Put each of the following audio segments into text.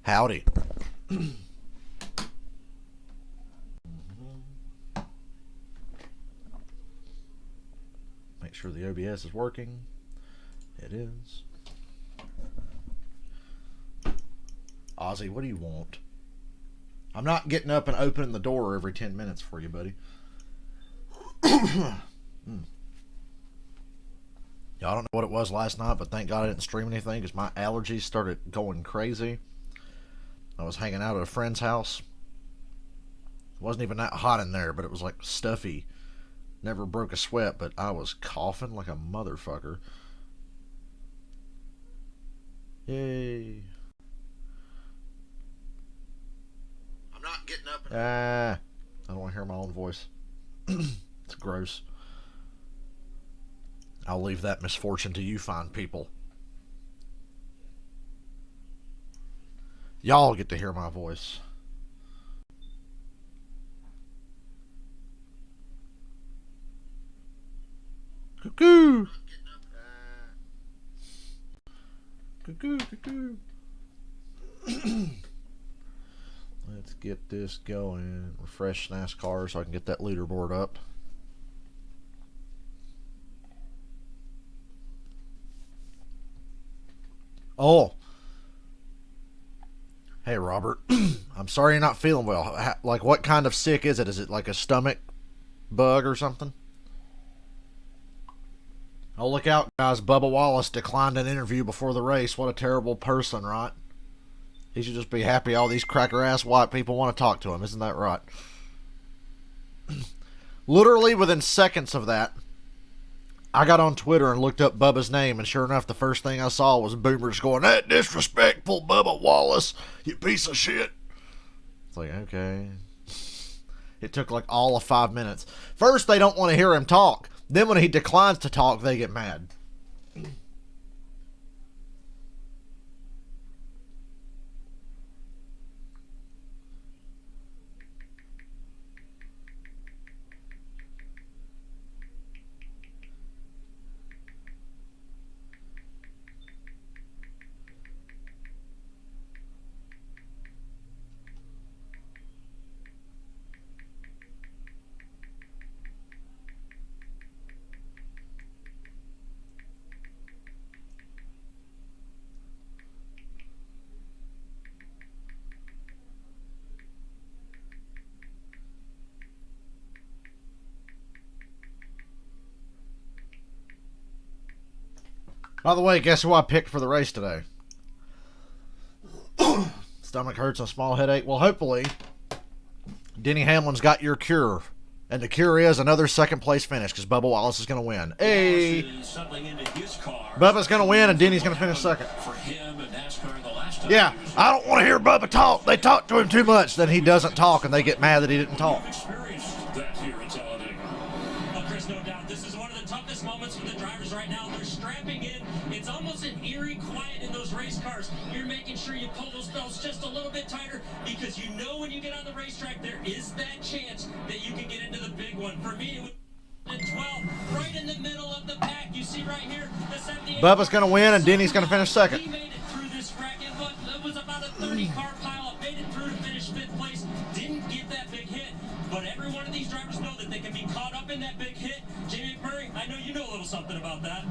Howdy. Make sure the OBS is working. It is. Ozzy, what do you want? I'm not getting up and opening the door every 10 minutes for you, buddy. Y'all don't know what it was last night, but thank God I didn't stream anything because my allergies started going crazy. I was hanging out at a friend's house. It wasn't even that hot in there, but it was like stuffy. Never broke a sweat, but I was coughing like a motherfucker. Yay. I'm not getting up. I don't want to hear my own voice. It's gross. I'll leave that misfortune to you fine people. Y'all get to hear my voice. Cuckoo! Cuckoo, cuckoo. Let's get this going. Refresh NASCAR so I can get that leaderboard up. Oh. Hey, Robert. I'm sorry you're not feeling well. Like, what kind of sick is it? Is it like a stomach bug or something? Oh, look out, guys. Bubba Wallace declined an interview before the race. What a terrible person, right? He should just be happy all these cracker-ass white people want to talk to him. Isn't that right? Literally within seconds of that, I got on Twitter and looked up Bubba's name, and sure enough, the first thing I saw was boomers going, "That disrespectful Bubba Wallace, you piece of shit." It's like, okay. It took like all of 5 minutes. First, they don't want to hear him talk. Then when he declines to talk, they get mad. By the way, guess who I picked for the race today? Stomach hurts, a small headache. Well, hopefully, Denny Hamlin's got your cure. And the cure is another second place finish because Bubba Wallace is going to win. Hey! Bubba's going to win and Denny's going to finish second. Yeah, I don't want to hear Bubba talk. They talk to him too much. Then he doesn't talk and they get mad that he didn't talk. That here in Talladega. Well, Chris, no doubt, this is one of the toughest moments for the drivers right now. They're strapping in. It's almost an eerie quiet in those race cars. You're making sure you pull those belts just a little bit tighter because you know when you get on the racetrack, there is that chance that you can get into the big one. For me, it was 12, right in the middle of the pack. You see right here, the 78. Bubba's going to win and Denny's going to finish second. He made it through this bracket. Look, it was about a 30-car pileup. Made it through to finish 5th place. Didn't get that big hit. But every one of these drivers know that they can be caught up in that big hit. Jamie McMurray, I know you know a little something about that.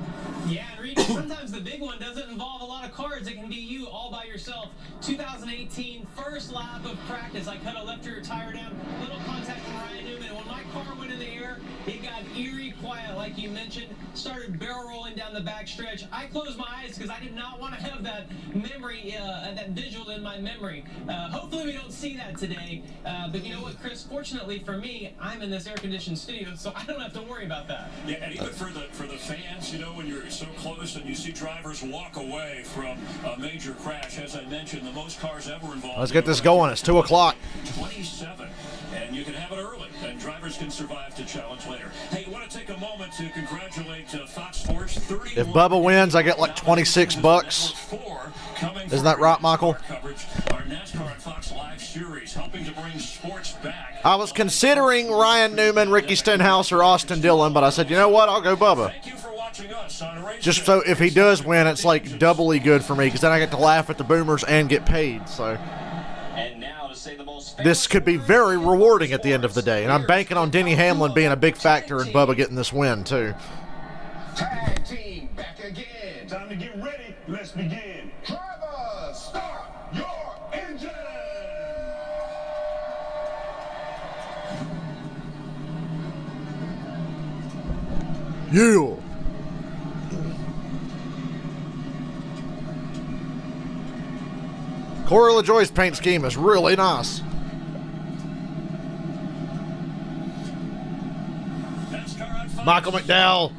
Yeah, and Reed, sometimes the big one doesn't involve a lot of cards. It can be you all by yourself. 2018, first lap of practice. I cut a left rear tire down, little contact from Ryan Newman. And when my car went in the air, it got eerie quiet, like you mentioned. Started barrel rolling down the back stretch. I closed my eyes because I did not want to have that memory, that visual in my memory. Hopefully we don't see that today. But you know what, Chris? Fortunately for me, I'm in this air-conditioned studio, so I don't have to worry about that. Yeah, and even for the fans, you know, when you're so close and you see drivers walk away from a major crash, as I mentioned, the most cars ever involved. Let's get this going. It's 2 o'clock. 27, and you can have it early, and drivers can survive to challenge later. Hey, you want to take a moment to congratulate Fox Sports. If Bubba wins, I get like 26 bucks. Isn't that right, Michael? Our NASCAR and Fox Live series, helping to bring sports back. I was considering Ryan Newman, Ricky Stenhouse, or Austin Dillon, but I said, you know what? I'll go Bubba. Thank you for watching. watching us on a race. Just so if he does win, it's like doubly good for me because then I get to laugh at the boomers and get paid. So And now to say the most this could be very rewarding at the end of the day. And I'm banking on Denny Hamlin being a big factor in Bubba getting this win, too. Tag team back again. Time to get ready. Let's begin. Drivers, start your engine. Yeah. Corey LaJoie's paint scheme is really nice. Michael McDowell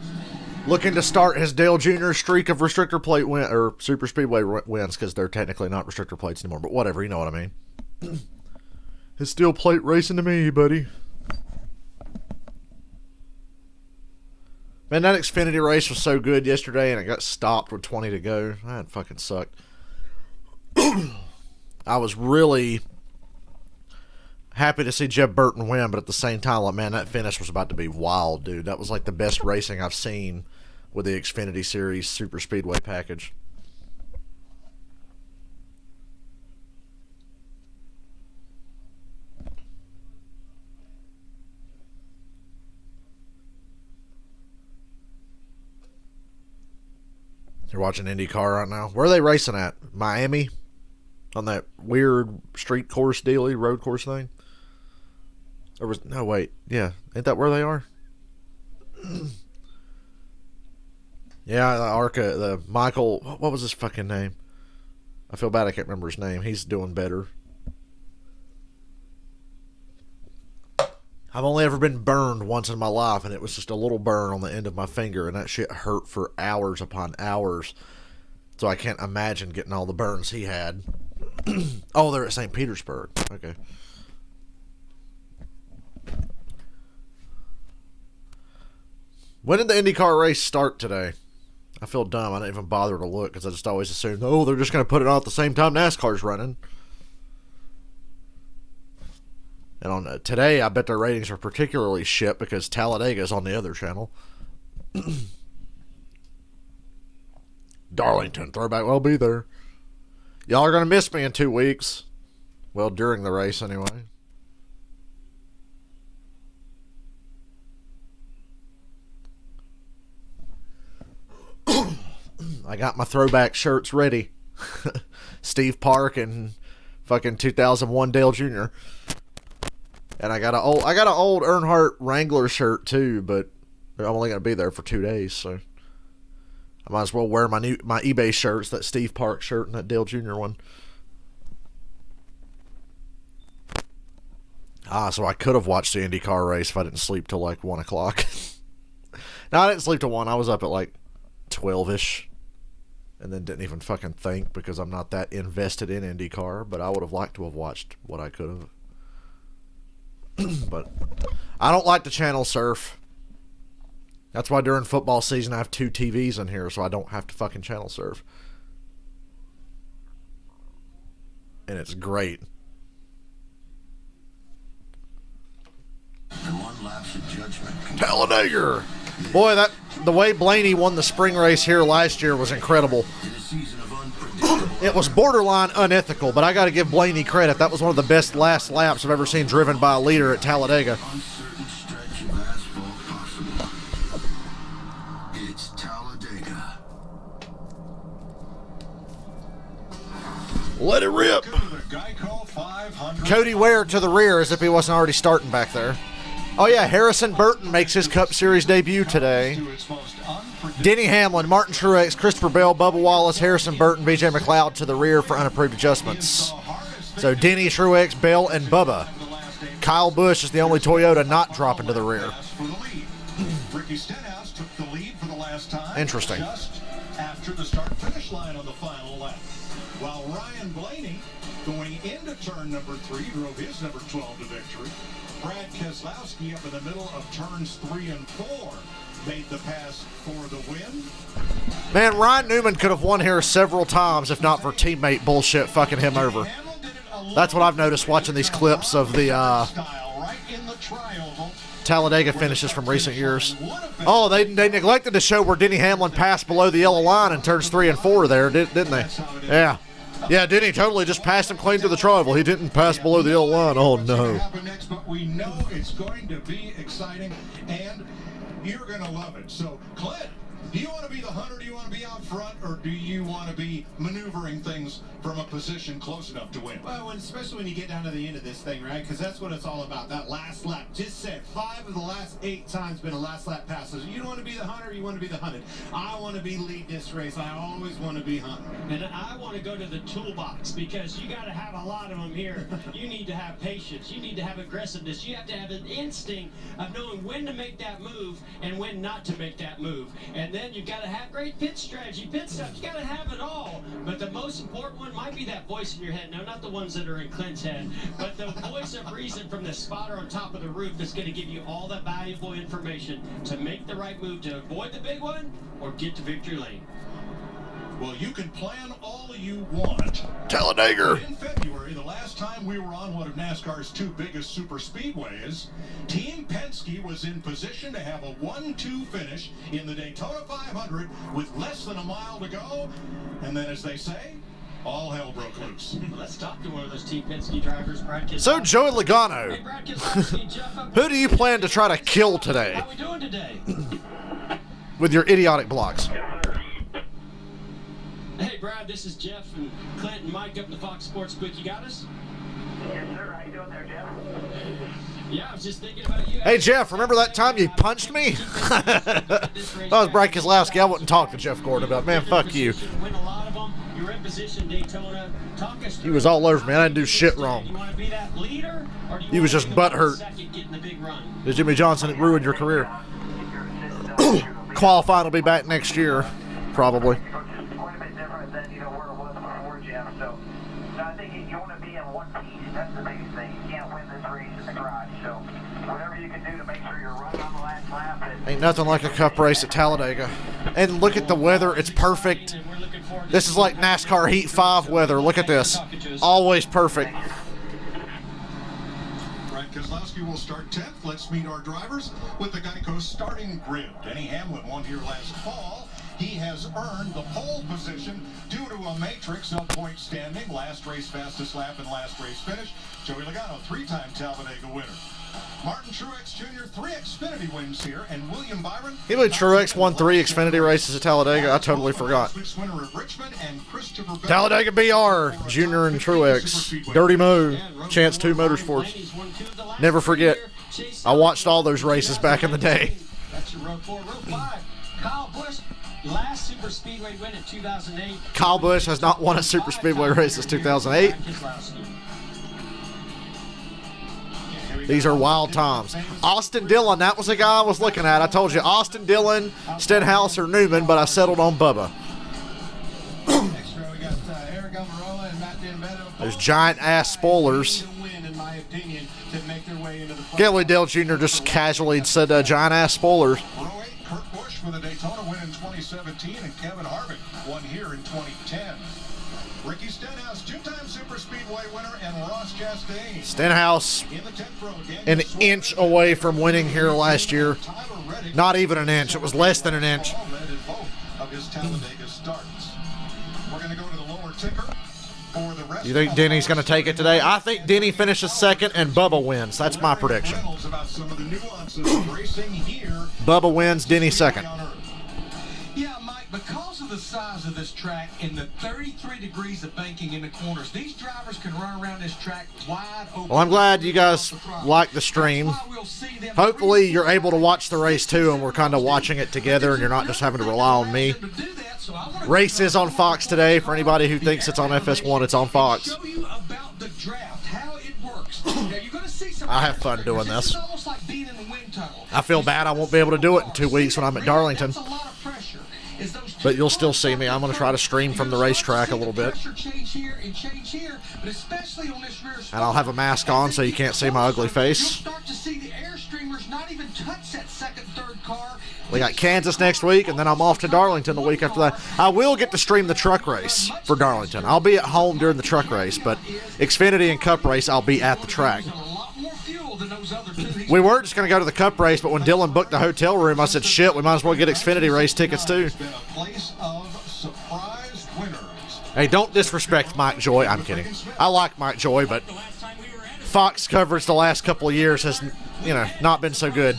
looking to start his Dale Jr. streak of restrictor plate win or super speedway wins because they're technically not restrictor plates anymore. But whatever, you know what I mean. It's still plate racing to me, buddy. Man, that Xfinity race was so good yesterday, and it got stopped with 20 to go. That fucking sucked. I was really happy to see Jeb Burton win, but at the same time, like, man, that finish was about to be wild, dude. That was like the best racing I've seen with the Xfinity Series Super Speedway package. You're watching IndyCar right now. Where are they racing at? Miami? On that weird street course dealy, road course thing? Or was no wait, yeah. Ain't that where they are? Yeah, the Arca, the Michael, what was his fucking name? I feel bad I can't remember his name. He's doing better. I've only ever been burned once in my life, and it was just a little burn on the end of my finger, and that shit hurt for hours upon hours. So I can't imagine getting all the burns he had. Oh, they're at St. Petersburg. Okay. When did the IndyCar race start today? I feel dumb. I didn't even bother to look because I just always assumed, oh, they're just going to put it on at the same time NASCAR's running. And on today, I bet their ratings are particularly shit because Talladega is on the other channel. Darlington, throwback will be there. Y'all are going to miss me in 2 weeks. Well, during the race, anyway. I got my throwback shirts ready. Steve Park and fucking 2001 Dale Jr. And I got an old Earnhardt Wrangler shirt too, but I'm only gonna be there for 2 days, so I might as well wear my eBay shirts, that Steve Park shirt and that Dale Jr. one. So I could have watched the IndyCar race if I didn't sleep till like 1 o'clock. No, I didn't sleep till 1. I was up at like 12-ish. And then didn't even fucking think because I'm not that invested in IndyCar, but I would have liked to have watched what I could have. But I don't like to channel surf. That's why during football season I have 2 TVs in here so I don't have to fucking channel surf. And it's great. And one lapse of judgment. Talladega. Boy, the way Blaney won the spring race here last year was incredible. In a season of unpredictable. It was borderline unethical, but I got to give Blaney credit. That was one of the best last laps I've ever seen driven by a leader at Talladega. Uncertain stretch of asphalt possible. It's Talladega. Let it rip. Cody Ware to the rear as if he wasn't already starting back there. Oh, yeah, Harrison Burton makes his Cup Series debut today. Denny Hamlin, Martin Truex, Christopher Bell, Bubba Wallace, Harrison Burton, BJ McLeod to the rear for unapproved adjustments. So Denny, Truex, Bell, and Bubba. Kyle Busch is the only Toyota not dropping to the rear. Interesting. After the start-finish line on the final lap, while Ryan Blaney, going into turn number 3, drove his number 12 to victory. Brad Keselowski up in the middle of turns 3 and 4 made the pass for the win. Man, Ryan Newman could have won here several times if not for teammate bullshit fucking him over. That's what I've noticed watching these clips of the Talladega finishes from recent years. Oh, they neglected to show where Denny Hamlin passed below the yellow line in turns 3 and 4 there, didn't they? Yeah. Yeah, Denny totally just passed him clean to the tribal. He didn't pass below the yellow line. Oh, no. Next, but we know it's going to be exciting, and you're going to love it. So, Clint, do you want to be the hunter? Do you want to be out front, or do you want to be maneuvering things from a position close enough to win? Well, especially when you get down to the end of this thing, right? Because that's what it's all about, that last lap. Just said 5 of the last 8 times been a last lap pass. So you don't want to be the hunter, you want to be the hunted. I want to be lead this race. I always want to be hunter. And I want to go to the toolbox because you got to have a lot of them here. You need to have patience. You need to have aggressiveness. You have to have an instinct of knowing when to make that move and when not to make that move. And then you've got to have great pit strategy, pit stuff. You got to have it all. But the most important one might be that voice in your head. No, not the ones that are in Clint's head, but the voice of reason from the spotter on top of the roof that's going to give you all that valuable information to make the right move to avoid the big one or get to victory lane. Well, you can plan all you want. Talladega. In February, the last time we were on one of NASCAR's 2 biggest super speedways, Team Penske was in position to have a 1-2 finish in the Daytona 500 with less than a mile to go. And then, as they say, all hell broke loose. Let's talk to one of those Team Penske drivers, Brad Keselowski. So, Joey Logano, Hey, Brad Keselowski, Jeff, who do you plan to try to kill today how we doing today? with your idiotic blocks? Hey, Brad, this is Jeff and Clint and Mike up in the Fox Sports Book. You got us? Yes, sir. How you doing there, Jeff? Yeah, I was just thinking about you. Hey, Jeff, remember that time you punched me? That was Brad Keselowski. I wouldn't talk to Jeff Gordon about, man, fuck you. Win a lot of them. You're in position, Daytona. Talk us through. He was all over me. I didn't do shit wrong. You want to be that leader, or do you He was want just to go butthurt. second, getting the big run? Did Jimmy Johnson ruin your career? Qualifying will be back next year, probably. Quite a bit different than where it was before, Jeff. So I think you want to be in one piece. That's the biggest thing. You can't win this race in the garage. So whatever you can do to make sure you're running on the last lap. Ain't nothing like a cup race at Talladega. And look at the weather. It's perfect. And we're looking forward to This is like NASCAR Heat 5 weather. Look at this. Always perfect. Brad Keselowski will start 10th. Let's meet our drivers with the Geico starting grid. Denny Hamlin won here last fall. He has earned the pole position due to a matrix of point standing. Last race fastest lap and last race finish. Joey Logano, 3-time Talladega winner. Martin Truex Jr., 3 Xfinity wins here, and William Byron. You believe Truex won 3 Xfinity races at Talladega? I totally forgot. Winner of Richmond and Christopher Bell. Talladega BR, Junior and Truex. Dirty Mo, Chance 2 Motorsports. Never forget. I watched all those races back in the day. That's your row 4. Row 5, Kyle Busch. Last Super Speedway win in 2008. Kyle Busch has not won a Super Speedway race since 2008. These are wild times. Austin Dillon, that was the guy I was looking at. I told you, Austin Dillon, Stenhouse, or Newman, but I settled on Bubba. Next row, we got Eric Almirola and Matt D'Ambetto. There's giant-ass spoilers. Win, in my opinion, to make their way into the Gelly Dale Jr. just casually said giant-ass spoilers. 108, Kurt Busch with a Daytona win in 2017, and Kevin Harvick won here in 2010. Ricky Stenhouse, 2-time Super Speedway winner, and Ross Chastain. Stenhouse, In the 10th row, an inch away from winning here last year. Not even an inch. It was less than an inch. Led in both of his Talladega starts. We're going to go to the lower ticker for the rest. You think Denny's going to take it today? I think Denny finishes second and Bubba wins. That's my prediction. Reynolds about some of the nuances of racing here. Bubba wins, Denny second. Yeah, Mike, because of the size of this track and the 33 degrees of banking in the corners, these drivers can run around this track wide open. Well, I'm glad you guys like the stream. That's why we'll see them. Hopefully you're able to watch the race too, and we're kind of watching it together, and you're not just having to rely on me. Race is on Fox today. For anybody who thinks it's on FS1, it's on Fox. Show you about the draft, how it works. Now, you're going to see some I have fun doing this. It's almost like being in the wind tunnel. I feel bad I won't be able to do it in 2 weeks when I'm at Darlington. That's a lot of pressure. Is those But you'll still see me. I'm going to try to stream from the racetrack a little bit. Change here and change here, but especially on this rear And I'll have a mask on so you can't see my ugly face. You'll start to see the air streamers not even touch that second, third car. We got Kansas next week, and then I'm off to Darlington the week after that. I will get to stream the truck race for Darlington. I'll be at home during the truck race, but Xfinity and Cup race, I'll be at the track. A lot more fuel than those other two. We were just going to go to the Cup race, but when Dylan booked the hotel room, I said, shit, we might as well get Xfinity race tickets too. It's been a place of surprise winners. Hey, don't disrespect Mike Joy. I'm kidding. I like Mike Joy, but Fox coverage the last couple of years has, not been so good.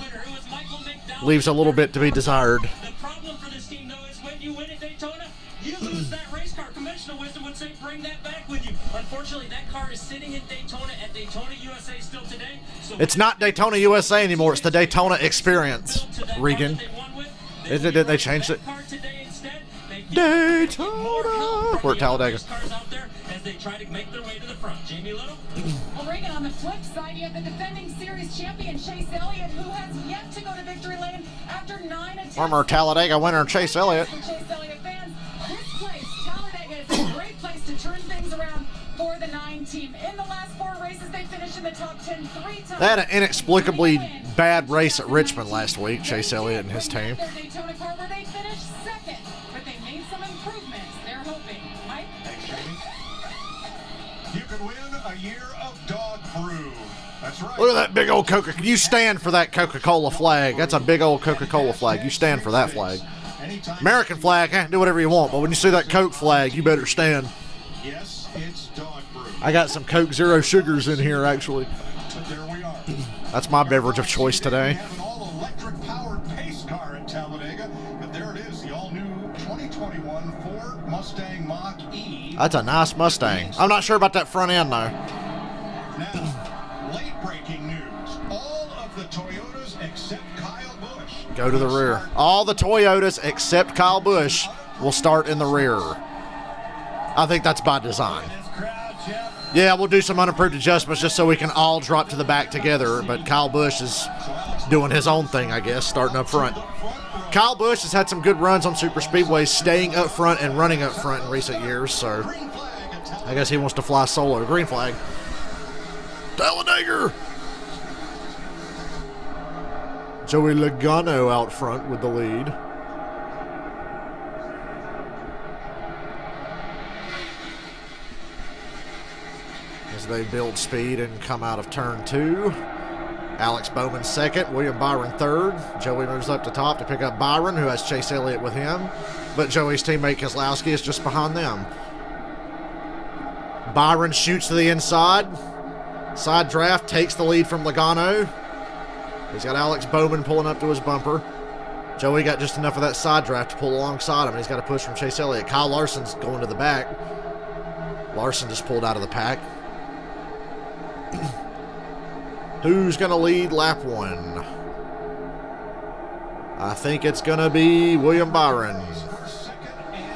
Leaves a little bit to be desired. The problem for this team, though, is when you win at Daytona, you lose that race car. Conventional wisdom would say bring that back with you. Unfortunately, that car is sitting in Daytona at Daytona USA still today. So It's not Daytona USA anymore. It's the Daytona Experience, Regan. Did they change it? Daytona. We're at Talladega. As they try to make their way to the front. Jamie Little. Well, Reagan, on the flip side, you have the defending series champion Chase Elliott, who has yet to go to victory lane after 9 attempts. Former Talladega winner Chase Elliott. For Chase Elliott fans, this place, Talladega, is a great place to turn things around for the 9 team. In the last 4 races, they finished in the top 10 3 times. They had an inexplicably bad race at Richmond last week, Chase Elliott and his team. Their Daytona car where they finished second, but they made some improvements. They're hoping. Mike? Thanks, Jamie. You can win a year of dog brew. That's right. Look at that big old Coca. You stand for that Coca-Cola flag. That's a big old Coca-Cola flag. You stand for that flag. American flag, do whatever you want, but when you see that Coke flag, you better stand. Yes, it's dog brew. I got some Coke Zero Sugars in here, actually. But there we are. That's my beverage of choice today. We have an all-electric powered pace car in Talladega, but there it is, the all-new 2021 Ford Mustang Mach-E. That's a nice Mustang. I'm not sure about that front end, though. Now, late-breaking news. All of the Toyotas except Kyle Busch. Go to the rear. All the Toyotas except Kyle Busch will start in the rear. I think that's by design. Yeah, we'll do some unimproved adjustments just so we can all drop to the back together, but Kyle Busch is doing his own thing, I guess, starting up front. Kyle Busch has had some good runs on super speedways, staying up front and running up front in recent years, so I guess he wants to fly solo. Green flag. Talladega! Joey Logano out front with the lead. As they build speed and come out of turn 2. Alex Bowman second, William Byron third. Joey moves up to top to pick up Byron, who has Chase Elliott with him. But Joey's teammate Keselowski is just behind them. Byron shoots to the inside. Side draft takes the lead from Logano. He's got Alex Bowman pulling up to his bumper. Joey got just enough of that side draft to pull alongside him, and he's got a push from Chase Elliott. Kyle Larson's going to the back. Larson just pulled out of the pack. Who's going to lead lap 1? I think it's going to be William Byron.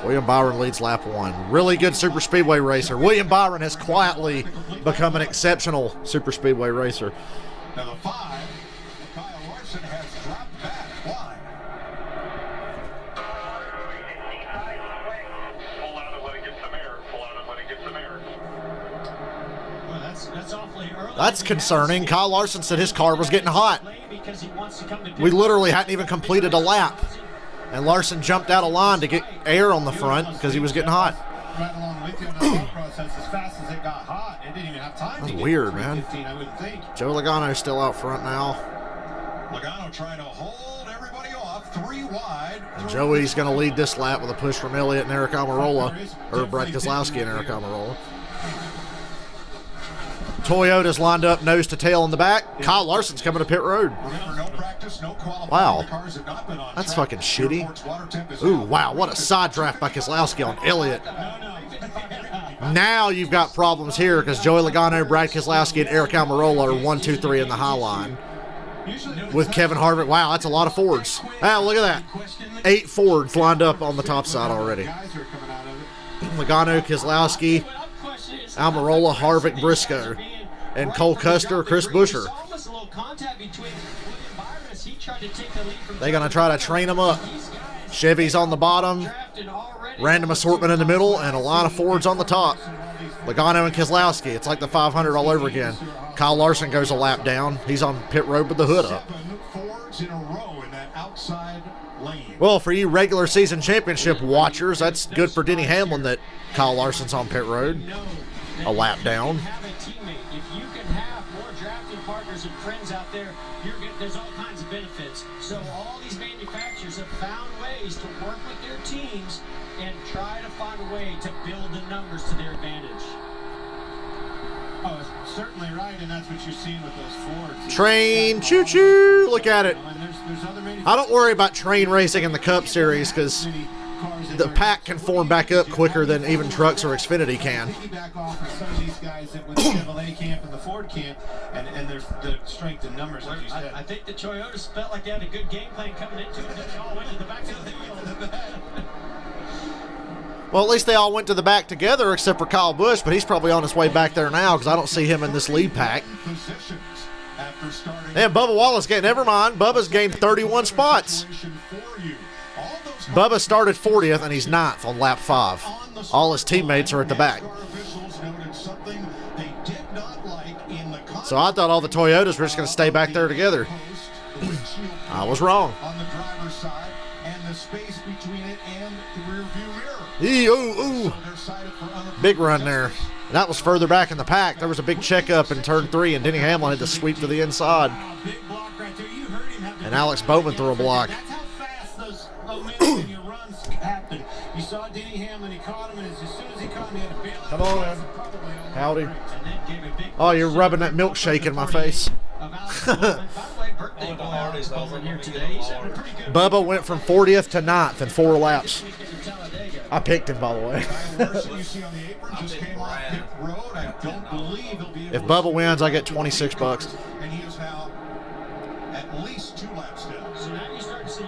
William Byron leads lap 1. Really good super speedway racer. William Byron has quietly become an exceptional super speedway racer. Now the 5, Kyle Larson has dropped back. Why? Pull out and let it get some air. Pull out and let it get some air. Well, that's awfully early. That's concerning. Kyle Larson said his car was getting hot. Because he wants to come to We literally hadn't even completed a lap. And Larson jumped out of line to get air on the front because he was getting hot. Right along with you in the thought process. As fast as it got hot, it didn't even have time That's to get weird, to man. 315, I would think. Joe Logano's still out front now. Logano trying to hold everybody off. 3 wide. And Joey's going to lead this lap with a push from Elliott and Eric Almirola. Or Brett Keselowski and Eric Almirola. Toyota's lined up nose to tail in the back. Kyle Larson's coming to pit road. Remember, no practice, no qualifying. Wow. The cars have not been on That's track. fucking shitty. Airport's water temp is Ooh, out. wow, what a side draft by Keselowski on Elliott. Now you've got problems here because Joey Logano, Brad Keselowski, and Eric Almirola are 1, 2, 3 in the high line. With Kevin Harvick. Wow, that's a lot of Fords. Wow, look at that. 8 Fords lined up on the top side already. Guys are coming out of it. Logano, Keselowski, Almirola, Harvick, Briscoe, and Cole Custer, Chris Buescher. They're going to try to train them up. Chevy's on the bottom, random assortment in the middle, and a line of Fords on the top. Logano and Keselowski. It's like the 500 all over again. Kyle Larson goes a lap down. He's on pit road with the hood up. 7 Fords in a row in that outside lane. Well, for you regular season championship watchers, that's good for Denny Hamlin that Kyle Larson's on pit road. a lap down. Have a teammate. If you can have more drafting partners and friends out there, there's all kinds of benefits. So all these manufacturers have found ways to work with their teams and try to find a way to build the numbers to their advantage. Oh, it's certainly right, and that's what you're seeing with those Fords. Train, choo-choo, look at it. And there's other I don't worry about train racing in the Cup Series because the pack can form back up quicker than even trucks or Xfinity can. Piggyback off of some of these guys that with the Chevrolet camp and the Ford camp, and there's the strength in numbers, as you said. I think the Toyotas felt like they had a good game plan coming into it, and they all went to the back of the wheel. Well, at least they all went to the back together except for Kyle Busch, but he's probably on his way back there now because I don't see him in this lead pack. And Bubba Wallace never mind. Bubba's gained 31 spots. Bubba started 40th and he's 9th on lap 5. All his teammates are at the back. So I thought all the Toyotas were just going to stay back there together. I was wrong. On the driver's side and the space between it and the rear view mirror. Ooh. Big run there. That was further back in the pack. There was a big checkup in turn 3, and Denny Hamlin had to sweep to the inside. And Alex Bowman threw a block. That's how fast those momentum in your runs happen. You saw Denny Hamlin, he caught him, and as soon as he caught him, he had to bail. Come on, man. Howdy. Oh, you're rubbing that milkshake in my face. Bubba went from 40th to 9th in 4 laps. I picked him, by the way. If Bubba wins, I get $26.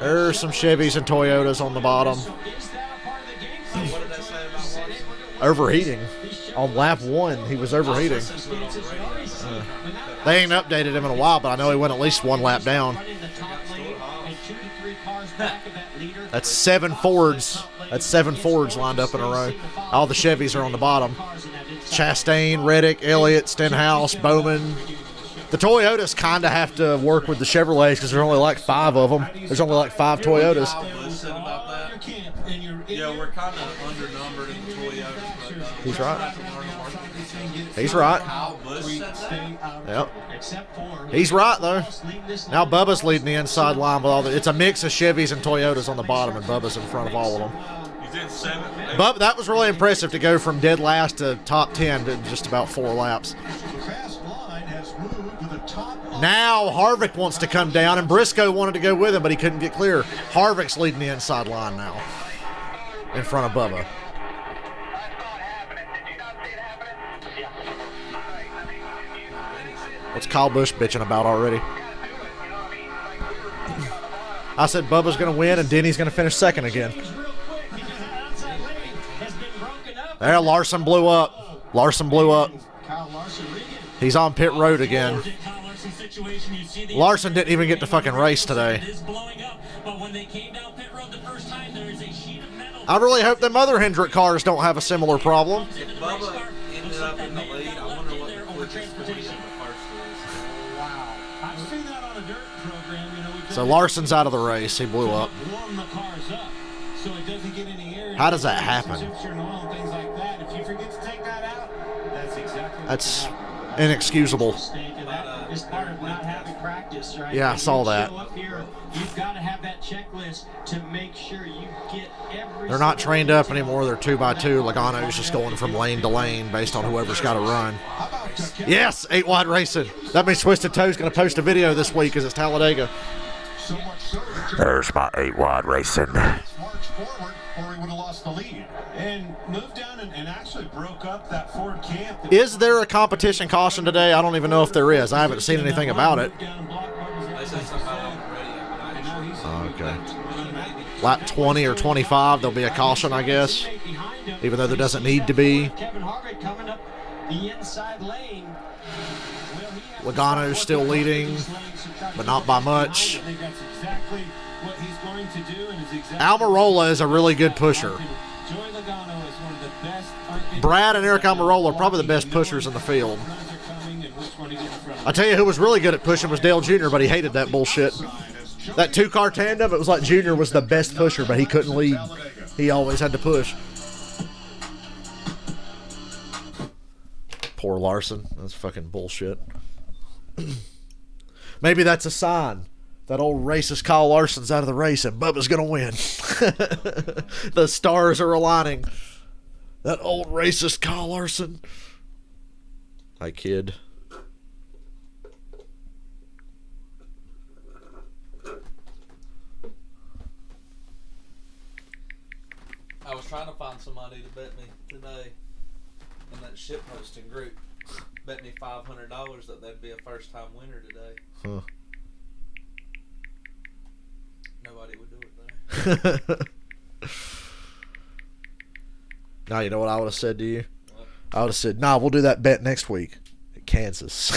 There's some Chevys and Toyotas on the bottom. Overheating. On lap 1, he was overheating. They ain't updated him in a while, but I know he went at least 1 lap down. That's 7 Fords. That's 7 Fords lined up in a row. All the Chevys are on the bottom. Chastain, Reddick, Elliott, Stenhouse, Bowman. The Toyotas kind of have to work with the Chevrolets because there's only like 5 of them. There's only like 5 Toyotas. Yeah, we're kind of undernumbered in the Toyotas. He's right. He's right. Yep. He's right, though. Now Bubba's leading the inside line with all the. It's a mix of Chevys and Toyotas on the bottom, and Bubba's in front of all of them. He's in 7th. Bubba, that was really impressive to go from dead last to top 10 in just about 4 laps. Now Harvick wants to come down, and Briscoe wanted to go with him, but he couldn't get clear. Harvick's leading the inside line now in front of Bubba. What's Kyle Busch bitching about already? I said Bubba's going to win and Denny's going to finish second again. There, Larson blew up. Larson blew up. He's on pit road again. Larson didn't even get to fucking race today. I really hope them other Hendrick cars don't have a similar problem. If Bubba ended up in the lead, I wonder what the quickest point in the first is. Wow. I've seen that on a dirt program. So Larson's out of the race. He blew up. Warm the cars up so it doesn't get any air. How does that happen? If you forget to take that out, that's exactly. That's inexcusable. That is part of not having practice, right? Yeah, I saw that. Show up here, you've got to have that checklist to make sure you get every. They're not trained up anymore. They're 2x2. Logano's just going from lane to lane based on whoever's got to run. Yes, 8 Wide Racing. That means Twisted Toe's going to post a video this week because it's Talladega. There's my 8 Wide Racing. March forward, or he would have lost the lead. And moved down and actually broke up that Ford camp. Is there a competition caution today? I don't even know if there is. I haven't seen anything about it. They said something about it on the radio. Okay. Lap 20 or 25, there'll be a caution, I guess. Even though there doesn't need to be. Kevin Harvick coming up the inside lane. Logano's still leading, but not by much. Almirola is a really good pusher. Brad and Eric Almirola are probably the best pushers in the field. I tell you who was really good at pushing was Dale Jr., but he hated that bullshit. That 2-car tandem, it was like Jr. was the best pusher, but he couldn't lead. He always had to push. Poor Larson. That's fucking bullshit. Maybe that's a sign. That old racist Kyle Larson's out of the race and Bubba's going to win. The stars are aligning. That old racist Kyle Larson. Hi, kid. I was trying to find somebody to bet me today in that shitposting group. Bet me $500 that they'd be a first-time winner today. Huh. Nobody would do it though. Now, you know what I would have said to you? What? I would have said, nah, we'll do that bet next week at Kansas.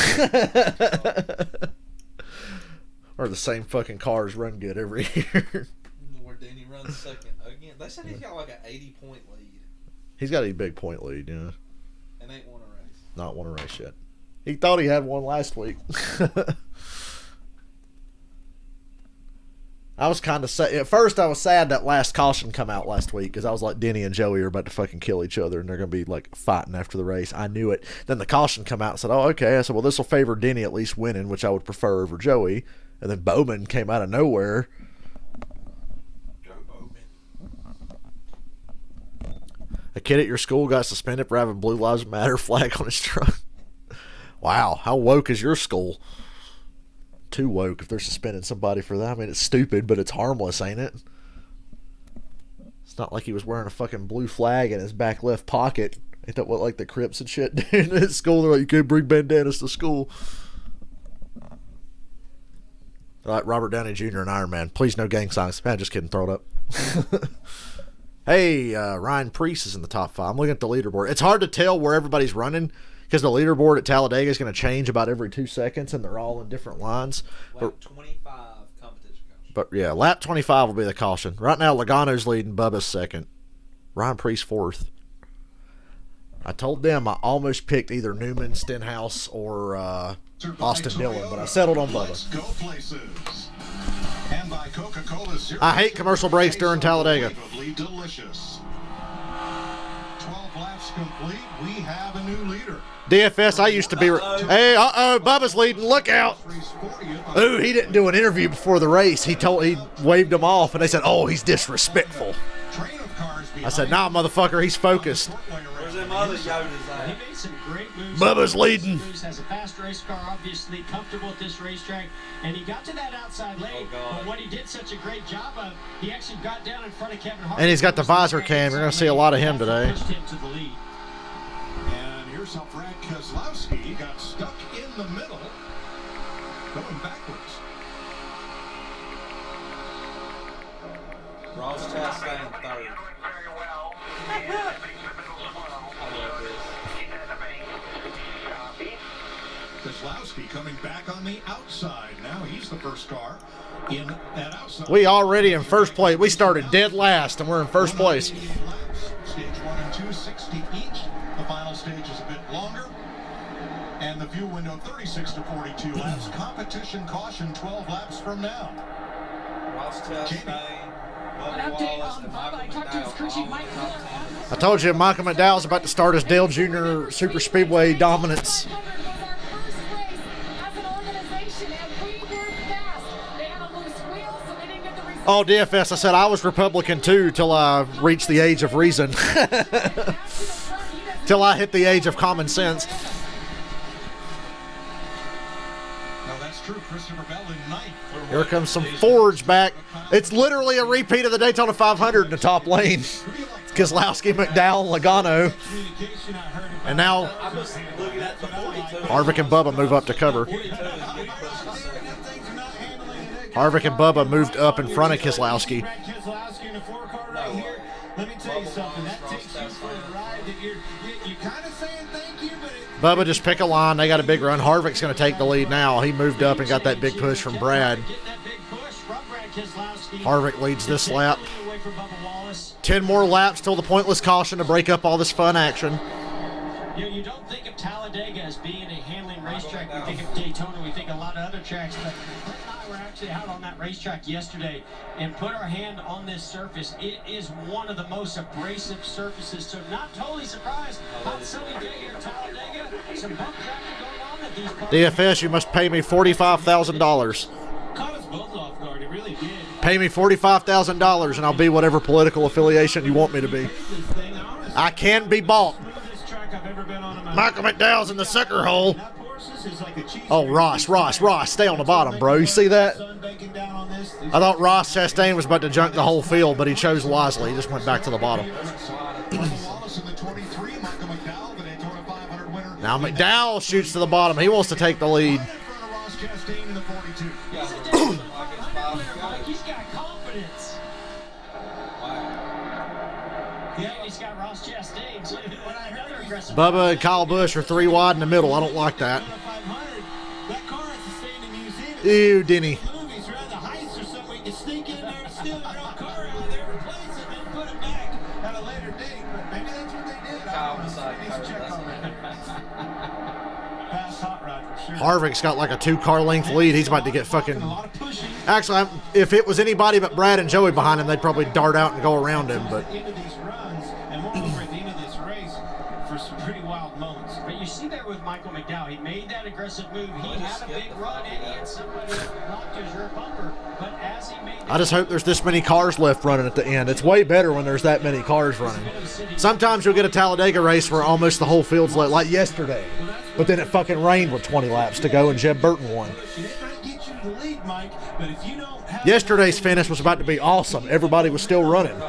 Or the same fucking cars run good every year. Where Denny runs second again. They said he's got like an 80-point lead. He's got a big point lead, yeah. And ain't won a race. Not won a race yet. He thought he had one last week. I was kind of sad. At first, I was sad that last caution come out last week because I was like, Denny and Joey are about to fucking kill each other and they're going to be like fighting after the race. I knew it. Then the caution come out and said, oh, okay. I said, well, this will favor Denny at least winning, which I would prefer over Joey. And then Bowman came out of nowhere. Joe Bowman. A kid at your school got suspended for having Blue Lives Matter flag on his truck. Wow, how woke is your school? Too woke if they're suspending somebody for that. I mean, it's stupid, but it's harmless, ain't it? It's not like he was wearing a fucking blue flag in his back left pocket. Ain't that what, like, the Crips and shit do at school? They're like, you can't bring bandanas to school. They're like Robert Downey Jr. and Iron Man. Please, no gang signs. Man, just kidding. Throw it up. Hey, Ryan Preece is in the top 5. I'm looking at the leaderboard. It's hard to tell where everybody's running, because the leaderboard at Talladega is going to change about every 2 seconds, and they're all in different lines. Lap 25 competition caution. But yeah, lap 25 will be the caution. Right now, Logano's leading, Bubba's second. Ryan Preece fourth. I told them I almost picked either Newman, Stenhouse, or Austin Dillon, but I settled on Bubba. Go places. And by Coca-Cola I hate commercial breaks during Talladega. Delicious. 12 laps complete. We have a new leader. DFS, I used to be... Hey, Bubba's leading. Look out. Ooh, he didn't do an interview before the race. He waved him off, and they said, oh, he's disrespectful. I said, nah, motherfucker, he's focused. Where's them other Yodas at? He made some great moves. Bubba's leading. Has a fast race car, obviously comfortable at this racetrack, and he got to that outside lane. But what he did such a great job of, he actually got down in front of Kevin Harvick. And he's got the visor cam. You're going to see a lot of him today. Pushed him to the lead. And here's how Brad Keselowski got stuck in the middle, going backwards. Ross Chastain third. Keselowski coming back on the outside. Now he's the first car in that outside. We already in first place. We started dead last, and we're in first place. Stage 1 and 2, 60 each. The final stage is a bit longer. And the fuel window 36 to 42 laps. Competition caution 12 laps from now. Ross Chastain. An update on Bubba. I talked to his crew chief, Mike Miller. I told you Michael McDowell's about to start his Dale Jr. Super Speedway dominance. Oh, DFS, I said I was Republican too till I reached the age of reason. Till I hit the age of common sense. No, that's true. Christopher Bell in ninth. Here comes some Forge back. It's literally a repeat of the Daytona 500 in the top lane. Keselowski, McDowell, Logano. And now Harvick and Bubba move up to cover. Harvick and Bubba moved up in front of Keselowski. Let me tell you something. That takes you for a ride that you're kind of saying thank you, but Bubba just pick a line. They got a big run. Harvick's going to take the lead now. He moved up and got that big push from Brad. Harvick leads this lap. 10 more laps till the pointless caution to break up all this fun action. You don't think of Talladega as being a handling racetrack. We think of Daytona. We think a lot of other tracks. But Brett and I were actually out on that racetrack yesterday and put our hand on this surface. It is one of the most abrasive surfaces. So not totally surprised. Hot sunny day here at Talladega. Some pump traffic going on at these cars. DFS, you must pay me $45,000. Caught us both off guard. It really did. Pay me $45,000 and I'll be whatever political affiliation you want me to be. This thing, honestly, I can be bought. smoothest track I've ever been on in my Michael McDowell's in the sucker hole. That course is like a cheese Oh, grater. Ross, stay on the bottom, bro. You see that? Sun baking down on this. I thought Ross Chastain was about to junk the whole field, but he chose wisely. He just went back to the bottom. Wallace in the 23, Michael McDowell, the Daytona 500 winner. Now McDowell shoots to the bottom. He wants to take the lead. Right in front of Ross Chastain in the 42. Yeah, like it's 5 Like, he's got confidence. Yeah, he's got Ross Chastain, too. When I heard another aggressive Bubba and Kyle Busch are 3 wide in the middle. I don't like that. 500, that car has to stay in the museum. Ew, Denny. Movies or the heights or something where you can sneak in there and steal your own car out of there, replace it, and put it back at a later date. But maybe that's what they did. Kyle I don't know. beside Somebody needs to Kurt, check that's on that. Fast hot rod for sure. Harvick's got like a 2-car length lead. He's about to get fucking... A lot of pushing. Actually, if it was anybody but Brad and Joey behind him, they'd probably dart out and go around him. But At the end of these runs, and moreover at the end of this race, for some pretty wild moments. But you see there with Michael McDowell, he made that aggressive move. He had a big run, and he had somebody that knocked his rear bumper. But as he made I just hope there's this many cars left running at the end. It's way better when there's that many cars running. Sometimes you'll get a Talladega race where almost the whole field's like yesterday. But then it fucking rained with 20 laps to go and Jeb Burton won. It might get you to the lead, Mike, but if you don't have Yesterday's finish was about to be awesome. Everybody was still running. on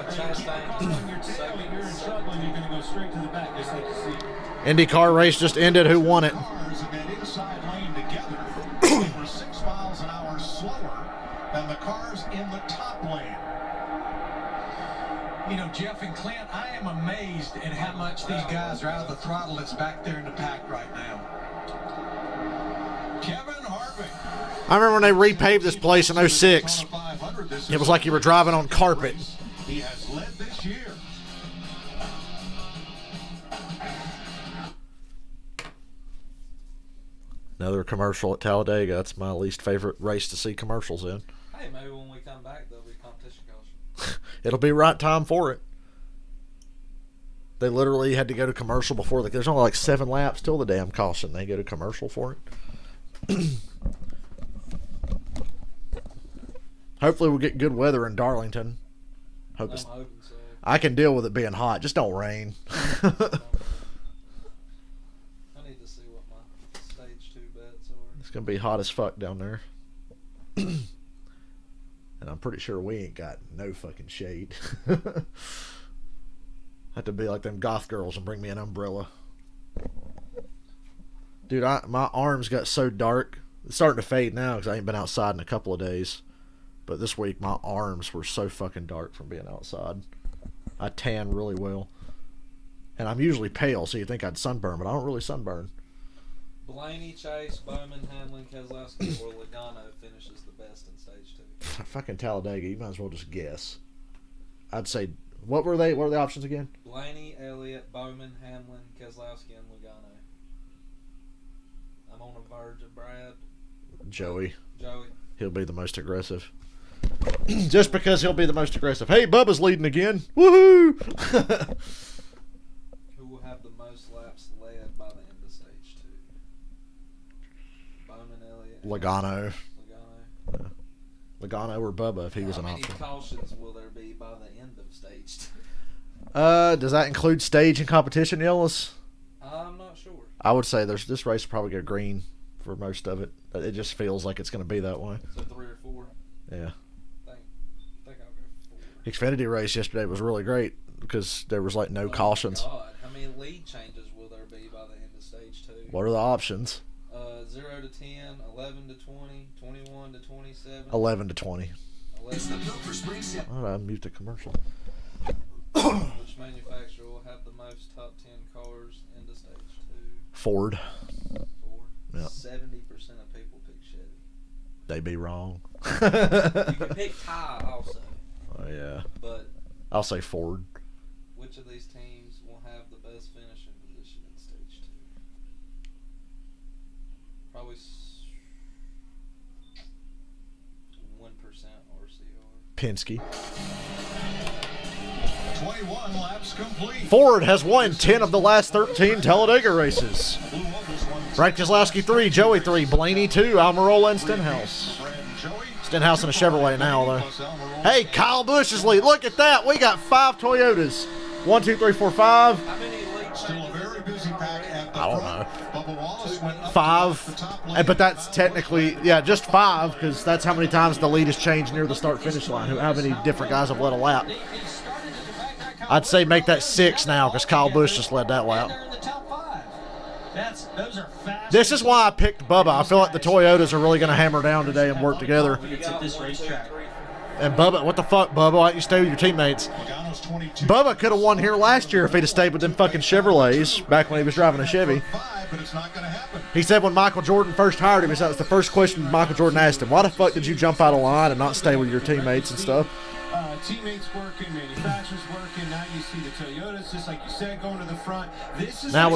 your tail, you're in trouble and you're going to go straight to the back, just like you see. IndyCar race just ended. Who won it? Cars in that inside lane together, they were 6 miles an hour slower than the cars in the top lane. You know, Jeff and Clint, I am amazed at how much these guys are out of the throttle that's back there in the pack right now. Kevin Harvick. I remember when they repaved this place in 06. It was like you were driving on carpet. He has led this year. Another commercial at Talladega. That's my least favorite race to see commercials in. Hey, maybe when we come back, there'll be competition caution. It'll be right time for it. They literally had to go to commercial before there's only like 7 laps till the damn caution. They go to commercial for it. Hopefully we'll get good weather in Darlington. I'm hoping so. I can deal with it being hot. Just don't rain. I need to see what my stage 2 bets are. It's going to be hot as fuck down there. And I'm pretty sure we ain't got no fucking shade. Have to be like them goth girls and bring me an umbrella. Dude, my arms got so dark. It's starting to fade now because I ain't been outside in a couple of days. But this week, my arms were so fucking dark from being outside. I tan really well. And I'm usually pale, so you'd think I'd sunburn, but I don't really sunburn. Blaney, Chase, Bowman, Hamlin, Keselowski, or Logano finishes the best in stage 2. Fucking Talladega, you might as well just guess. I'd say, what were the options again? Blaney, Elliott, Bowman, Hamlin, Keselowski, and Logano. I'm on the verge of Brad. Joey. Joey. He'll be the most aggressive. Just because he'll be the most aggressive. Hey, Bubba's leading again. Woohoo! Who will have the most laps led by the end of stage 2? Bowman, Elliott. Logano. Logano. Logano or Bubba if he was an How many option. cautions will there be by the end of stage 2? Does that include stage and competition, Ellis? I'm not sure. I would say this race will probably go green for most of it. It just feels like it's going to be that way. So 3 or 4? Yeah. I think I'll go 4. Xfinity race yesterday was really great because there was like no cautions. God. How many lead changes will there be by the end of stage 2? What are the options? 0 to 10, 11 to 20, 21 to 27. 11 to 20. 11 to Oh, I mute the commercial. Which manufacturer will have the most top 10 cars into stage 2? Ford. 4. Yeah. 70% of people pick Chevy. They be wrong. You can pick Ty also. Oh, yeah. But I'll say Ford. which of these teams will have the best finishing position in stage 2? Probably 1% RCR. Penske. 21 laps complete. Ford has won 10 of the last 13 Talladega races. Brad Keselowski 3, Joey 3, Blaney 2, Almirola and Stenhouse. Stenhouse in a Chevrolet now, though. Hey, Kyle Busch is lead. Look at that. We got 5 Toyotas. 1, 2, 3, 4, 5. Still a very busy pack at the I don't front. know. Bubba Wallace went up 5. the top lane. But that's technically, yeah, just 5, because that's how many times the lead has changed near the start-finish line. How many different guys have led a lap? I'd say make that 6 now, because Kyle Busch just led that lap. Those are fast. This is why I picked Bubba. I feel like the Toyotas are really going to hammer down today and work together. It's at this racetrack. And Bubba, what the fuck, Bubba? Why don't you stay with your teammates? Logano's 22. Bubba could have won here last year if he'd have stayed with them fucking Chevrolets back when he was driving a Chevy. 5, but it's not going to happen. He said when Michael Jordan first hired him, that was the first question Michael Jordan asked him. Why the fuck did you jump out of line and not stay with your teammates and stuff? Teammates working, manufacturers working. Now you see the Toyotas, just like you said, going to the front. This is Now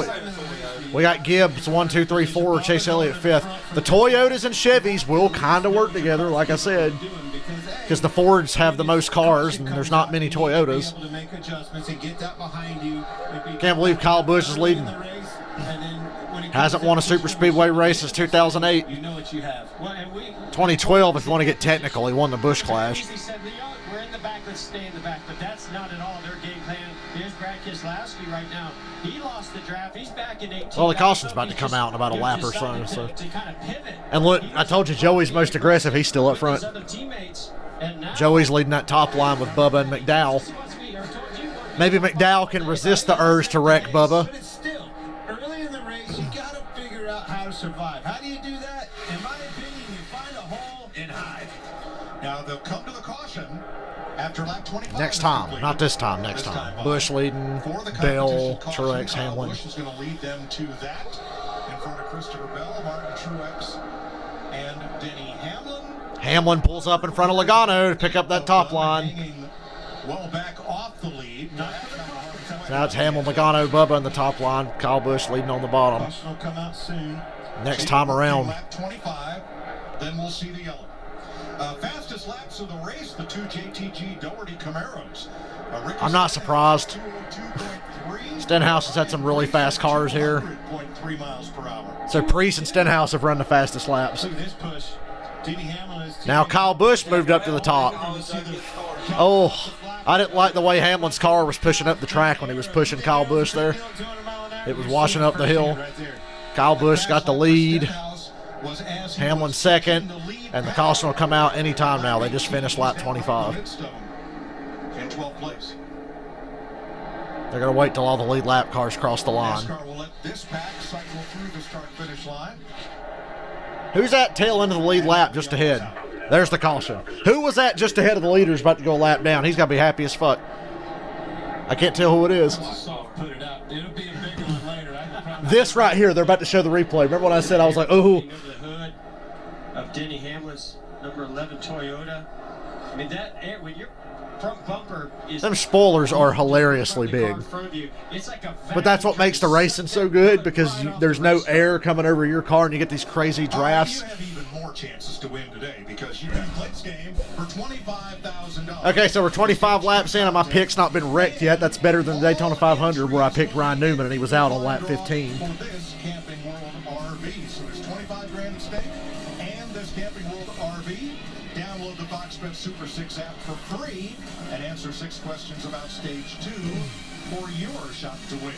we got Gibbs 1, 2, 3, 4, Chase Elliott 5th. The Toyotas and Chevys will kind of work together, like I said, because the Fords have the most cars and there's not many Toyotas. Can't believe Kyle Busch is leading. Hasn't won a super speedway race since 2008. You know what you have. 2012, if you want to get technical, he won the Busch Clash. He said, we're in the back, let's stay in the back. But that's not at all their game plan. Here's Brad Keselowski right now. He lost the draft. He's back in 18. Well, the caution's about to come out in about a lap or so. To kind of pivot. And look, I told you Joey's most aggressive. He's still up front. Joey's leading that top line with Bubba and McDowell. Maybe McDowell can resist the urge to wreck Bubba. But it's still, early in the race, you got to figure out how to survive. How do you do that? In my opinion, you find a hole and hide. Now they'll come to the caution after lap 25. Next time, not this time, next time. Busch leading, Bell, Truex, Hamlin. Busch is going to lead them to that in front of Christopher Bell, Martin Truex, and Denny Hamlin. Hamlin pulls up in front of Logano to pick up that top line. Hanging well back off the lead. Now it's Hamlin, Logano, Bubba in the top line. Kyle Busch leading on the bottom. Caution will come out soon. Next time around. Lap 25, then we'll see the yellow. Fastest laps of the race, the 2 JTG Doherty Camaros. I'm not surprised. Stenhouse has had some really fast cars here. 100.3 miles per hour. So Priest and Stenhouse have run the fastest laps. Look at this push. Denny Hamlin is Now Kyle Busch moved up to the top. Oh, I didn't like the way Hamlin's car was pushing up the track when he was pushing Kyle Busch there. It was washing up the hill. Kyle Busch got the lead. Hamlin second. And the caution will come out anytime now. They just finished lap 25. In 12th place. They're going to wait till all the lead lap cars cross the line. NASCAR will let this pack cycle through the start-finish line. Who's that tail end of the lead lap just ahead? There's the caution. Who was that just ahead of the leaders about to go a lap down? He's got to be happy as fuck. I can't tell who it is. Put it up. It'll be a bigger one later. This right here, they're about to show the replay. Remember what I said? I was like, oh. Over the hood of Denny Hamlin's number 11 Toyota. I mean, that air, when your front bumper is... Them spoilers are hilariously big. It's like a But that's what makes the racing so good, because there's no air coming over your car and you get these crazy drafts. You have even more chances to win today because you can play this game for $25,000. Okay, so we're 25 laps in and my pick's not been wrecked yet. That's better than the Daytona 500 where I picked Ryan Newman and he was out on lap 15. For this Camping World RV. So there's 25 grand at stake and this Camping World RV. Download the Fox Bet Super 6 app for free and answer 6 questions about Stage 2 for your shot to win.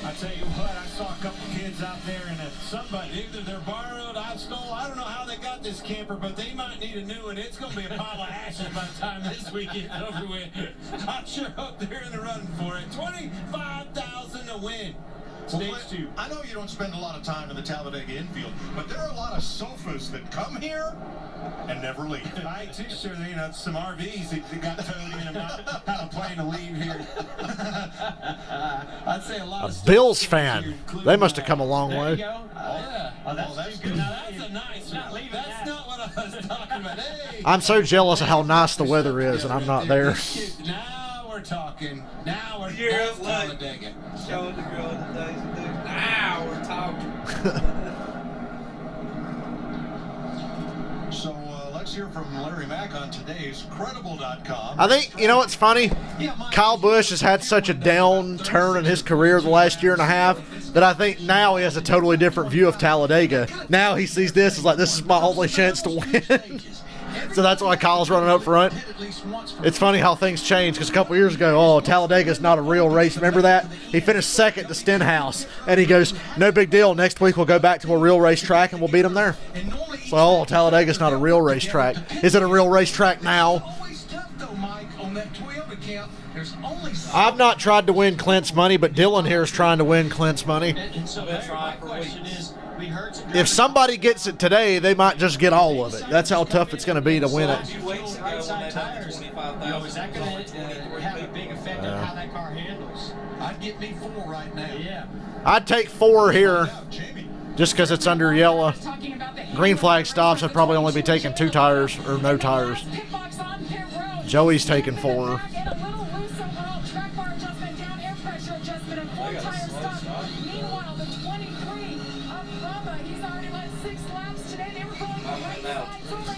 I tell you what, I saw a couple kids out there and somebody, either they're borrowed, I stole, I don't know how they got this camper, but they might need a new one. It's going to be a pile of ashes by the time this weekend's over with. I sure hope they're in the running for it. $25,000 to win. Stage 2. I know you don't spend a lot of time in the Talladega infield, but there are a lot of sofas that come here and never leave. I ain't too sure, you know, some RVs that got towed in. I'm not kind of planning to leave here. I'd say a lot of Bills fan. They must have come a long There you way. go. Yeah. Oh, that's good. Now that's a nice one. That's not what I was talking about. Hey. I'm so jealous of how nice the weather is and I'm not there. Now we're talking. Now we're You're talking Talladega. Showing the girl the days and days. Now we're talking. So let's here from Larry Mack on today's Credible.com. I think, you know what's funny? Kyle Busch has had such a downturn in his career the last year and a half that I think now he has a totally different view of Talladega. Now he sees this as like, this is my only chance to win. So that's why Kyle's running up front. It's funny how things change, because a couple years ago, oh, Talladega's not a real race. Remember that? He finished second to Stenhouse, and he goes, no big deal. Next week we'll go back to a real racetrack, and we'll beat them there. So, oh, Talladega's not a real racetrack. Is it a real racetrack now? I've not tried to win Clint's money, but Dylan here is trying to win Clint's money. If somebody gets it today, they might just get all of it. That's how tough it's going to be to win it. Is that going to have a big effect on how that car handles? I'd get me 4 right now. Yeah. I'd take 4 here just because it's under yellow. Green flag stops, I'd probably only be taking 2 tires or no tires. Joey's taking 4.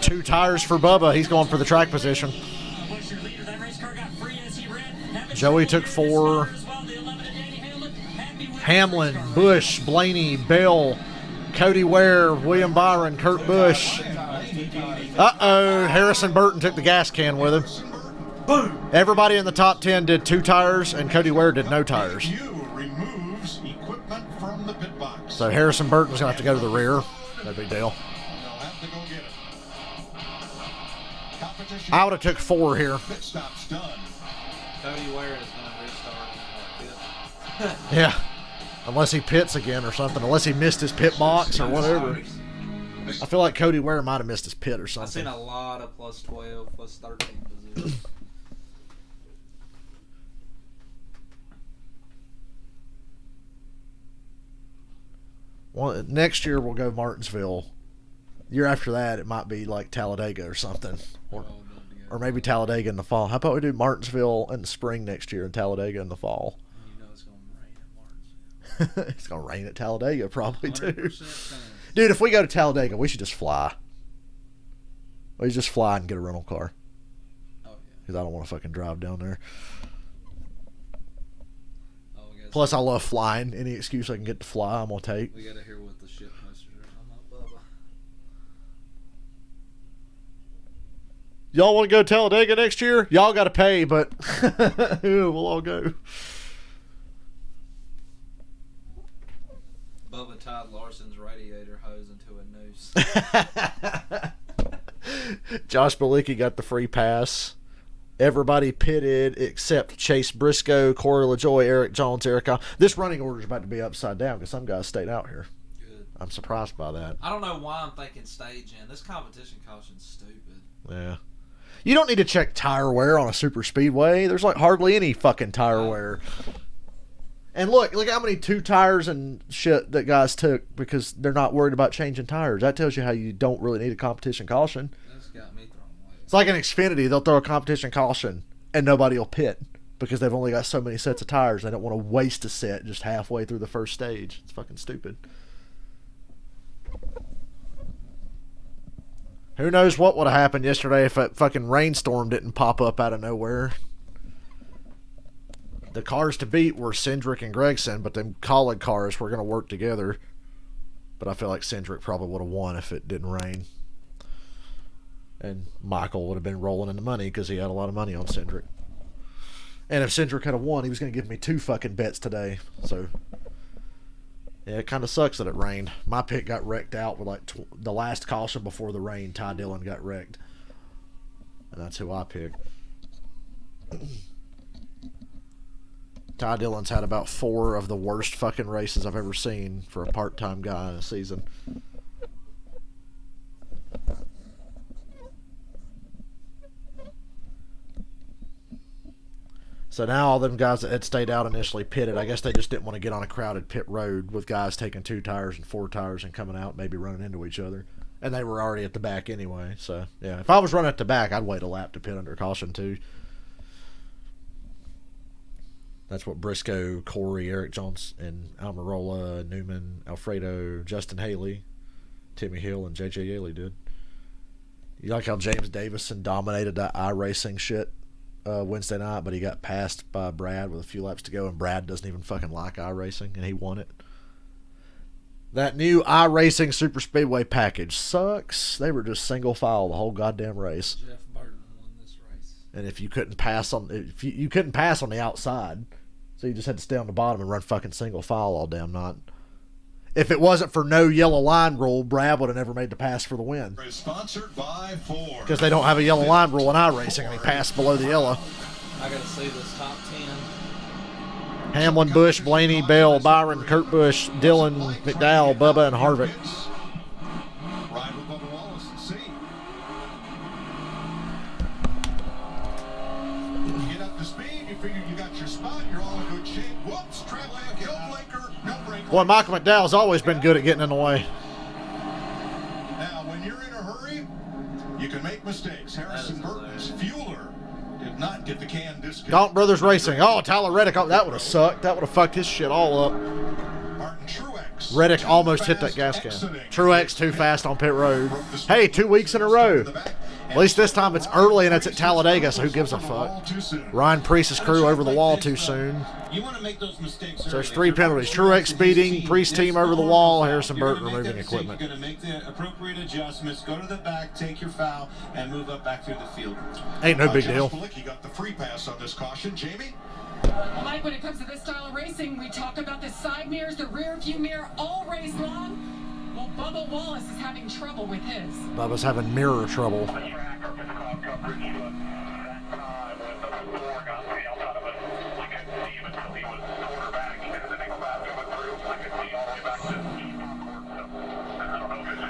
Two tires for Bubba. He's going for the track position. Joey took 4. Hamlin, Busch, Blaney, Bell, Cody Ware, William Byron, Kurt Busch. Uh-oh. Harrison Burton took the gas can with him. Everybody in the top 10 did 2 tires, and Cody Ware did no tires. So Harrison Burton's going to have to go to the rear. No big deal. I would have took 4 here. Cody Ware is going to restart. Yeah. Unless he pits again or something. Unless he missed his pit box or whatever. I feel like Cody Ware might have missed his pit or something. I've seen a lot of plus 12, plus 13 positions. Well, next year we'll go Martinsville. Year after that, it might be like Talladega or something. Or maybe Talladega in the fall. How about we do Martinsville in the spring next year and Talladega in the fall? You know it's going to rain at Martinsville. It's going to rain at Talladega probably too. 100%. Dude, if we go to Talladega, we should just fly. We should just fly and get a rental car. Oh, yeah. Because I don't want to fucking drive down there. Oh, Plus, I love flying. Any excuse I can get to fly, I'm going to take. We got to hear what the shit posters are. I'm not Bubba. Y'all want to go to Talladega next year? Y'all got to pay, but we'll all go. Bubba tied Larson's radiator hose into a noose. Josh Bilicki got the free pass. Everybody pitted except Chase Briscoe, Corey LaJoy, Eric Jones, This running order is about to be upside down because some guys stayed out here. Good. I'm surprised by that. I don't know why I'm thinking stage in. This competition caution's stupid. Yeah. You don't need to check tire wear on a super speedway. There's like hardly any fucking tire wear. And look how many 2 tires and shit that guys took because they're not worried about changing tires. That tells you how you don't really need a competition caution. That's got me thrown away. It's like an Xfinity. They'll throw a competition caution and nobody will pit because they've only got so many sets of tires. They don't want to waste a set just halfway through the first stage. It's fucking stupid. Who knows what would have happened yesterday if that fucking rainstorm didn't pop up out of nowhere. The cars to beat were Cindric and Gregson, but them Collin cars were going to work together. But I feel like Cindric probably would have won if it didn't rain. And Michael would have been rolling in the money because he had a lot of money on Cindric. And if Cindric had won, he was going to give me 2 fucking bets today. So, yeah, it kind of sucks that it rained. My pick got wrecked out with like the last caution before the rain. Ty Dillon got wrecked. And that's who I picked. Ty Dillon's had about 4 of the worst fucking races I've ever seen for a part-time guy in a season. So now all them guys that had stayed out initially pitted. I guess they just didn't want to get on a crowded pit road with guys taking 2 tires and 4 tires and coming out maybe running into each other. And they were already at the back anyway. So, yeah, if I was running at the back, I'd wait a lap to pit under caution too. That's what Briscoe, Corey, Eric Jones, and Almirola, Newman, Alfredo, Justin Haley, Timmy Hill, and J.J. Yaley did. You like how James Davison dominated that iRacing shit Wednesday night, but he got passed by Brad with a few laps to go, and Brad doesn't even fucking like iRacing, and he won it. That new iRacing Super Speedway package sucks. They were just single file the whole goddamn race. Jeff Burton won this race. And if you couldn't pass on, if you couldn't pass on the outside, so you just had to stay on the bottom and run fucking single file all damn night. If it wasn't for no yellow line rule, Brad would have never made the pass for the win. Sponsored by Ford. Because they don't have a yellow line rule in iRacing, and he passed below the yellow. I gotta see this top 10. Hamlin, Busch, Blaney, Bell, Byron, Kurt Busch, Dillon, McDowell, Bubba, and Harvick. Ride with Bubba Wallace and see. You get up to speed, you figure you got your spot, you're all in good shape. Whoops, trail lag, no blinker, no brake. Boy, Michael McDowell's always been good at getting in the way. Now, when you're in a hurry, you can make mistakes. Harrison Burton's fueler did not get the can disconnected. Gaunt Brothers Racing. Oh, Tyler Reddick. Oh, that would have sucked. That would have fucked his shit all up. Martin Truex. Reddick almost hit that gas can. Truex too fast on pit road. Hey, 2 weeks in a row. At least this time it's early and it's at Talladega, so who gives a fuck? Ryan Priest's crew over the wall too soon. You want to make those mistakes. So there's 3 penalties. Truex speeding, Priest team over the wall, Harrison Burton removing equipment. You're going to make the appropriate adjustments, go to the back, take your foul, and move up back through the field. Ain't no big deal. He got the free pass on this caution. Jamie? Mike, when it comes to this style of racing, we talk about the side mirrors, the rear view mirror, all race long. Well, Bubba Wallace is having trouble with his. Bubba's having mirror trouble.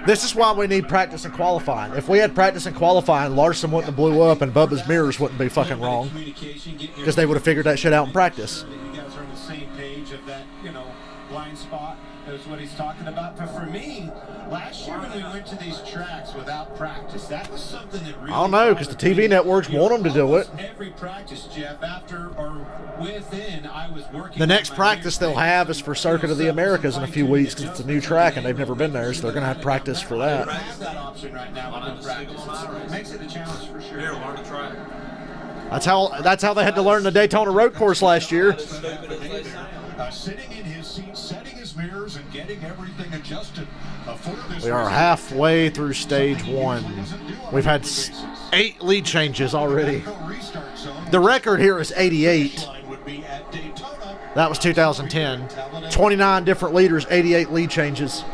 This is why we need practice and qualifying. If we had practice and qualifying, Larson wouldn't have blew up and Bubba's mirrors wouldn't be fucking wrong. Because they would have figured that shit out in practice. You guys are on the same page of that, blind spot. That's what he's talking about. But for me, last year when we went to these tracks without practice, that was something that really... I don't know, because the TV networks want them to do it. Every practice, Jeff, after or within, I was working... The next practice they'll have is for Circuit of the Americas in a few weeks, because it's a new track and they've never been there, so they're going to have practice for that. I have that option right now with no practice. It makes it a challenge for sure. Here, learn to try it. That's how they had to learn the Daytona road course last year. Sitting in his seat, setting his mirrors, and getting everything adjusted for this. We are halfway through stage 1. We've had 8 lead changes already. The record here is 88. That was 2010. 29 different leaders, 88 lead changes.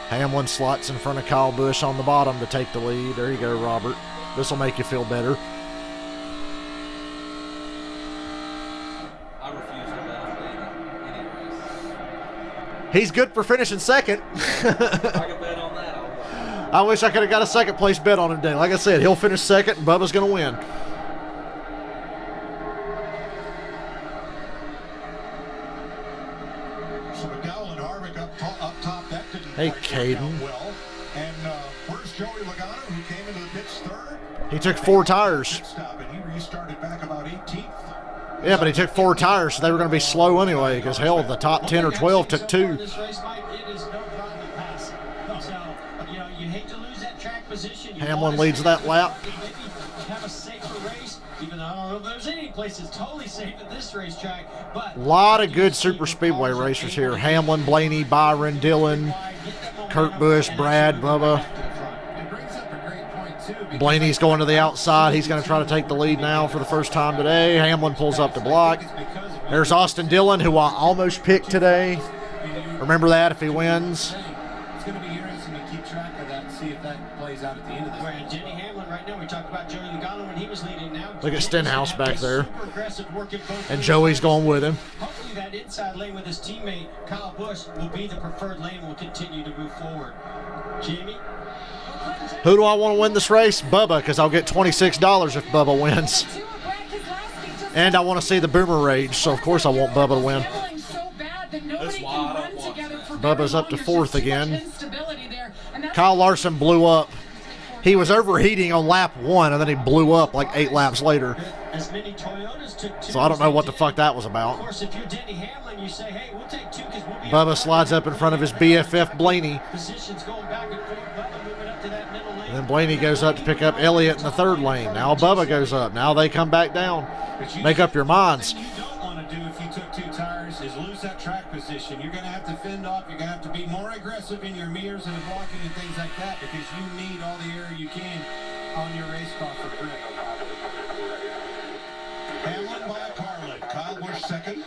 Hamlin slots in front of Kyle Busch on the bottom to take the lead. There you go, Robert. This will make you feel better. I refuse to bet on any race. He's good for finishing second. I can bet on that all day. I wish I could have got a second place bet on him today. Like I said, he'll finish second and Bubba's going to win. So McDowell and Harvick up top. That didn't Hey, quite work Caden. out well. And where's Joey Logano, who came into the pits third? He took 4 tires. Pit stop, and he restarted back about 18th. Yeah, but he took 4 tires, so they were going to be slow anyway, because hell, the top 10 or 12 took 2. This race, Mike, it is no problem to pass. So, you hate to lose that track position. Hamlin leads that lap. Maybe have a safer race, even though I don't know if there's any place that's totally safe at this racetrack. But A lot of good super speedway racers here. Hamlin, Blaney, Byron, Dillon, Kurt Busch, Brad, Bubba. Blaney's going to the outside. He's going to try to take the lead now for the first time today. Hamlin pulls up to block. There's Austin Dillon, who I almost picked today. Remember that if he wins. It's going to be interesting to keep track of that and see if that plays out at the end of this. Where Jenny Hamlin right now, we talked about Joey Logano when he was leading now. Look at Stenhouse back there. Super aggressive work at both And lanes. Joey's going with him. Hopefully that inside lane with his teammate Kyle Busch will be the preferred lane and will continue to move forward. Jamie? Who do I want to win this race? Bubba, because I'll get $26 if Bubba wins. And I want to see the Boomer Rage, so of course I want Bubba to win. That's why I don't watch that. Bubba's up to 4th again. Kyle Larson blew up. He was overheating on lap 1, and then he blew up like 8 laps later. as many Toyotas took 2. So I don't know what the fuck that was Of about. course, if you're Denny Hamlin, you say, hey, we'll take 2 because we'll be Bubba slides up in front of his BFF Blaney. positions going back and forth. Bubba moving up to that middle lane. And then Blaney goes up to pick up Elliott in the 3rd lane. Now Bubba goes up. Now they come back down. Make up your minds. What you don't want to do if you took 2 tires is lose that track position. You're going to have to fend off. You're going to have to be more aggressive in your mirrors and blocking and things like that because you need all the air you can on your race car for grip. Hamlin by a car lead. Kyle Busch 2nd.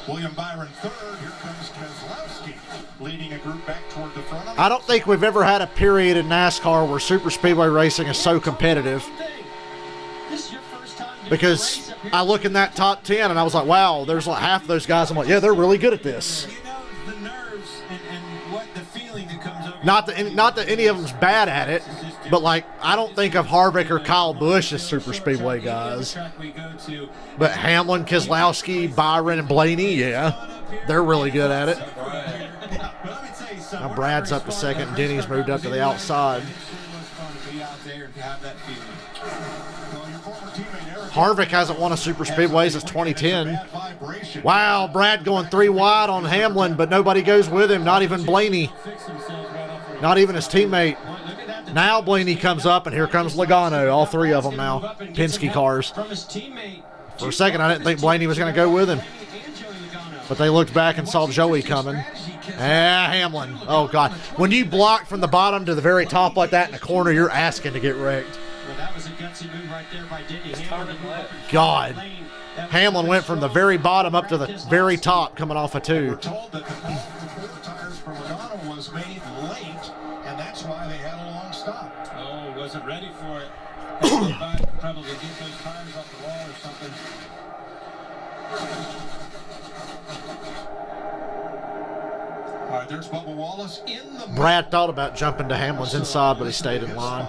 William Byron 3rd. Here comes Keselowski leading a group back toward the front. I don't think we've ever had a period in NASCAR where super speedway racing is so competitive. Because I look in that top 10 and I was like, wow, there's like half of those guys. I'm like, yeah, they're really good at this. You know the nerves and what the feeling that comes over. Not that any of them's bad at it, but like I don't think of Harvick or Kyle Busch as super speedway guys. But Hamlin, Keselowski, Byron, and Blaney, yeah, they're really good at it. Now Brad's up to 2nd, and Denny's moved up to the outside. Harvick hasn't won a super speedway since 2010. Wow, Brad going 3 wide on Hamlin, but nobody goes with him, not even Blaney. Not even his teammate. Now Blaney comes up, and here comes Logano, all 3 of them now. Penske cars. For a second, I didn't think Blaney was going to go with him. But they looked back and saw Joey coming. Hamlin. Oh, God. When you block from the bottom to the very top like that in the corner, you're asking to get wrecked. Well, that was a gutsy move right there by Denny Hamlin. God. Hamlin went from the very bottom up to the very top coming off a 2. We're told that the tires for Logano was made late, and that's why they had a long stop. Oh, wasn't ready for it. Probably get those tires off the wall or something. All right, there's Bubba Wallace in the. Brad thought about jumping to Hamlin's inside, but he stayed in line.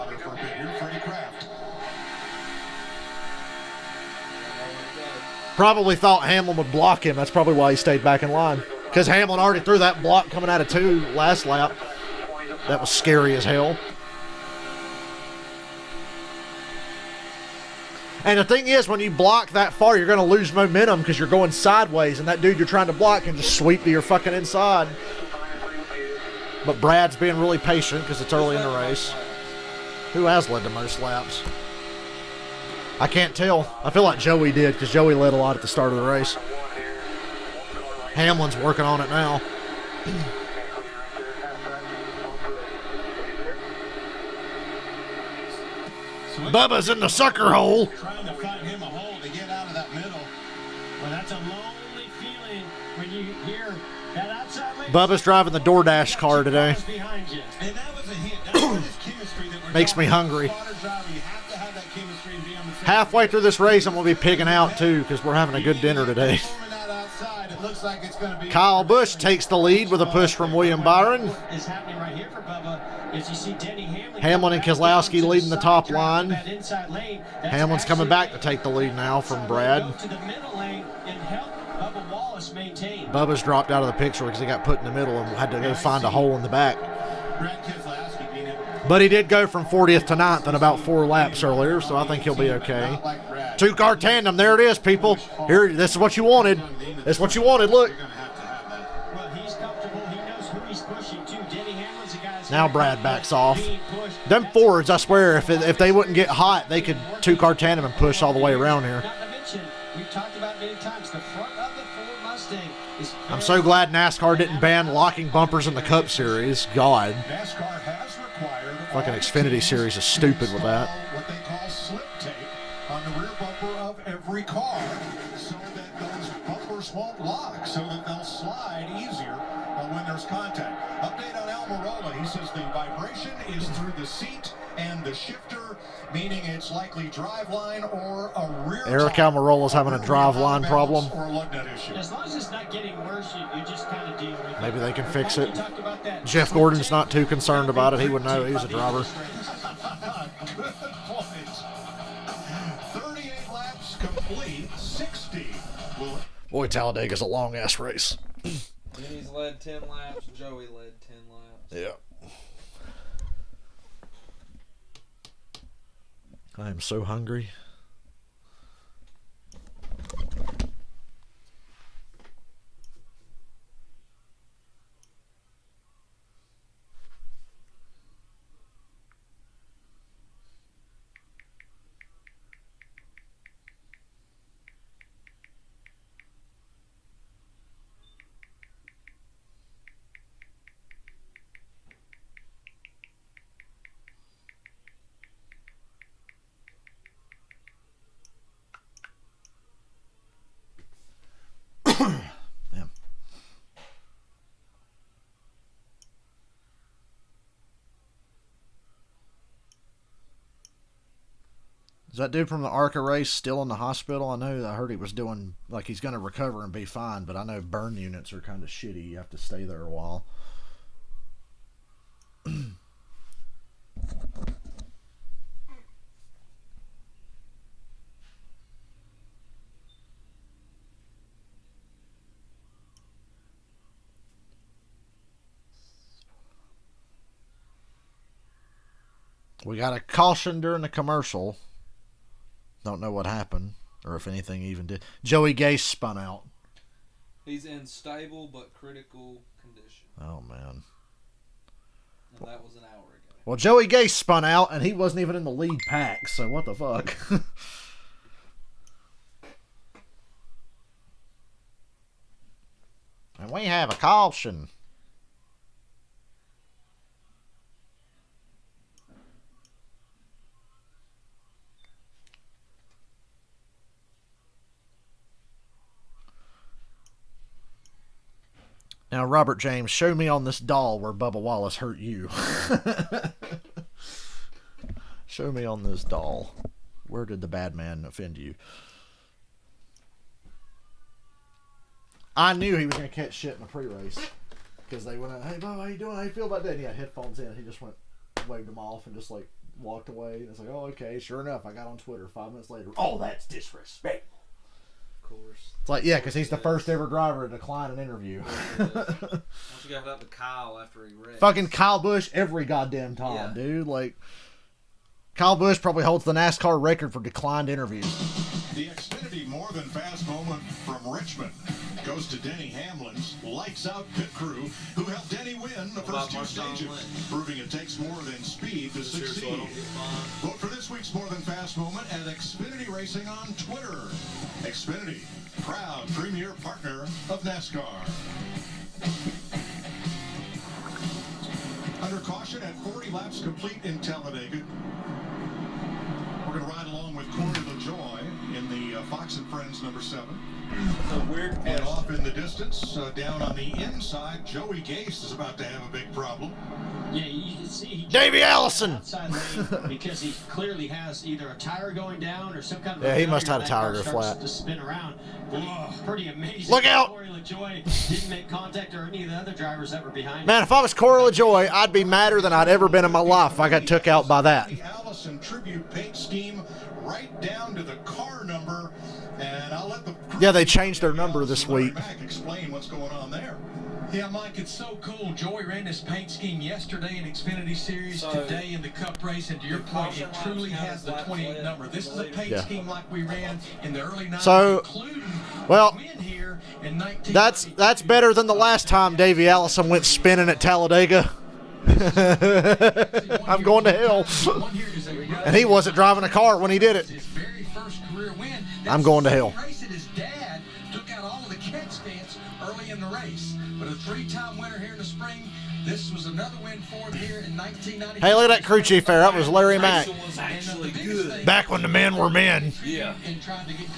Probably thought Hamlin would block him. That's probably why he stayed back in line. Because Hamlin already threw that block coming out of 2 last lap. That was scary as hell. And the thing is, when you block that far, you're going to lose momentum because you're going sideways, and that dude you're trying to block can just sweep to your fucking inside. But Brad's being really patient because it's early in the race. Who has led the most laps? I can't tell. I feel like Joey did because Joey led a lot at the start of the race. Hamlin's working on it now. Bubba's in the sucker hole. Trying to find him a hole to get out of that middle. Well, that's a lonely feeling when you hear that outside lane. Bubba's driving the DoorDash car today. Behind you. And that was a hit. That's what this chemistry that we're Makes me hungry. Halfway through this race, I'm going to be pigging out too because we're having a good dinner today. Kyle Busch takes the lead with a push from William Byron. Is happening right here for Bubba is you see Denny Hamlin and Keselowski leading the top line. Hamlin's coming back to take the lead now from Brad. Bubba's dropped out of the picture because he got put in the middle and had to go find a hole in the back. But he did go from 40th to 9th in about 4 laps earlier, so I think he'll be okay. 2-car tandem, there it is, people. Here, this is what you wanted. This is what you wanted, look. Now Brad backs off. Them Fords, I swear, if they wouldn't get hot, they could 2-car tandem and push all the way around here. We've talked about many times, the front of the Ford Mustang is. I'm so glad NASCAR didn't ban locking bumpers in the Cup Series. God. NASCAR has required Fucking Xfinity Series is stupid with that. What they call slip tape on the rear bumper of every car so that those bumpers won't lock, so that they'll slide easier when there's contact. Update on Almirola, he says the vibration is through the seat and the shifter, meaning it's likely driveline or a rear. Eric Almirola's having a driveline problem. Or a lug nut issue. As long as it's not getting worse, you just kind of deal with it. Maybe they can fix it. Jeff Gordon's not too concerned about it. He would know. He's a driver. 38 laps complete, 60. Boy, Talladega's a long-ass race. Denny's led 10 laps. Joey led 10 laps. Yeah. I am so hungry. Yeah. Is that dude from the ARCA race still in the hospital? I heard he was doing, like, he's going to recover and be fine, but I know burn units are kind of shitty. You have to stay there a while. We got a caution during the commercial. Don't know what happened, or if anything even did. Joey Gase spun out. He's in stable but critical condition. Oh, man. And that was an hour ago. Well, Joey Gase spun out, and he wasn't even in the lead pack, so what the fuck? And we have a caution. Now, Robert James, show me on this doll where Bubba Wallace hurt you. Show me on this doll. Where did the bad man offend you? I knew he was going to catch shit in the pre-race. Because they went out, hey, Bubba, how you doing? How you feel about that? And he had headphones in. He just waved them off and just, like, walked away. And it's like, oh, okay. Sure enough, I got on Twitter 5 minutes later. Oh, that's disrespectful. Course. It's like, yeah, because he's the first ever driver to decline an interview. Once you got up to Kyle after he wrecked. Fucking Kyle Busch every goddamn time, dude. Like, Kyle Busch probably holds the NASCAR record for declined interviews. The Xfinity More Than Fast moment from Richmond goes to Denny Hamlin's lights out pit crew, who helped Denny win the first 2 stages, proving it takes more than speed to succeed. Vote for this week's More Than Fast moment at Xfinity Racing on Twitter. Xfinity, proud premier partner of NASCAR. Under caution at 40 laps complete in Talladega. We're going to ride along with Corey LaJoy in the Fox and Friends number 7. A weird question. And off in the distance, down on the inside, Joey Gase is about to have a big problem. Yeah, you can see Davey Allison! Outside lane because he clearly has either a tire going down or some kind of... Yeah, he must have had a failure tire that go car starts flat. to spin around. Pretty amazing. Look out! Corey LaJoy didn't make contact, or any of the other drivers that were behind him. Man, if I was Corey LaJoy, I'd be madder than I'd ever been in my life if I got took out by that. The Allison tribute paint scheme right down to the car number, and I'll let the... Yeah, they changed their number this week. Explain what's going on there. Yeah, Mike, it's so cool. Joey ran this paint scheme yesterday in Xfinity Series, today in the Cup race, and to your point, it truly has the 28 number. This is a paint scheme like we ran in the early 90s, So, including well, win here in 19... that's better than the last time Davey Allison went spinning at Talladega. I'm going to hell. And he wasn't driving a car when he did it. His very first career win. I'm going to hell. Race that his dad took out all of the catch stance early in the race. But a 3-time winner here in the spring. This was another win for him here in 1990. Hey, look at that crew chief there. That was Larry Mack. Was actually good. Back when the men were men. Yeah.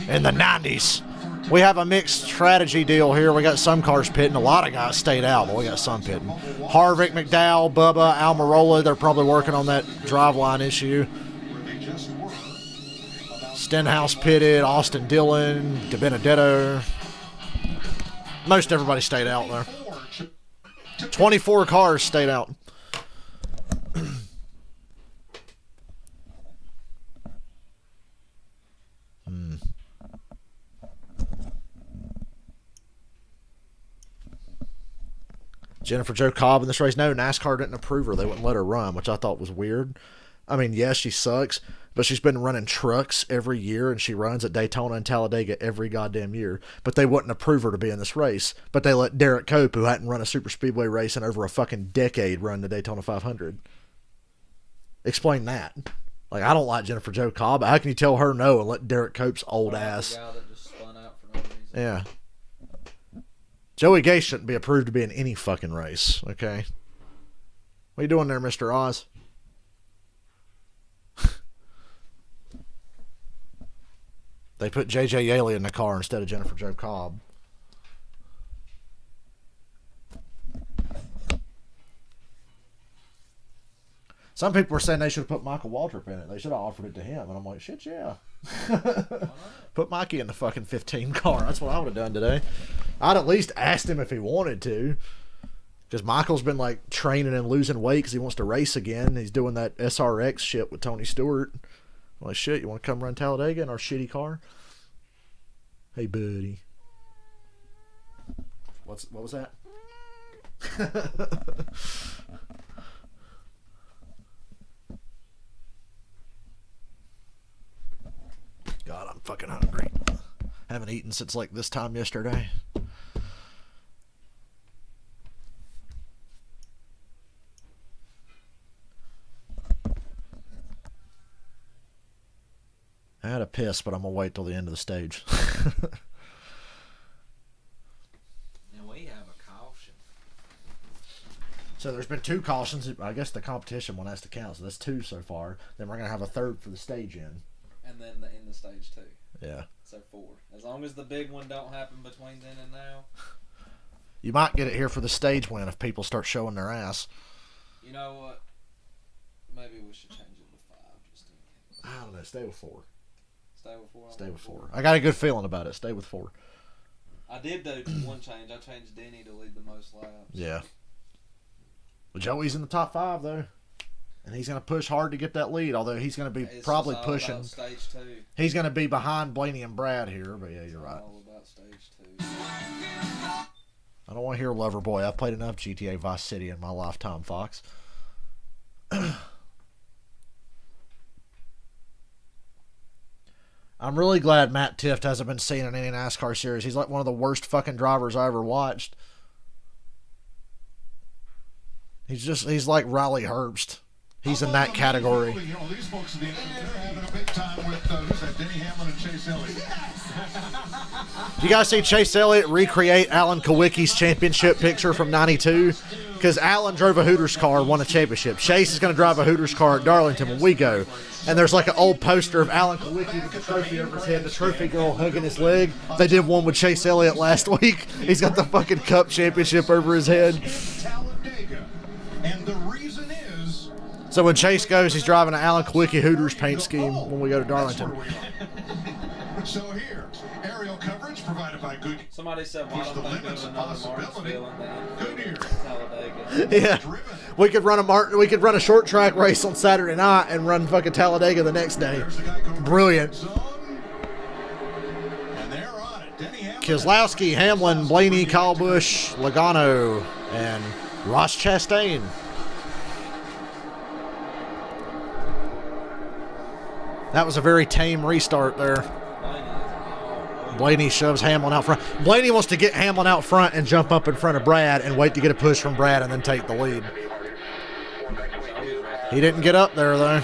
In the 90s. We have a mixed strategy deal here. We got some cars pitting. A lot of guys stayed out, but we got some pitting. Harvick, McDowell, Bubba, Almirola, they're probably working on that driveline issue. Stenhouse pitted, Austin Dillon, DiBenedetto. Most everybody stayed out there. 24 cars stayed out. Jennifer Jo Cobb in this race. No, NASCAR didn't approve her. They wouldn't let her run, which I thought was weird. I mean, yes, she sucks, but she's been running trucks every year, and she runs at Daytona and Talladega every goddamn year. But they wouldn't approve her to be in this race. But they let Derek Cope, who hadn't run a super speedway race in over a fucking decade, run the Daytona 500. Explain that. Like, I don't like Jennifer Jo Cobb. How can you tell her no and let Derek Cope's old ass? The guy that just spun out for no reason. Yeah. Joey Gase shouldn't be approved to be in any fucking race, okay? What are you doing there, Mr. Oz? They put J.J. Yaley in the car instead of Jennifer Jo Cobb. Some people were saying they should have put Michael Waltrip in it. They should have offered it to him. And I'm like, shit, yeah. Put Mikey in the fucking 15 car. That's what I would have done today. I'd at least asked him if he wanted to. Because Michael's been like training and losing weight because he wants to race again. He's doing that SRX shit with Tony Stewart. I'm like, shit, you want to come run Talladega in our shitty car? Hey, buddy. What was that? God, I'm fucking hungry. Haven't eaten since like this time yesterday. I had a piss, but I'm going to wait till the end of the stage. And we have a caution. So there's been 2 cautions. I guess the competition one has to count, so that's 2 so far. Then we're going to have a 3rd for the stage in. And then in the stage 2. Yeah. So 4. As long as the big one don't happen between then and now. You might get it here for the stage win if people start showing their ass. You know what? Maybe we should change it to 5 just in case. I don't know. Stay with 4. Stay with 4. Stay with 4. I got a good feeling about it. Stay with 4. I did do one change. I changed Denny to lead the most laps. Yeah. But Joey's in the top 5 though. And he's going to push hard to get that lead, although he's going to be It's probably all pushing. about stage 2. He's going to be behind Blaney and Brad here, but yeah, you're right. All about stage 2. I don't want to hear Loverboy. I've played enough GTA Vice City in my lifetime, Fox. I'm really glad Matt Tifft hasn't been seen in any NASCAR series. He's like one of the worst fucking drivers I ever watched. He's like Riley Herbst. He's in that category. You know, these folks they're having a big time with who's that? Denny Hamlin and Chase Elliott. You guys see Chase Elliott recreate Alan Kawicki's championship picture from '92? Because Alan drove a Hooters car, won a championship. Chase is going to drive a Hooters car at Darlington when we go. And there's like an old poster of Alan Kawicki with the trophy over his head, the trophy girl hugging his leg. They did one with Chase Elliott last week. He's got the fucking cup championship over his head. Talladega. And the reason is So when Chase goes, he's driving an Alan Kawicki Hooters paint scheme when we go to Darlington. So here, aerial coverage provided by Goodyear. Somebody said, why don't they build another Martinsville in Goodyear. Talladega? Yeah, we could run a short track race on Saturday night and run fucking Talladega the next day. Brilliant. Keselowski, Hamlin, Blaney, Kyle Busch, Logano, and Ross Chastain. That was a very tame restart there. Blaney shoves Hamlin out front. Blaney wants to get Hamlin out front and jump up in front of Brad and wait to get a push from Brad and then take the lead. He didn't get up there, though.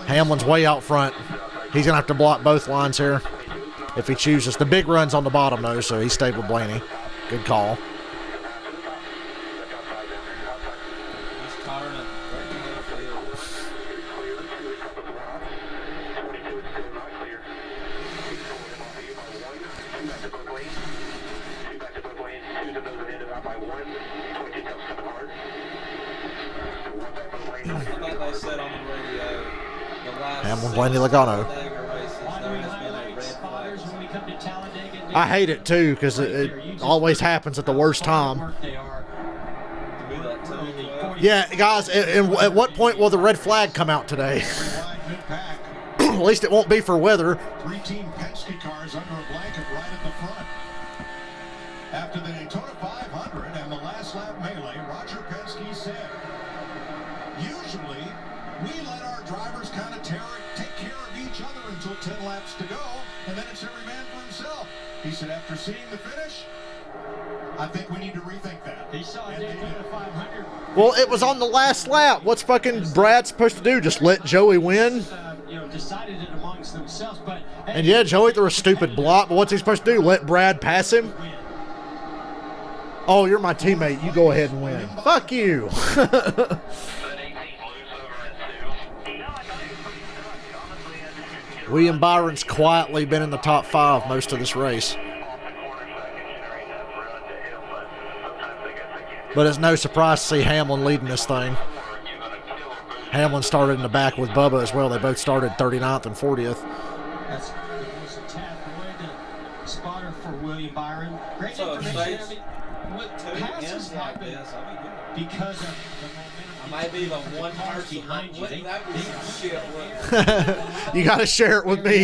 Hamlin's way out front. He's going to have to block both lines here if he chooses. The big run's on the bottom, though, so he stayed with Blaney. Good call. Hamlin, Blaney, Logano. I hate it too because it always happens at the worst time. Yeah, guys, at what point will the red flag come out today? At least it won't be for weather. 3-team Penske cars under a blanket right at the front. After the Daytona 500 and the last lap melee, Roger Penske said, usually we let our drivers kind of take care of each other until 10 laps to go, and then it's every man for himself. He said, after seeing the finish, I think we need to rethink that. He saw Daytona 500. Well, it was on the last lap. What's fucking Brad supposed to do? Just let Joey win? Decided it amongst themselves, but and yeah, Joey threw a stupid block, but what's he supposed to do? Let Brad pass him? Oh, you're my teammate. You go ahead and win. Fuck you. William Byron's quietly been in the top 5 most of this race. But it's no surprise to see Hamlin leading this thing. Hamlin started in the back with Bubba as well. They both started 39th and 40th. That's Tad Boyd, the spotter for William Byron. Great So information. stage I mean, what two passes ends like happen this, I'll be good. because of the momentum. Maybe the one person behind you. wouldn't that be some shit? Wouldn't You got to share it with me.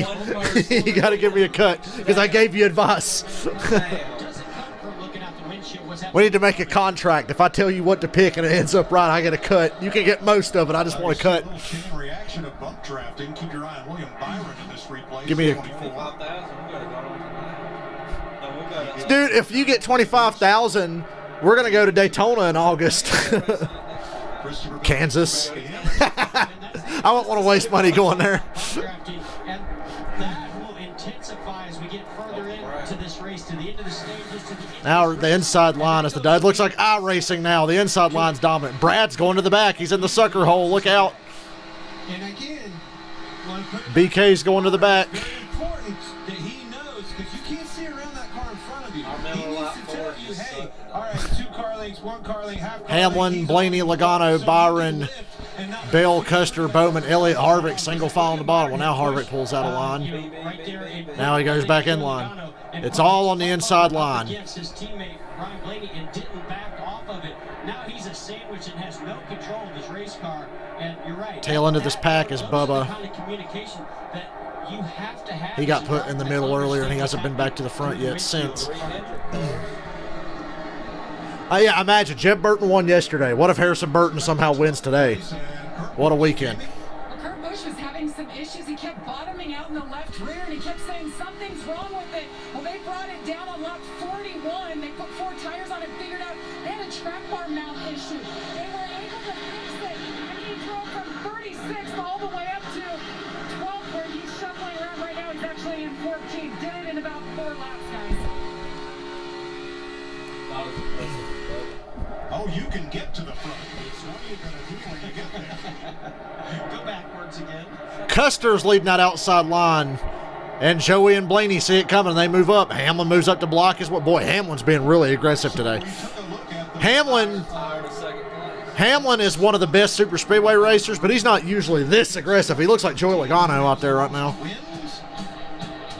You got to give me a cut because I gave you advice. Doesn't come from looking out the windshield. What's We need to make a contract. If I tell you what to pick and it ends up right, I get a cut. You can get most of it. I just want a cut. Chain reaction of bump drafting. Keep your eye on William Byron in this replay. Give me a- 24. 25,000. We gotta go on tonight. No, we'll go to Dude, if you get 25,000, we're going to go to Daytona in August. Kansas. I don't want to waste money going there. drafting, and that will intensify as we get further into this race to the end of the stages. To the end Now of the inside line is the dud. Looks like iRacing now. The inside line's dominant. Brad's going to the back. He's in the sucker hole. Look out. And again, BK's going to the back. very important that he knows, because you can't see around that car in front of you. I remember He needs lap to four tell you, just hey, sucked it all right, 2 car lengths, 1 car length, half car Hamlin, length, he's Blaney, on. Logano, So you Byron, can lift and not Bell, Custer, Bowman, Elliott, Harvick, single file on the bottom. Well, now Harvick pulls out of line. right there in Now he goes back in line. It's all on the inside line. Against his teammate Ryan Blaney and didn't back off of it. Now he's a sandwich and has no control of his race car. And you're right. Tail end of this pack is Those are the Bubba. kind of communication that you have to have. He got put in the middle earlier, and he hasn't been back to the front yet since. Yeah, imagine Jeb Burton won yesterday. What if Harrison Burton somehow wins today? What a weekend. Well, Kurt Busch was having some issues. He kept bottoming out in the left rear, and he kept saying something's wrong with it. Well, they brought it down on lap 41. They put 4 tires on it, figured out they had a track bar mount issue. They were able to fix it, and he drove from 36th all the way up to 12th, where he's shuffling around right now. He's actually in 14th. Did it in about 4 laps, guys. Not as impressive as Bubba. Oh, you can get to the front. So what are you going to do when you get there? Go backwards again. Custer's leading that outside line, and Joey and Blaney see it coming, and they move up. Hamlin moves up to block his. Boy, Hamlin's being really aggressive today. Hamlin Tired of second place. Hamlin is one of the best super speedway racers, but he's not usually this aggressive. He looks like Joey Logano out there right now. Wins.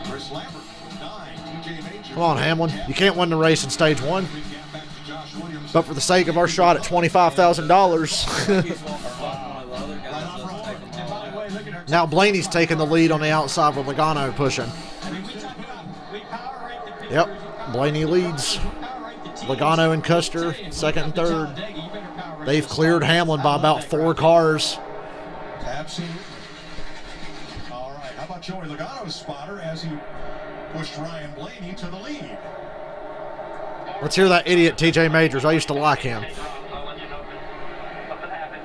Chris Lambert, 9. TJ Major. Come on, Hamlin. You can't win the race in stage 1. Big gap back to Josh Williams. But for the sake of our shot at $25,000, He's one of the other guys that's taking And by the way, look at our now Blaney's taking the lead on the outside with Logano pushing. I mean, we talk about we power rank the pictures, Yep, we power Blaney leads. power rank the teams. Logano and Custer, second and third. Talladega, you better power rank They've the cleared spots. Hamlin by I love about that 4 graphic. cars. Absolutely. All right. How about Joey Logano's spotter as he pushed Ryan Blaney to the lead? Let's hear that idiot TJ Majors. I used to like him. I'll let you know something happened.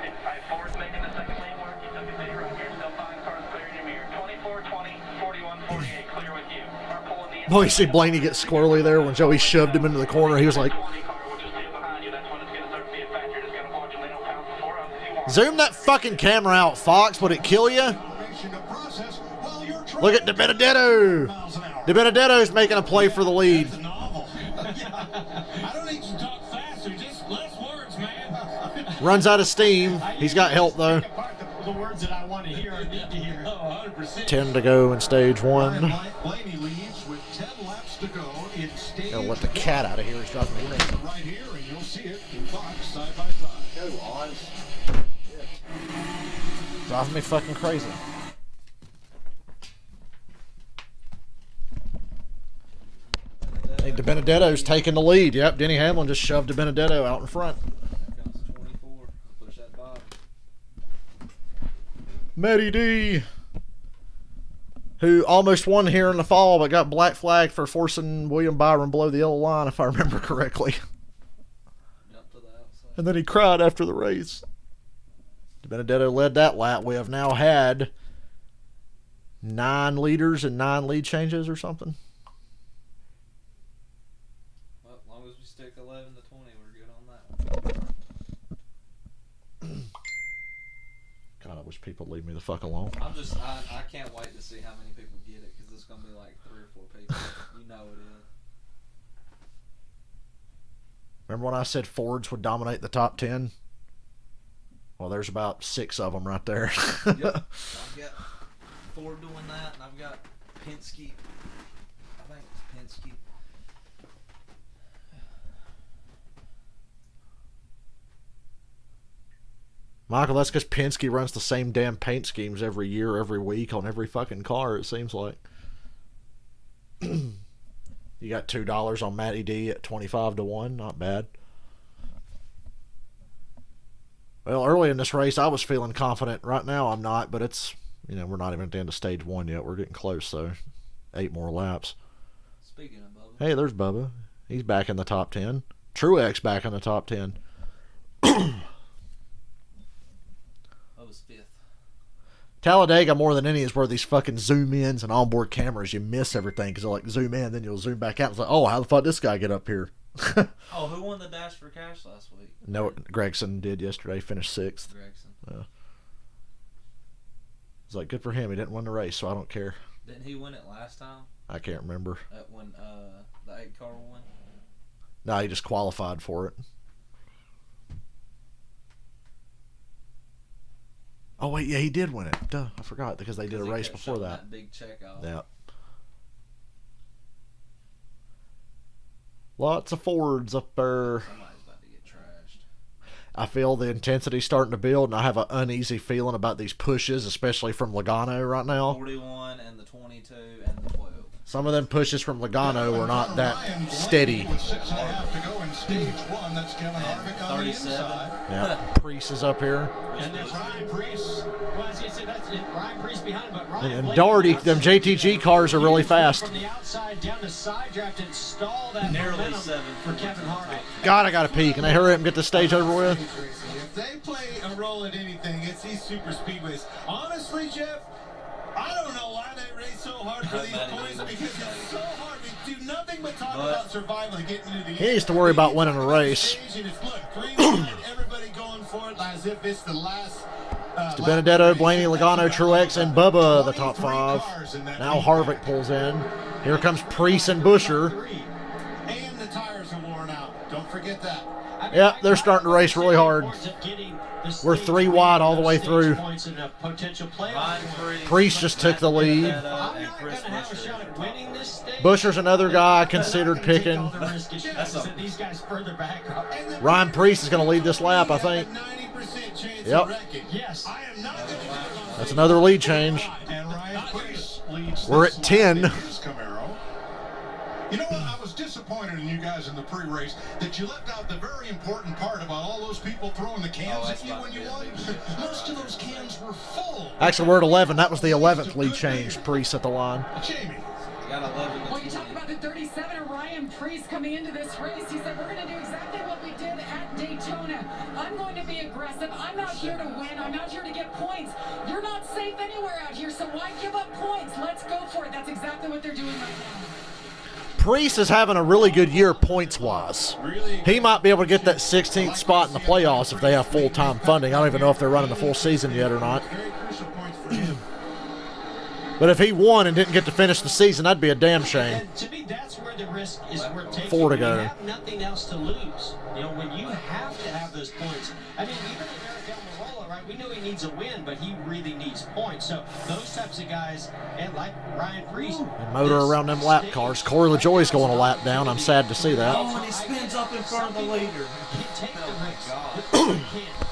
Ford's making the second lane work. You took a big run here. Still 5 cars clear in your mirror. 24, 20, 41, 48. Clear with you. Are pulling the Boy, you see Blaney get squirrely there when Joey shoved him into the corner. He was like, 20 car will just stay behind you. That's when it's going to start to be a factor. It's going to watch them. They don't pound before us. If you want. zoom that fucking camera out, Fox. Would it kill you? Automation to process while you're trying Look at De Benedetto. miles an hour. De Benedetto's making a play for the lead. That's a novel. I don't need to talk faster, just less words, man. Runs out of steam. He's got help, though. Pick apart the words that I want to hear or need to hear. Oh, 100%. 10 to go in stage 1. Ryan Blaney leads with 10 laps to go in stage Gotta let the cat out of here. He's driving me crazy. right here, and you'll see it in Fox side by side. Go on. Driving me fucking crazy. I think De Benedetto's taking the lead. Yep, Denny Hamlin just shoved De Benedetto out in front. There comes 24. Push that bottom. Matty D, who almost won here in the fall, but got black flagged for forcing William Byron below the yellow line, if I remember correctly. Jump to the outside. And then he cried after the race. De Benedetto led that lap. We have now had 9 leaders and 9 lead changes or something. Well, as long as we stick 11 to 20, we're good on that. God, I wish people would leave me the fuck alone. I can't wait to see how many people get it because it's going to be like 3 or 4 people. You know it is. Remember when I said Fords would dominate the top 10? Well, there's about 6 of them right there. Yep. I've got Ford doing that, and I've got Penske. I think it's Penske. Michael, that's because Penske runs the same damn paint schemes every year, every week on every fucking car, it seems like. You got $2 on Matty D at 25-1. Not bad. Well, early in this race, I was feeling confident. Right now, I'm not, but it's, we're not even at the end of stage 1 yet. We're getting close, though. 8 more laps. Speaking of Bubba. Hey, there's Bubba. He's back in the top 10. Truex back in the top 10. Bubba's 5th. Talladega, more than any, is where these fucking zoom ins and onboard cameras, you miss everything because they'll like zoom in, then you'll zoom back out. It's like, oh, how the fuck did this guy get up here? Oh, who won the Dash for Cash last week? No, Gregson did yesterday. Finished 6th. Gregson. It's like, good for him. He didn't win the race, so I don't care. Didn't he win it last time? I can't remember. When the 8 car won? No, he just qualified for it. Oh, wait, yeah, he did win it. Duh, I forgot because they did a race before that. Big check out. Yeah. Lots of Fords up there. Somebody's about to get trashed. I feel the intensity starting to build, and I have an uneasy feeling about these pushes, especially from Logano right now. 41 and the 22 and the 12. Some of them pushes from Logano were not that steady. With 6.5 to go in stage 1, that's Kevin Harvick on the inside. Yeah, Priest is up here. And there's Ryan Priest. Well, as you said, that's Ryan Priest behind, but Ryan And Doherty, them JTG cars are really fast. From the outside down the side draft and stall that Nearly 7 for Kevin Harvick. God, I got to pee. Can I hurry up and get this stage over with? If they play a role at anything, it's these super speedways. Honestly, Jeff, I don't know why they race so hard for these points because it's so hard. We do nothing but talk about survival and getting into the He needs to worry about winning a race. Look, 3 wide, everybody going for it as if it's the last. Benedetto, Blaney, Logano, Truex, and Bubba, the top 5. Now Harvick pulls in. Here comes Priest and Buscher. And the tires are worn out. Don't forget that. Yep, they're starting to race really hard. We're 3 wide all the way through. Priest just took the lead. Buscher's another guy I considered picking. Ryan Priest is going to lead this lap, I think. Yep. That's another lead change. We're at 10. You know what? I was disappointed in you guys in the pre-race that you left out the very important part about all those people throwing the cans at you when you won. Most of those cans were full. Actually, we're at 11. That was the 11th lead change. Priest at the line. Jamie. Well, you talk about the 37er Ryan Priest coming into this race. He said, we're going to do exactly what we did at Daytona. I'm going to be aggressive. I'm not here to win. I'm out here to get points. You're not safe anywhere out here, so why give up points? Let's go for it. That's exactly what they're doing right now. Priest is having a really good year points-wise. He might be able to get that 16th spot in the playoffs if they have full-time funding. I don't even know if they're running the full season yet or not. But if he won and didn't get to finish the season, that'd be a damn shame. And to me, that's where the risk is worth taking. 4 to go. You have nothing else to lose. When you have to have those points. I mean, even American Marola, right? We know he needs a win, but he really needs points. So those types of guys, and like Ryan Priest. And motor around them lap cars. Corey LaJoie's going a lap down. I'm sad to see that. Oh, and he spins up in front of the leader. Take the risk.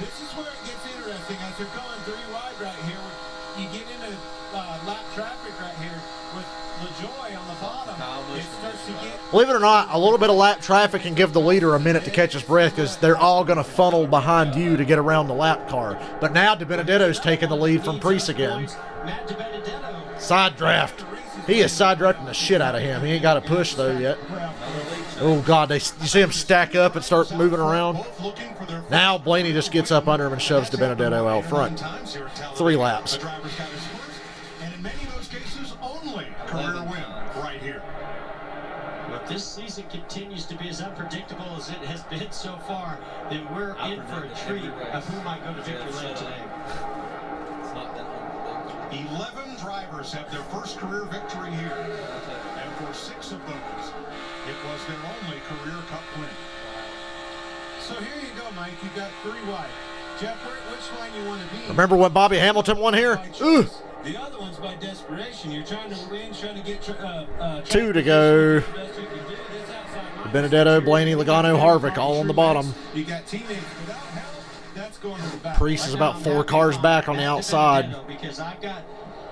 This is where it gets interesting. As they're going 3 wide right here, you get into lap traffic right here with LaJoie on the bottom. It starts to get. Believe it or not, a little bit of lap traffic can give the leader a minute to catch his breath because they're all going to funnel behind you to get around the lap car. But now DiBenedetto's taking the lead from Priest again. Side draft. He is side drafting the shit out of him. He ain't got a push, though, yet. Oh, God. You see him stack up and start moving around? Now Blaney just gets up under him and shoves DiBenedetto out front. 3 laps. And in many of those cases, only career win right here. If this season continues to be as unpredictable as it has been so far, then we're in for a treat of who might go to victory lane today. It's not that unpredictable. 11 drivers have their first career victory here. And for 6 of those, it was their only career cup win. So here you go, Mike. You've got 3 wide. Jeff, which line you want to be? Remember when Bobby Hamilton won here? Ooh. The other one's by desperation. You're trying to win, trying to get 2 to go. Benedetto, Blaney, Logano, Harvick all on the bottom. You got teammates without help. That's going to the back. Priest is about 4 cars back on the outside. Because I've got,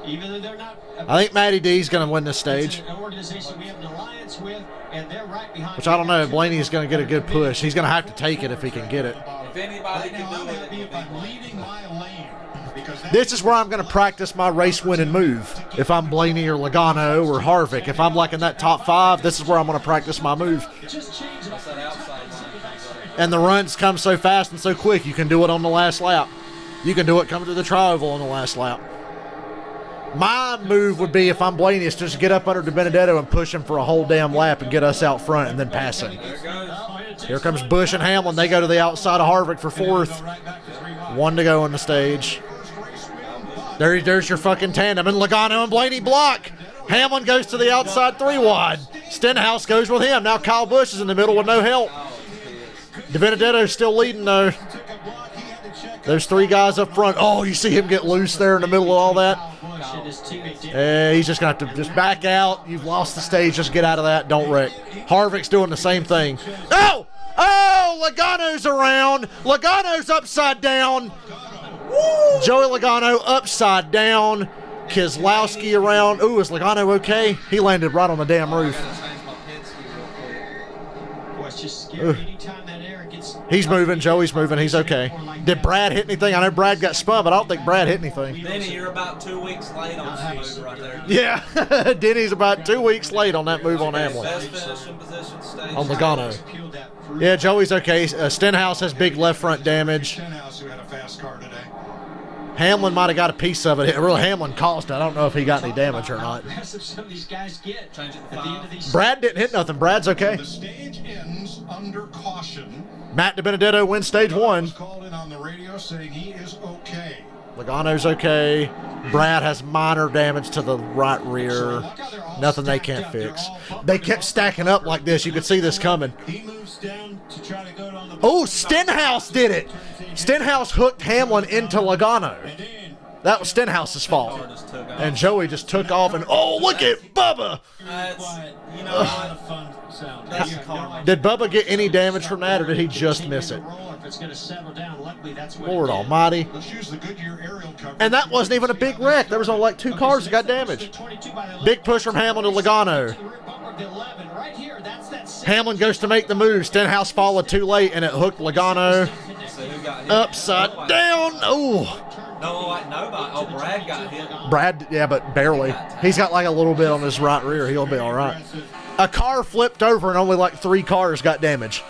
even though they're not, I think Matty D's going to win this stage. an organization we have an alliance with, and they're right behind. Which I don't know. Blaney's going to get a good push. He's going to have to take it if he can get it. If anybody can do it, if I'm leading my lane. This is where I'm going to practice my race-winning move. If I'm Blaney or Logano or Harvick, if I'm like in that top 5, this is where I'm going to practice my move. And the runs come so fast and so quick, you can do it on the last lap. You can do it coming to the tri-oval on the last lap. My move would be, if I'm Blaney, is just get up under De Benedetto and push him for a whole damn lap and get us out front and then pass him. Here comes Busch and Hamlin. They go to the outside of Harvick for 4th. 1 to go on the stage. There's your fucking tandem. And Logano and Blaney block. Hamlin goes to the outside 3 wide. Stenhouse goes with him. Now Kyle Busch is in the middle with no help. De Benedetto's still leading, though. Those 3 guys up front. Oh, you see him get loose there in the middle of all that? He's just going to have to just back out. You've lost the stage. Just get out of that. Don't wreck. Harvick's doing the same thing. Oh! Oh, Logano's around. Logano's upside down. Joey Logano upside down. Keselowski around. Ooh, is Logano okay? He landed right on the damn roof. He's moving. Joey's moving. He's okay. Did Brad hit anything? I know Brad got spun, but I don't think Brad hit anything. Denny, you're about 2 weeks late on that move right there. Yeah, Denny's about 2 weeks late on that move on Hamlin. Best finishing position stage. On Logano. Yeah, Joey's okay. Stenhouse has big left front damage. Stenhouse, who had a fast car today. Hamlin might have got a piece of it. Really, Hamlin cost it. I don't know if he got any damage or not. Brad didn't hit nothing. Brad's okay. The stage ends under caution. Matt De Benedetto wins stage 1. Called in on the radio saying he is okay. Logano's okay. Brad has minor damage to the right rear. Nothing they can't fix. They kept stacking up like this. You could see this coming. Oh, Stenhouse did it. Stenhouse hooked Hamlin into Logano. That was Stenhouse's fault. And Joey just took off and, oh, look at Bubba. Did Bubba get any damage from that, or did he just miss it? Lord almighty. And that wasn't even a big wreck. There was only like 2 cars that got damaged. Big push from Hamlin to Logano. Hamlin goes to make the move. Stenhouse followed too late, and it hooked Logano upside down. Oh. No, like nobody. Oh, Brad got hit. Brad, yeah, but barely. He's got like a little bit on his right rear. He'll be all right. A car flipped over, and only like 3 cars got damage.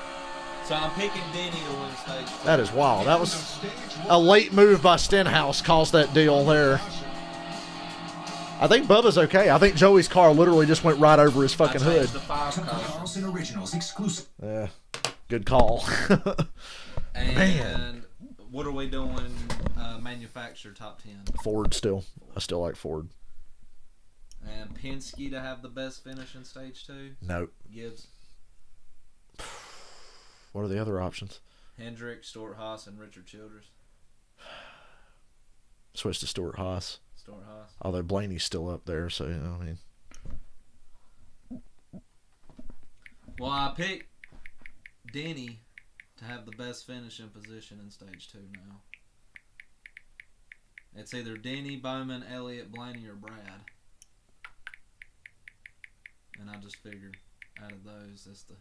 So I'm picking Denny to win stage 2. That is wild. That was a late move by Stenhouse caused that deal there. I think Bubba's okay. I think Joey's car literally just went right over his fucking hood. Yeah, good call. And what are we doing? Manufacturer top 10. Ford still. I still like Ford. And Penske to have the best finish in stage 2. Nope. Gibbs. What are the other options? Hendrick, Stuart Haas, and Richard Childress. Switch to Stuart Haas. Stuart Haas. Although Blaney's still up there, so, you know, I mean. Well, I picked Denny to have the best finishing position in stage 2 now. It's either Denny, Bowman, Elliott, Blaney, or Brad. And I just figured out of those, that's the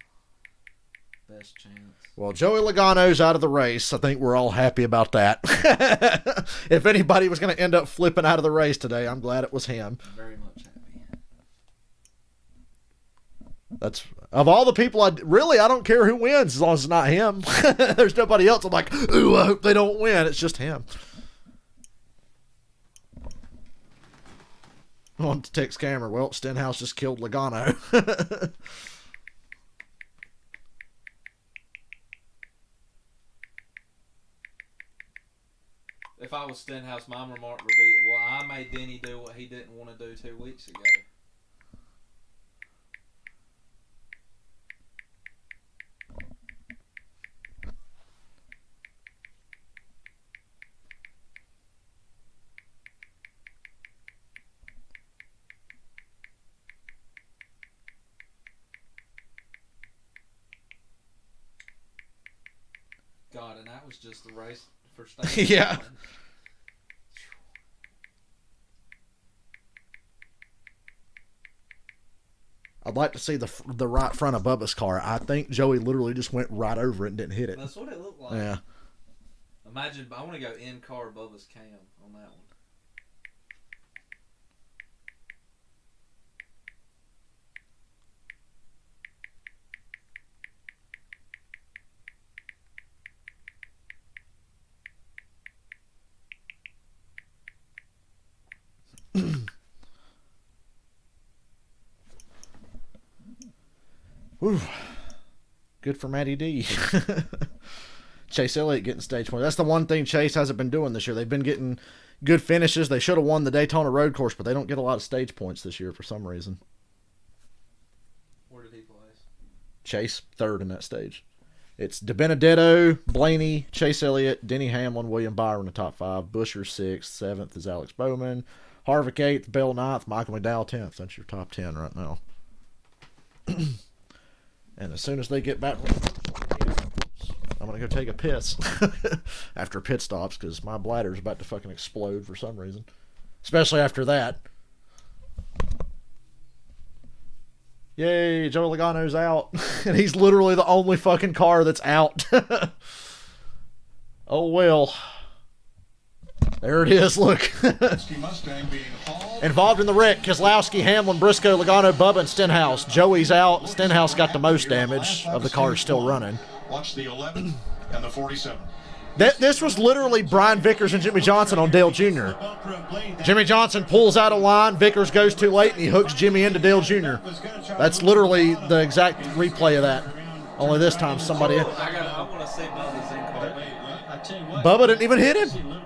best chance. Well, Joey Logano's out of the race. I think we're all happy about that. If anybody was going to end up flipping out of the race today, I'm glad it was him. Very much happy. That's of all the people. I don't care who wins as long as it's not him. There's nobody else. I'm like, ooh, I hope they don't win. It's just him. On to text camera. Well, Stenhouse just killed Logano. If I was Stenhouse, my remark would be, well, I made Denny do what he didn't want to do 2 weeks ago. God, and that was just the race for stage Yeah. one. I'd like to see the right front of Bubba's car. I think Joey literally just went right over it and didn't hit it. That's what it looked like. Yeah. Imagine, I want to go in car Bubba's cam on that one. Whew. Good for Matty D. Chase Elliott getting stage 1. That's the one thing Chase hasn't been doing this year. They've been getting good finishes. They should have won the Daytona road course, but they don't get a lot of stage points this year for some reason. Where did he place? Chase, third in that stage. It's DiBenedetto, Blaney, Chase Elliott, Denny Hamlin, William Byron, the top 5. Busher, 6th. 7th is Alex Bowman. Harvick, 8th. Bell, 9th. Michael McDowell, 10th. That's your top 10 right now. And as soon as they get back, I'm going to go take a piss after pit stops because my bladder's about to fucking explode for some reason. Especially after that. Yay, Joe Logano's out. And he's literally the only fucking car that's out. Oh, well. There it is, look. Involved in the wreck, Keselowski, Hamlin, Briscoe, Logano, Bubba, and Stenhouse. Joey's out. Stenhouse got the most damage of the cars still running. Watch the 11 and the 47. This was literally Brian Vickers and Jimmy Johnson on Dale Jr. Jimmy Johnson pulls out of line, Vickers goes too late, and he hooks Jimmy into Dale Jr. That's literally the exact replay of that. Only this time somebody... I want to see Bubba's in car. Bubba didn't even hit him.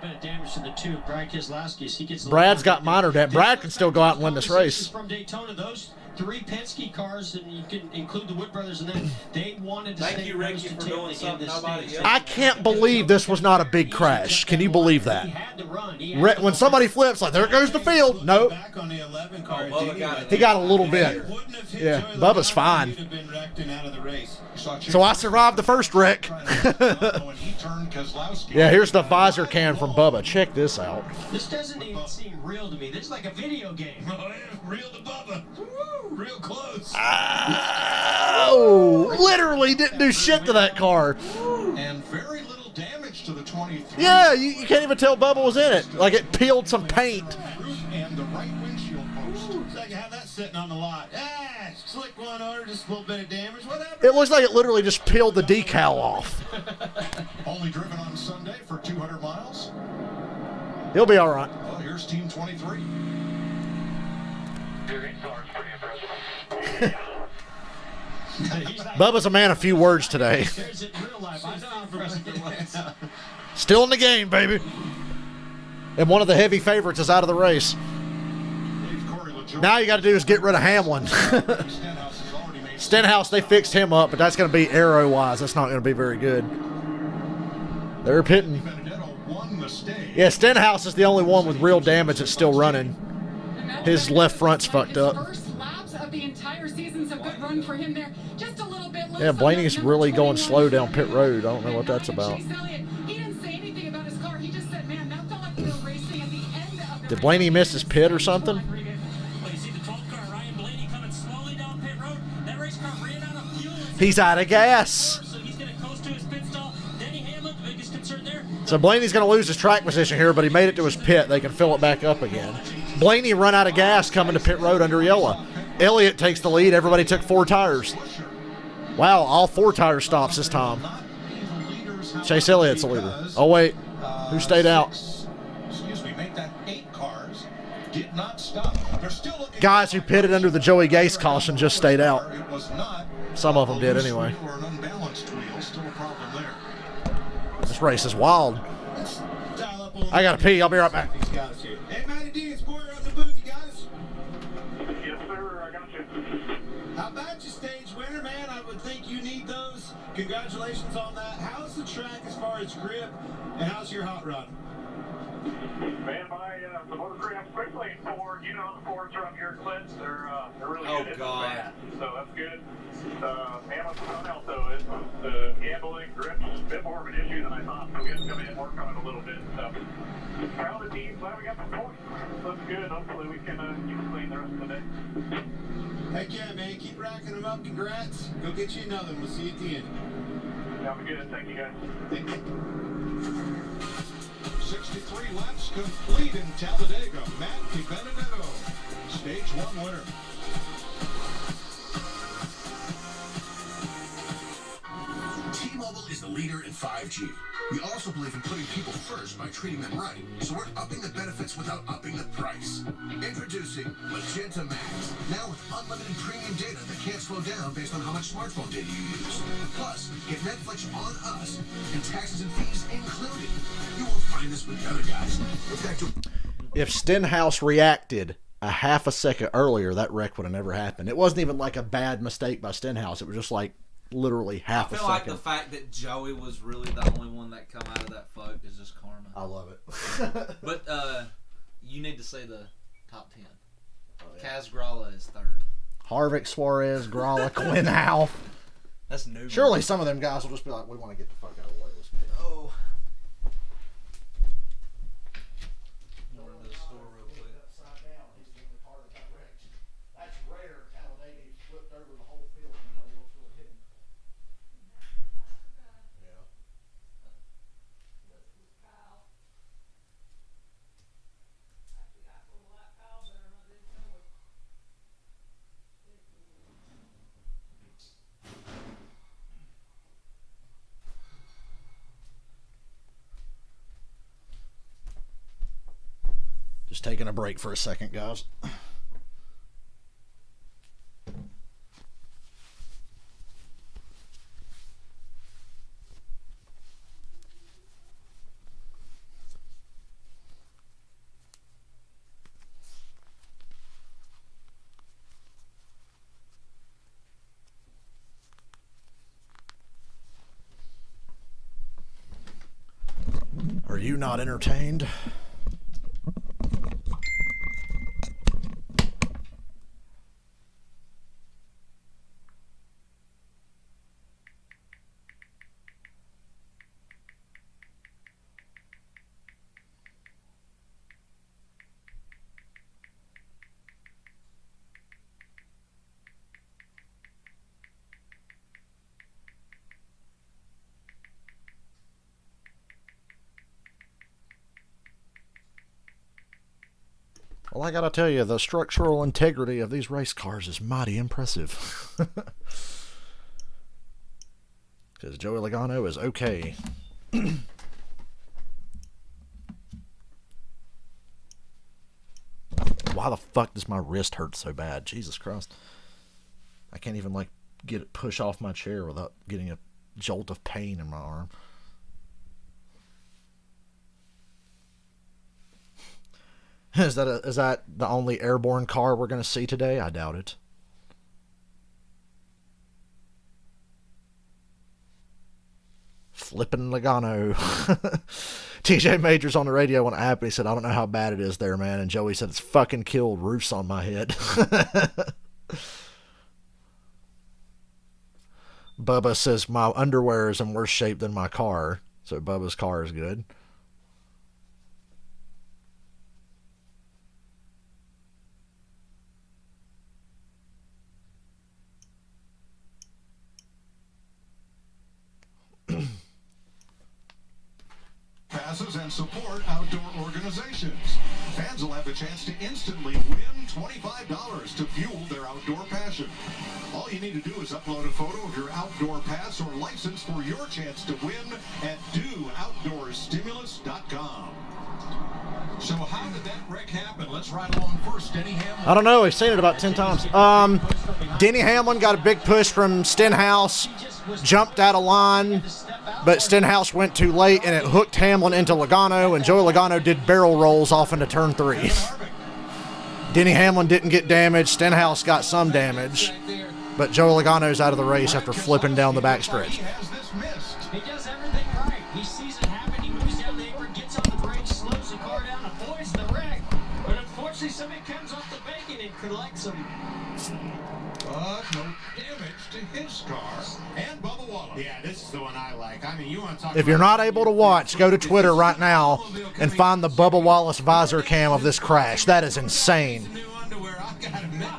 Brad's got minor damage. Brad can still go out and win this race. From Daytona, those 3 Penske cars, and you can include the Wood Brothers in that, they wanted to Thank you, Ricky, for doing something nobody else. I can't believe this was not a big crash. Can you believe that? When somebody flips, like, there goes the field. Nope. He got a little bit. Yeah, Bubba's fine. So I survived the first wreck. Yeah, here's the visor cam from Bubba. Check this out. This doesn't even seem real to me. This is like a video game. Real to Bubba. Woo, real close. Oh, literally didn't do shit to that car. And very little damage to the 23. Yeah, you can't even tell Bubba was in it. Like it peeled some paint. And the right windshield post. Looks like you have that sitting on the lot. Slick one over, just a little bit of damage. Whatever. It looks like it literally just peeled the decal off. Only driven on Sunday for 200 miles. He'll be all right. Well, here's Team 23. Your incar's pretty impressive. Bubba's a man of few words today. Still in the game, baby. And one of the heavy favorites is out of the race. Now you got to do is get rid of Hamlin. Stenhouse, they fixed him up, but that's going to be aero-wise. That's not going to be very good. They're pitting. Yeah, Stenhouse is the only one with real damage that's still running. His left front's fucked up. Yeah, Blaney's really going slow down pit road. I don't know what that's about. Did Blaney miss his pit or something? He's out of gas. So Blaney's going to lose his track position here, but he made it to his pit. They can fill it back up again. Blaney run out of gas coming to pit road under yellow. Elliott takes the lead. Everybody took 4 tires. Wow, all 4 tire stops this time. Chase Elliott's the leader. Oh, wait. Who stayed out? Excuse me, make that 8 cars. Did not stop. They're still looking. Guys who pitted under the Joey Gase caution just stayed out. It was not. Some of them did anyway. Or an unbalanced wheel. Still a problem there. This race is wild. I got to pee. I'll be right back. Hey, Matty D, it's Boyer on the booth. You got us? Yes, sir. I got you. How about your stage winner, man? I would think you need those. Congratulations on that. How's the track as far as grip, and how's your hot rod? Man, the motorcraft, especially in Ford, you know the Fords are up here, Clint. They're really good at the bat, so that's good. Hamilton's on out though. The gambling grips a bit more of an issue than so we have to come in and work on it a little bit. So, proud of the team. Glad we got the points. Looks good. Hopefully we can keep it clean the rest of the day. Heck yeah, man. Keep racking them up. Congrats. Go get you another one. We'll see you at the end. Sounds good. Thank you, guys. Thank you. 63 laps complete in Talladega. Matt DiBenedetto, stage 1 winner. T-Mobile is the leader in 5G. We also believe in putting people first by treating them right, so we're upping the benefits without upping the price. Introducing Magenta Max, now with unlimited premium data that can't slow down based on how much smartphone data you use. Plus, get Netflix on us, and taxes and fees included. You won't find this with the other guys. In fact, If Stenhouse reacted a half a second earlier, that wreck would have never happened. It wasn't even like a bad mistake by Stenhouse. It was just like literally half a second. I feel like the fact that Joey was really the only one that come out of that folk is just karma. I love it. But you need to say the top 10. Oh, yeah. Kaz Gralla is third. Harvick, Suarez, Gralla, Quinn Half. That's new. Surely some of them guys will just be like, we want to get the fuck out of the way. Let's get it. Oh. That's rare. Talladega, he flipped over the whole field and nobody else really hit him. Yeah. Just taking a break for a second, guys. Are you not entertained? Well, I gotta tell you, the structural integrity of these race cars is mighty impressive. Because Joey Logano is okay. Why the fuck does my wrist hurt so bad? Jesus Christ. I can't even, like, get it push off my chair without getting a jolt of pain in my arm. Is that the only airborne car we're going to see today? I doubt it. Flippin' Logano. TJ Majors on the radio when it happened. He said, I don't know how bad it is there, man. And Joey said, it's fucking killed. Roof's on my head. Bubba says, my underwear is in worse shape than my car. So Bubba's car is good. Passes and support outdoor organizations. Fans will have a chance to instantly win $25 to fuel their outdoor passion. All you need to do is upload a photo of your outdoor pass or license for your chance to win at doouttdoorstimulus.com. So how did that wreck happen? Let's ride along first. Denny Hamlin. I don't know. We've seen it about 10 times. Denny Hamlin got a big push from Stenhouse, jumped out of line, but Stenhouse went too late, and it hooked Hamlin into Logano, and Joey Logano did barrel rolls off into turn 3. Denny Hamlin didn't get damaged. Stenhouse got some damage, but Joey Logano's out of the race after flipping down the backstretch. He does everything right. He sees it happen. He moves down the apron, gets on the brakes, slows the car down, avoids the wreck. But unfortunately, somebody comes off the bacon and collects him. But no damage to his car. And Bubba Yeah, this is the one I like. I mean, you want to talk If you're not able to watch, go to Twitter right now and find the Bubba Wallace visor cam of this crash. That is insane. New underwear, I gotta admit.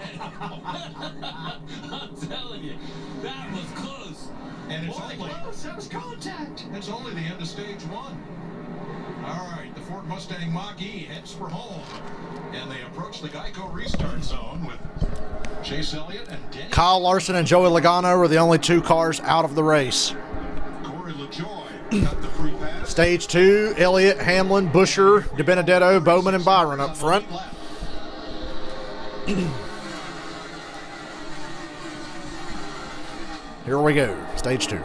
I'm telling you, that was close. And it's only close. That was contact. It's only the end of stage 1. All right, the Ford Mustang Mach-E heads for home, and they approach the Geico restart zone with Chase Elliott and Denny. Kyle Larson and Joey Logano were the only 2 cars out of the race. Corey LaJoie got the free pass. Stage 2, Elliott, Hamlin, Buescher, DiBenedetto, Bowman, and Byron up front. Here we go, stage 2.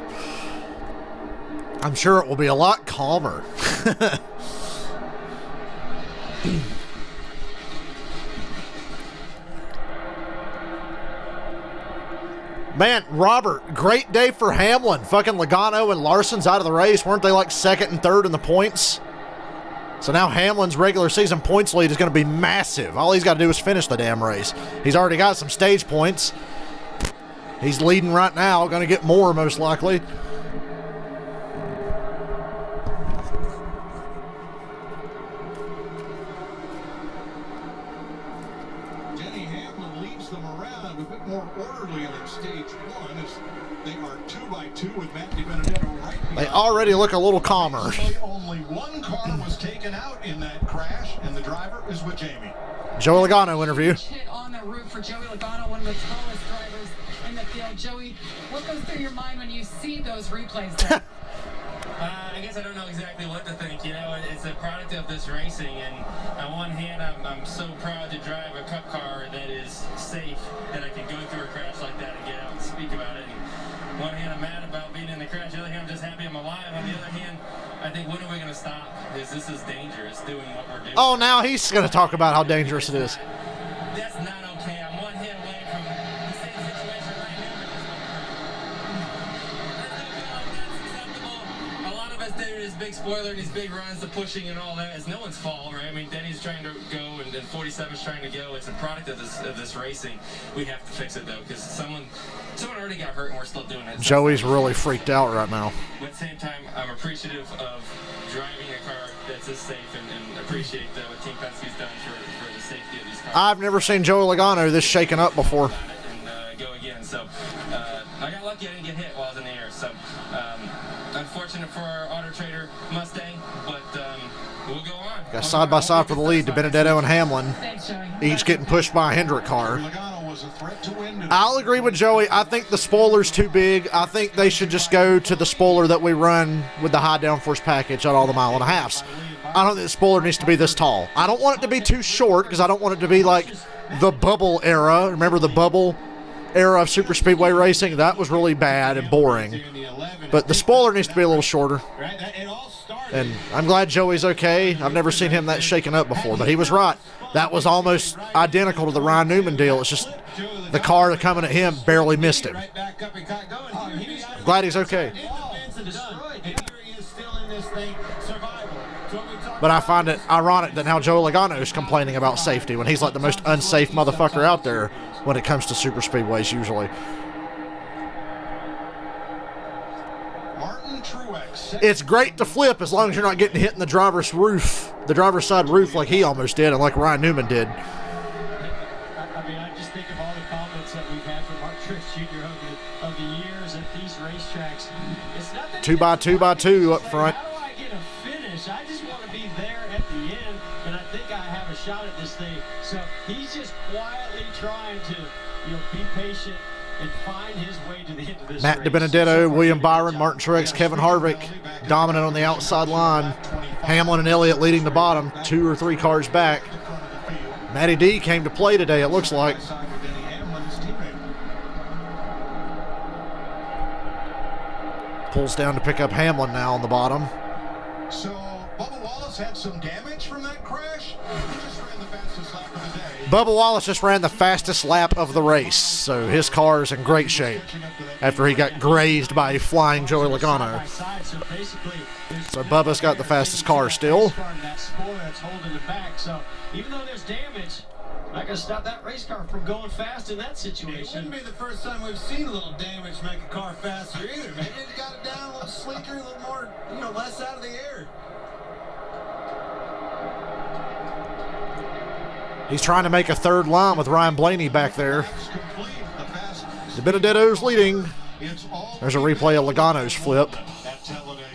I'm sure it will be a lot calmer. Man, Robert, great day for Hamlin. Fucking Logano and Larson's out of the race. Weren't they like 2nd and 3rd in the points? So now Hamlin's regular season points lead is going to be massive. All he's got to do is finish the damn race. He's already got some stage points. He's leading right now, going to get more most likely. Denny Hamlin leads them around a bit more orderly in stage 1 as they are 2 by 2 with Matt DiBenedetto right behind. They already look a little calmer. Only 1 car was taken out in that crash, and the driver is with Jamie. Joey Logano interview. Hit on the roof for Joey Logano, one of the tallest drivers in the field. Joey, what goes through your mind when you see those replays? I guess I don't know exactly what to think. You know, it's a product of this racing, and on one hand, I'm so proud to drive a cup car that is safe, that I can go through a crash like that and get out and speak about it. And on one hand, I'm mad about being in the crash. The other hand, I'm just happy I'm alive. On the other hand, I think, when are we going to stop? Because this is dangerous, doing what we're doing. Oh, now he's going to talk about how dangerous it is. That's not okay. I'm one hit away from the same situation right now. A lot of us did this big spoiler and these big runs, the pushing and all that. It's no one's fault, right? I mean, Denny's trying to go and 47's trying to go. It's a product of this racing. We have to fix it though, because someone already got hurt and we're still doing it. Joey's really freaked out right now. But at the same time, I'm appreciative of driving a car that's this safe and appreciate what Team Penske's done for the safety of these cars. I've never seen Joey Logano this shaken up before. And go again. So I got lucky I didn't get hit while I was in the air. So unfortunate for our Auto Trader Mustang, but we'll go on. Got side by side for the lead, DiBenedetto and Hamlin, each getting pushed by a Hendrick car. I'll agree with Joey. I think the spoiler's too big. I think they should just go to the spoiler that we run with the high downforce package on all the 1.5 miles. I don't think the spoiler needs to be this tall. I don't want it to be too short because I don't want it to be like the bubble era. Remember the bubble era of super speedway racing? That was really bad and boring. But the spoiler needs to be a little shorter. And I'm glad Joey's okay. I've never seen him that shaken up before, but he was right. That was almost identical to the Ryan Newman deal. It's just the car coming at him barely missed him. I'm glad he's okay. But I find it ironic that now Joey Logano is complaining about safety when he's like the most unsafe motherfucker out there when it comes to super speedways usually. It's great to flip as long as you're not getting hit in the driver's side roof like he almost did and like Ryan Newman did. I mean, I just think of all the comments that we've had from Mark Truex Jr. of the years at these racetracks. It's nothing. 2 by 2 by 2 up front. How do I get a finish? I just want to be there at the end, and I think I have a shot at this thing. So he's just quietly trying to, be patient and find his way to the end of this Matt race. DiBenedetto, William Byron, Martin Truex, Kevin Harvick dominant on the outside line. Hamlin and Elliott leading the bottom, 2 or 3 cars back. Matty D came to play today, it looks like. Pulls down to pick up Hamlin now on the bottom. So Bubba Wallace had some damage from that crash. He just ran the fastest lap of the day. Bubba Wallace just ran the fastest lap of the race, so his car is in great shape after he got grazed by a flying Joey Logano. So Bubba's got the fastest car still. So even though there's damage, Not going to stop that race car from going fast in that It situation. wouldn't be the first time we've seen a little damage make a car faster either. Maybe it's got it down a little sleeker, a little more, less out of the air. He's trying to make a third line with Ryan Blaney back there. The Benedetto's leading. There's a replay of Logano's flip. At Talladega.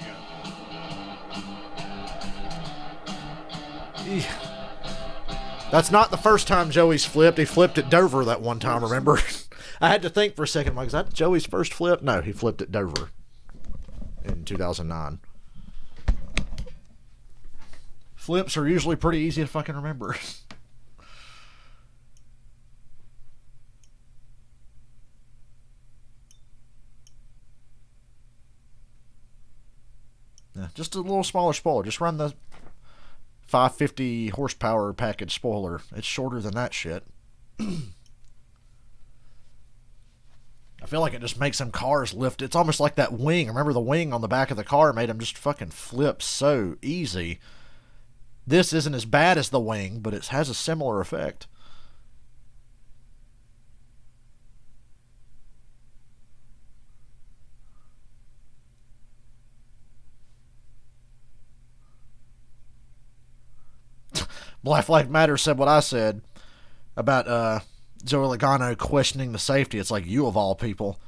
That's not the first time Joey's flipped. He flipped at Dover that one time, remember? I had to think for a second. Like, is that Joey's first flip? No, he flipped at Dover in 2009. Flips are usually pretty easy to fucking remember. Yeah, just a little smaller spoiler. Just run the 550 horsepower package spoiler. It's shorter than that shit. I feel like it just makes them cars lift. It's almost like that wing. Remember the wing on the back of the car made them just fucking flip so easy. This isn't as bad as the wing, but it has a similar effect. Black Lives Matter said what I said about Joey Logano questioning the safety. It's like, you of all people.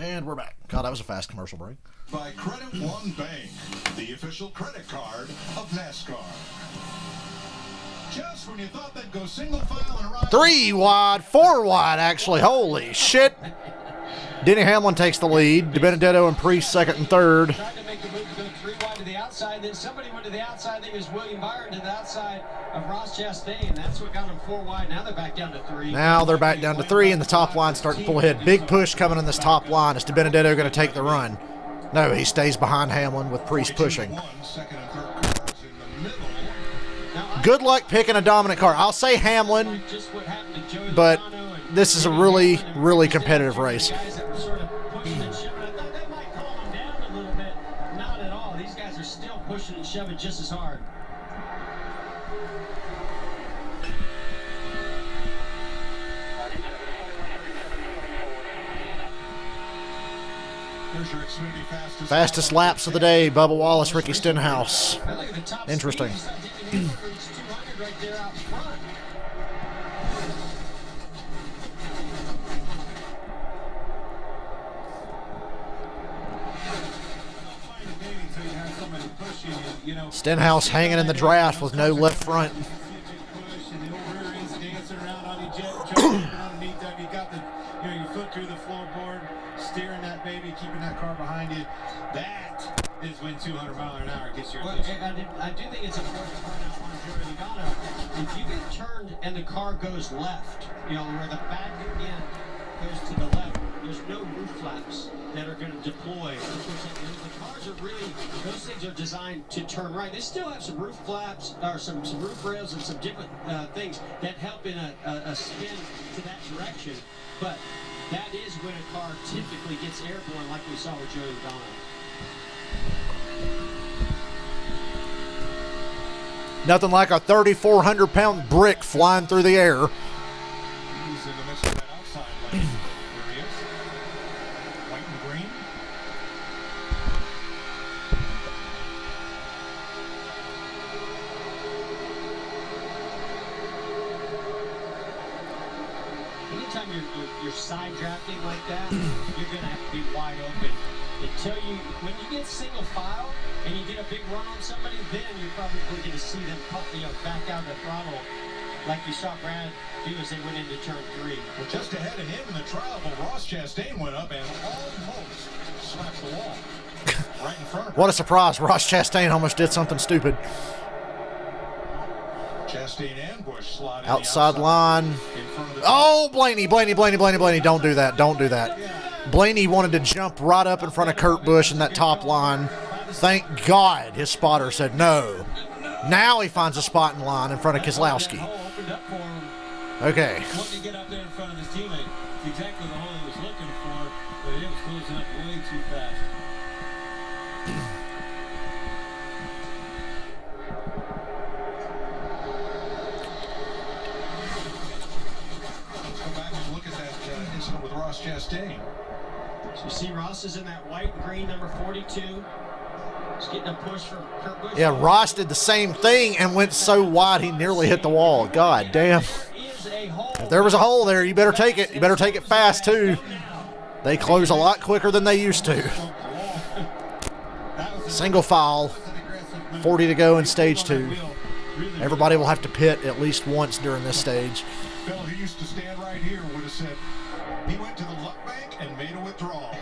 And we're back. God, that was a fast commercial break. By Credit One Bank, the official credit card of NASCAR. Just when you thought they'd go single file and ride... 3 wide, 4 wide, actually. Holy shit. Denny Hamlin takes the lead. DiBenedetto and Priest second and third. Tried to make the move to go 3 wide to the outside. Then somebody went to the outside. I think it was William Byron to the outside of Ross Chastain. That's what got them 4 wide. Now they're back down to 3. Now they're back down to 3, and the top line starting to pull ahead. Big push coming in this top line. Is DiBenedetto going to take the run? No, he stays behind Hamlin with Priest pushing. Good luck picking a dominant car. I'll say Hamlin, but this is a really, really competitive race. Pushing and shoving just as hard. Fastest laps of the day, Bubba Wallace, Ricky Stenhouse. Interesting. Stenhouse hanging in the draft with no left front. Your foot through the floorboard, steering that baby, keeping that car behind you. That is when 200 miles an hour gets your attention. I do think it's important to point out on Joey Logano, if you get turned and the car goes left, where the back end goes to the left, there's no roof flaps that are going to deploy. The cars are really, those things are designed to turn right. They still have some roof flaps, or some roof rails and some different things that help in a spin to that direction. But that is when a car typically gets airborne, like we saw with Joey Logano. Nothing like a 3,400-pound brick flying through the air. He's in the midst of that outside lane. There he is. White and green. Anytime you're side drafting like that, you're going to have to be wide open. Until when you get single file and you get a big run on somebody, then you're probably going to see them back out the throttle like you saw Brad do as they went into turn 3. Well, just ahead of him in the trial, Ross Chastain went up and almost smacked the wall. Right in front of him. What a surprise. Ross Chastain almost did something stupid. Chastain and Busch sliding Outside line. Oh, Blaney. Don't do that. Don't do that. Blaney wanted to jump right up in front of Kurt Busch in that top line. Thank God his spotter said no. Now he finds a spot in line in front of Keselowski. Okay. Wanting to get up there in front of his teammate. It's exactly the hole he was looking for, but it was closing up way too fast. Let's go back and look at that incident with Ross Chastain. So you see Ross is in that white and green number 42. He's getting a push from Kurt Busch. Yeah, Ross did the same thing and went so wide he nearly hit the wall. God damn. If there was a hole there, you better take it. You better take it fast, too. They close a lot quicker than they used to. Single file. 40 to go in stage 2. Everybody will have to pit at least once during this stage. Bill, who used to stand right here, would have said, he went to the luck bank and made a withdrawal.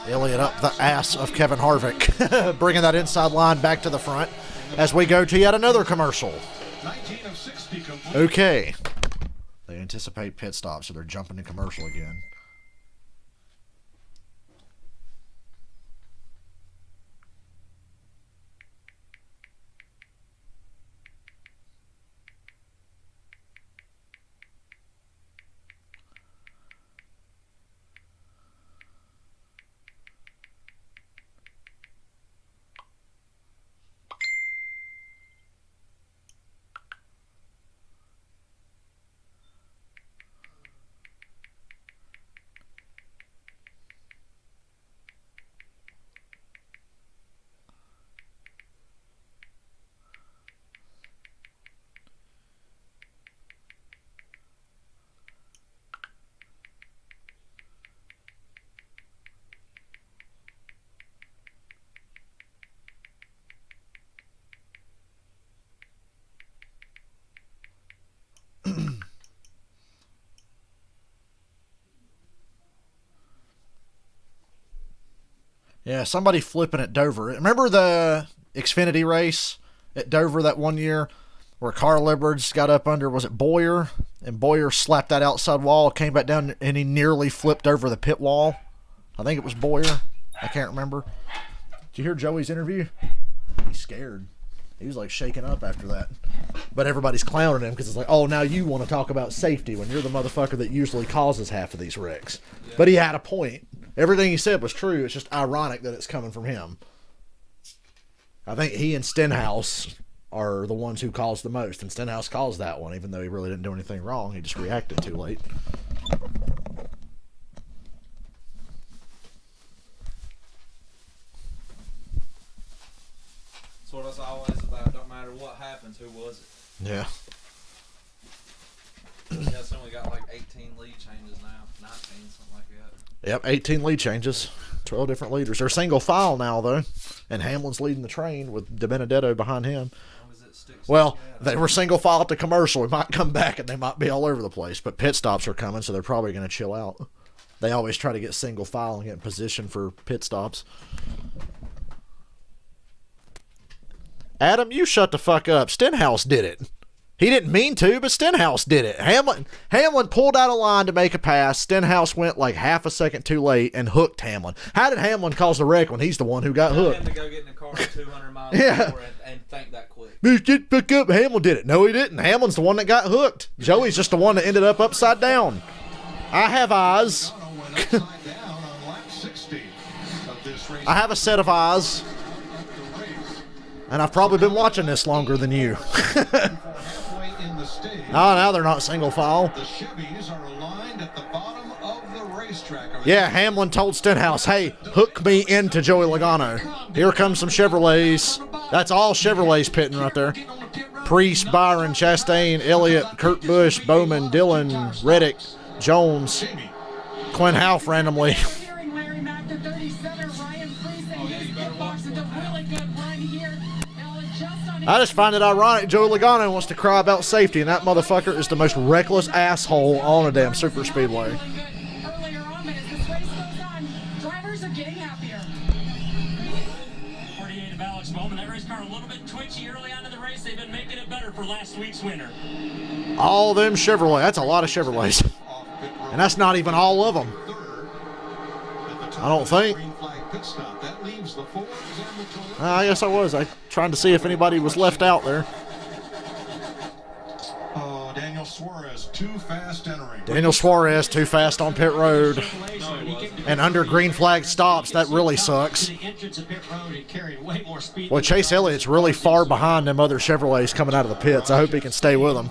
Elliott up the ass of Kevin Harvick, bringing that inside line back to the front as we go to yet another commercial. Okay. They anticipate pit stop, so they're jumping to commercial again. Yeah, somebody flipping at Dover. Remember the Xfinity race at Dover that one year where Carl Edwards got up under, was it Boyer? And Boyer slapped that outside wall, came back down, and he nearly flipped over the pit wall. I think it was Boyer. I can't remember. Did you hear Joey's interview? He's scared. He was like shaking up after that. But everybody's clowning him because it's like, oh, now you want to talk about safety when you're the motherfucker that usually causes half of these wrecks. Yeah. But he had a point. Everything he said was true. It's just ironic that it's coming from him. I think he and Stenhouse are the ones who caused the most. And Stenhouse caused that one, even though he really didn't do anything wrong. He just reacted too late. That's what it's always about. Don't matter what happens, who was it? Yeah. Yes, we got like 18 lead changes now. 19, something like that. Yep, 18 lead changes. 12 different leaders. They're single file now, though. And Hamlin's leading the train with DiBenedetto behind him. Well, they were single file at the commercial. We might come back and they might be all over the place. But pit stops are coming, so they're probably going to chill out. They always try to get single file and get in position for pit stops. Adam, you shut the fuck up. Stenhouse did it. He didn't mean to, but Stenhouse did it. Hamlin pulled out a line to make a pass. Stenhouse went like half a second too late and hooked Hamlin. How did Hamlin cause the wreck when he's the one who got hooked? Him to go get in the car at 200 miles Yeah. an hour and think that quick. Get back up. Hamlin did it. No, he didn't. Hamlin's the one that got hooked. Joey's just the one that ended up upside down. I have eyes. I have a set of eyes. And I've probably been watching this longer than you. Oh, now they're not single file. The Chevys are aligned at the bottom of the racetrack. Yeah, Hamlin told Stenhouse, hey, hook me into Joey Logano. Here comes some Chevrolets. That's all Chevrolets pitting right there. Priest, Byron, Chastain, Elliott, Kurt Busch, Bowman, Dillon, Reddick, Jones, Quinn Houff randomly. I just find it ironic Joey Logano wants to cry about safety, and that motherfucker is the most reckless asshole on a damn super speedway. Earlier on, as this race goes on, drivers are getting happier. 48 of Alex Bowman. That race car a little bit twitchy early on in the race. They've been making it better for last week's winner. All them Chevrolet. That's a lot of Chevrolets. And that's not even all of them. I don't think. I guess I was. I trying to see if anybody was left out there. Oh, Daniel Suarez, too fast entering. Daniel Suarez, too fast on pit road. And under green flag stops, that really sucks. Well, Chase Elliott's really far behind them other Chevrolets coming out of the pits. I hope he can stay with them.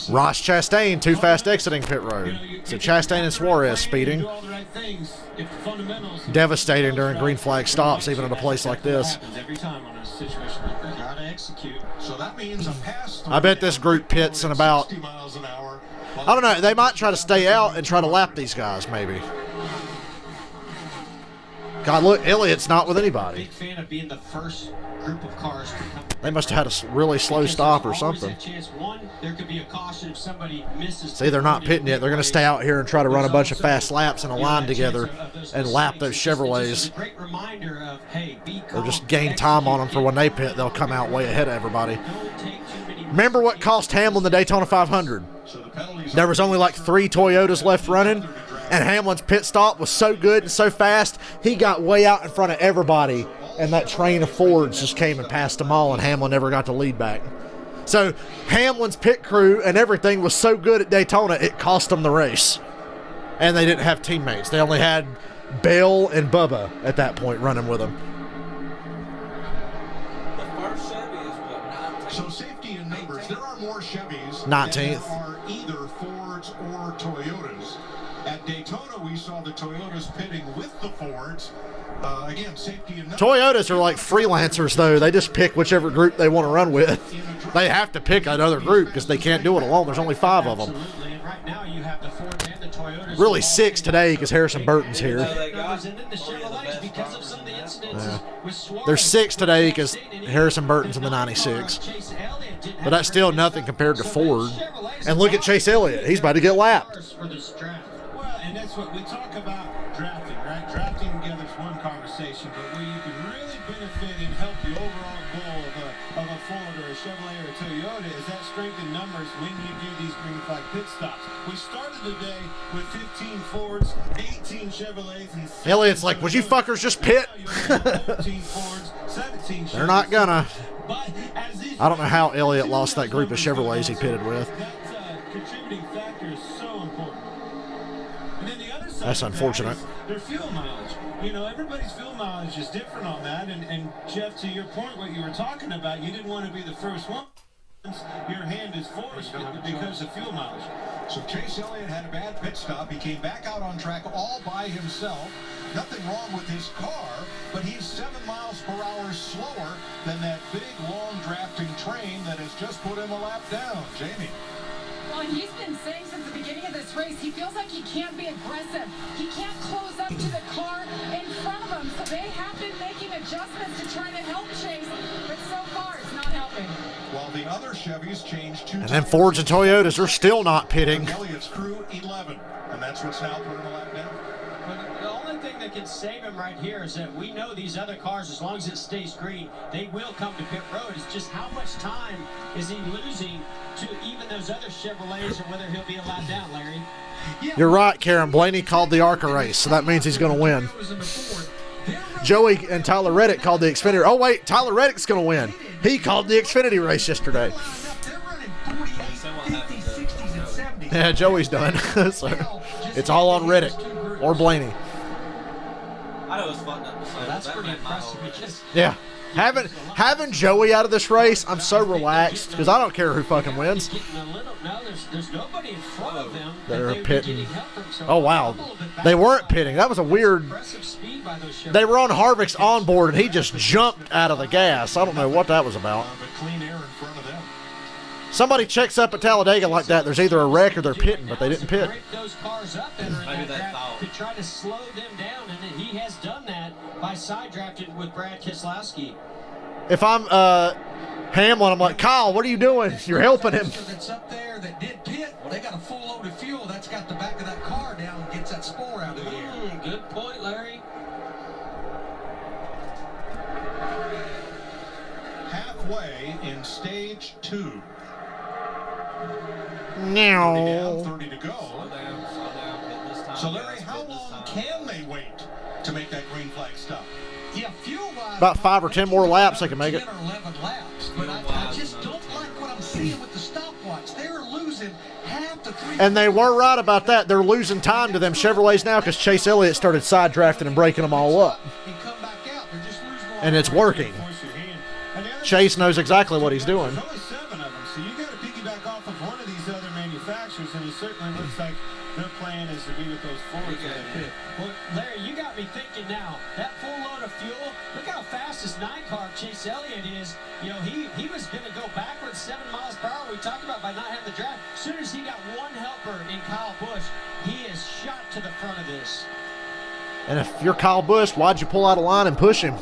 Ross Chastain, too fast exiting pit road. So Chastain and Suarez speeding. Devastating during green flag stops, even at a place like this. I bet this group pits in about, I don't know, they might try to stay out and try to lap these guys, maybe. God, look, Elliott's not with anybody. Big fan of being the first group of cars to come. They must have had a really slow stop or something. There could be a caution if somebody misses. See, they're not pitting yet. They're going to stay out here and try to run a bunch of fast laps in a line together and lap those Chevrolets. They'll just gain time on them for when they pit. They'll come out way ahead of everybody. Remember what cost Hamlin the Daytona 500? There was only like 3 Toyotas left running, and Hamlin's pit stop was so good and so fast, he got way out in front of everybody, and that train of Fords just came and passed them all, and Hamlin never got the lead back. So Hamlin's pit crew and everything was so good at Daytona, it cost them the race. And they didn't have teammates. They only had Bell and Bubba at that point running with them. The first Chevy is what, 19? So safety in numbers, there are more Chevys 19th. than there are either Fords or Toyotas. At Daytona, we saw the Toyotas pitting with the Fords. Again, safety in numbers. Toyotas are like freelancers, though. They just pick whichever group they want to run with. They have to pick another group because they can't do it alone. There's only 5 of them. Really 6 today because Harrison Burton's here. There's 6 today because Harrison Burton's in the 96. But that's still nothing compared to Ford. And look at Chase Elliott. He's about to get lapped. Well, and that's what we talk about drafting, right? Drafting together is one conversation, but where you can really benefit and help the overall goal of a Ford or a Chevrolet or a Toyota is that strength in numbers when you do these green flag pit stops. We started the day with 15 Fords, 18 Chevrolets, and Elliott's like, would you fuckers just pit? 14 Fords, 17 They're not gonna. But as these I don't know how Elliott lost that group of Chevrolets he pitted with. that contributing factor is so important. And then the other side That's of that unfortunate. is their fuel mileage. You know, everybody's fuel mileage is different on that. And Jeff, to your point, what you were talking about, you didn't want to be the first one. Your hand is forced because of fuel mileage. So Chase Elliott had a bad pit stop. He came back out on track all by himself. Nothing wrong with his car, but he's 7 miles per hour slower than that big, long drafting train that has just put him a lap down. Jamie. Well, and he's been saying since the beginning of this race, he feels like he can't be aggressive. He can't close up to the car in front of him. So they have been making adjustments to try to help Chase, but so far it's not helping. While the other Chevys changed 2 And then Fords and Toyotas are still not pitting. Elliott's crew 11, and that's what's now put him a lap down. But the only thing that can save him right here is that we know these other cars, as long as it stays green, they will come to pit road. It's just how much time is he losing to even those other Chevrolets, or whether he'll be allowed down, Larry. You're right, Karen. Blaney called the ARCA race, so that means he's going to win. Joey and Tyler Reddick called the Xfinity. Oh, wait, Tyler Reddick's going to win. He called the Xfinity race yesterday. Yeah, Joey's done. So it's all on Reddick or Blaney. I know it's fucked up to say, That's pretty impressive. Yeah. Having Joey out of this race, I'm so relaxed because I don't care who fucking wins. There's nobody in front of them. They're pitting. Oh, wow. They weren't pitting. That was a weird. They were on Harvick's onboard, and he just jumped out of the gas. I don't know what that was about. Somebody checks up at Talladega like that, there's either a wreck or they're pitting, but they didn't pit. Maybe they thought. To try to slow them down, and he has done that by side drafting with Brad Keselowski. If I'm Hamlin, I'm like, Kyle, what are you doing? You're helping him. That's up there that did pit. They got a full load of fuel. That's got the back of that car down and gets that spore out of the air. Good point, Larry. Halfway in stage 2. Now. 30 to go. Slow down, hit this time. So, Larry, how long can they wait to make that green flag stop? Yeah, fuel-wise, About 5 or 10 more laps, they can make it. 10 or 11 laps, but I just don't like what I'm seeing with the stopwatch. They're losing half to 3. And they were right about that. They're losing time to them Chevrolets now because Chase Elliott started side drafting and breaking them all up. And it's working. Chase knows exactly what he's doing. There's only 7 of them, so you got to piggyback off of one of these other manufacturers, and it certainly looks like their plan is to be with those Fords in that pit. Well, Larry, you got me thinking now. That full load of fuel, look how fast this 9-car Chase Elliott is. You know, he was going to go backwards 7 miles per hour. We talked about by not having the drive. As soon as he got one helper in Kyle Busch, he is shot to the front of this. And if you're Kyle Busch, why'd you pull out a line and push him?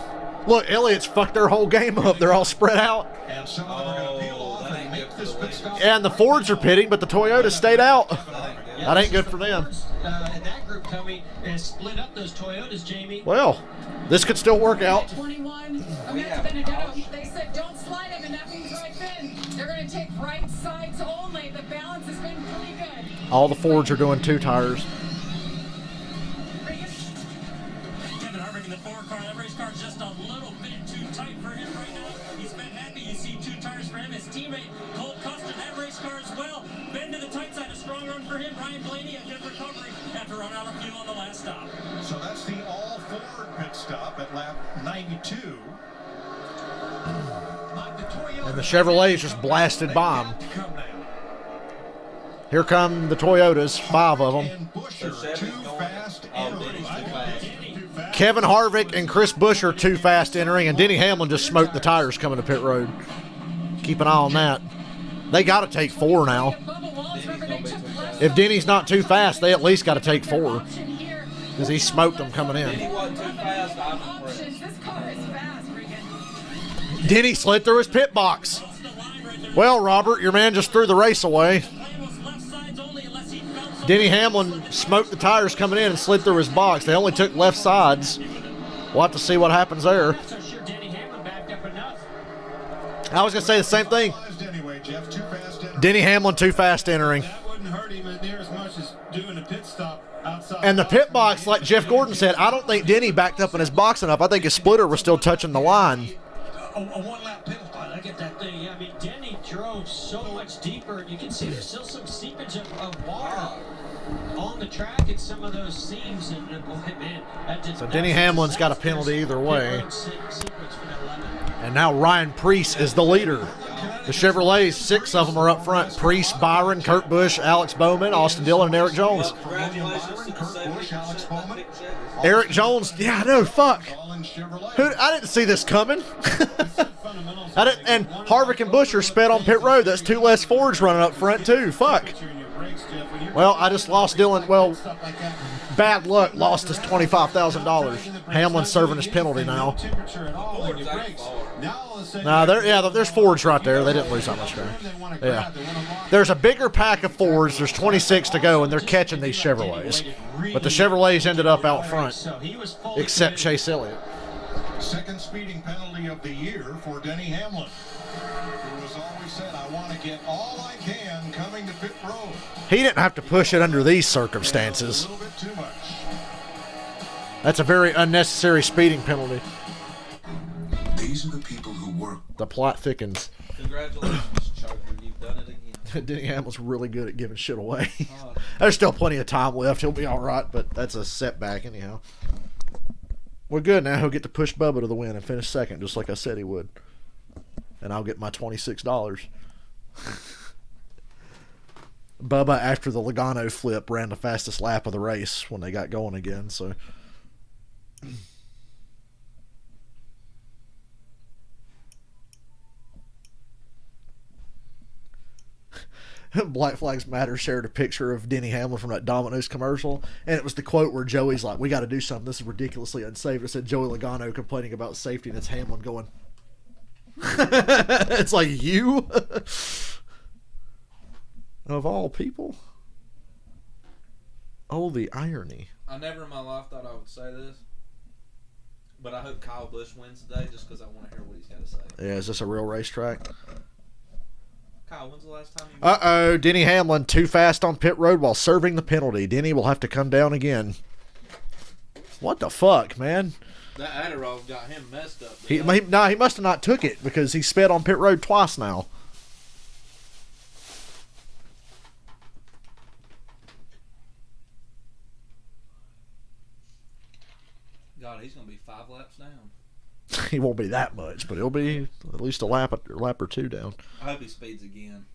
Look, Elliott's fucked their whole game up. They're all spread out. And some of them are going to peel off and make this pit stop. And the Fords are pitting, but the Toyotas stayed out. That ain't good for them. And that group, Toby, has split up those Toyotas, Jamie. Well, this could still work out. 21, America Benedetto, they said don't slide him, and that means right then. They're going to take right sides only. The balance has been pretty good. All the Fords are doing 2 tires. Kevin Harvick in the 4-car. That race car just a little bit too tight for him right now. He's been happy. You see 2 tires for him. His teammate Cole Custer, that race car as well. Been to the tight side. A strong run for him. Ryan Blaney, a good recovery after running out of fuel on the last stop. So that's the all-Ford pit stop at lap 92. And the Chevrolets just blasted by them. Here come the Toyotas, 5 of them. Kevin Harvick and Chris Busch are 2 fast entering, and Denny Hamlin just smoked the tires coming to pit road. Keep an eye on that. They got to take 4 now. If Denny's not too fast, they at least got to take 4 because he smoked them coming in. Denny slid through his pit box. Well, Robert, your man just threw the race away. Denny Hamlin smoked the tires coming in and slid through his box. They only took left sides. We'll have to see what happens there. I was going to say the same thing. Denny Hamlin 2 fast entering. That wouldn't hurt him near as much as doing a pit stop outside. And the pit box, like Jeff Gordon said, I don't think Denny backed up in his box enough. I think his splitter was still touching the line. A 1-lap pit stop. Look at that thing. I mean, Denny drove so much deeper, and you can see there's still some seepage of water on the track at some of those seams. And boy, man, so Denny Hamlin's got a penalty either way. And now Ryan Preece is the leader. The Chevrolets, 6 of them are up front. Preece, Byron, Kurt Busch, Alex Bowman, Austin Dillon, and Eric Jones. Eric Jones, yeah, I know, fuck. I didn't see this coming. And Harvick and Busch are sped on pit road. That's 2 less Fords running up front, too. Fuck. Well, I just lost Dillon. Well, bad luck, lost us $25,000. Hamlin's serving his penalty now. Now all of a sudden, Nah, there's Fords right there. They didn't lose that much ground. Yeah. There's a bigger pack of Fords. There's 26 to go, and they're catching these Chevrolets. But the Chevrolets ended up out front, except Chase Elliott. Second speeding penalty of the year for Denny Hamlin, who has always said, I want to get all I can coming to pit road. He didn't have to push it under these circumstances. A little bit too much. That's a very unnecessary speeding penalty. These are the people who work. The plot thickens. Congratulations, Choker. You've done it again. Denny Hamlin's really good at giving shit away. There's still plenty of time left. He'll be all right, but that's a setback anyhow. We're good now. He'll get to push Bubba to the win and finish second, just like I said he would. And I'll get my $26. Bubba, after the Logano flip, ran the fastest lap of the race when they got going again. So, Black Flags Matter shared a picture of Denny Hamlin from that Domino's commercial, and it was the quote where Joey's like, "We got to do something. This is ridiculously unsafe." It said Joey Logano complaining about safety, and it's Hamlin going. It's like, you of all people. Oh, the irony. I never in my life thought I would say this, but I hope Kyle Busch wins today just because I want to hear what he's got to say. Yeah, is this a real racetrack? Kyle, when's the last time you... Uh-oh, Denny Hamlin too fast on pit road while serving the penalty. Denny will have to come down again. What the fuck, man? That Adderall got him messed up. He must have not took it because he sped on pit road twice now. God, he's going to be 5 laps down. He won't be that much, but he'll be at least a lap or two down. I hope he speeds again.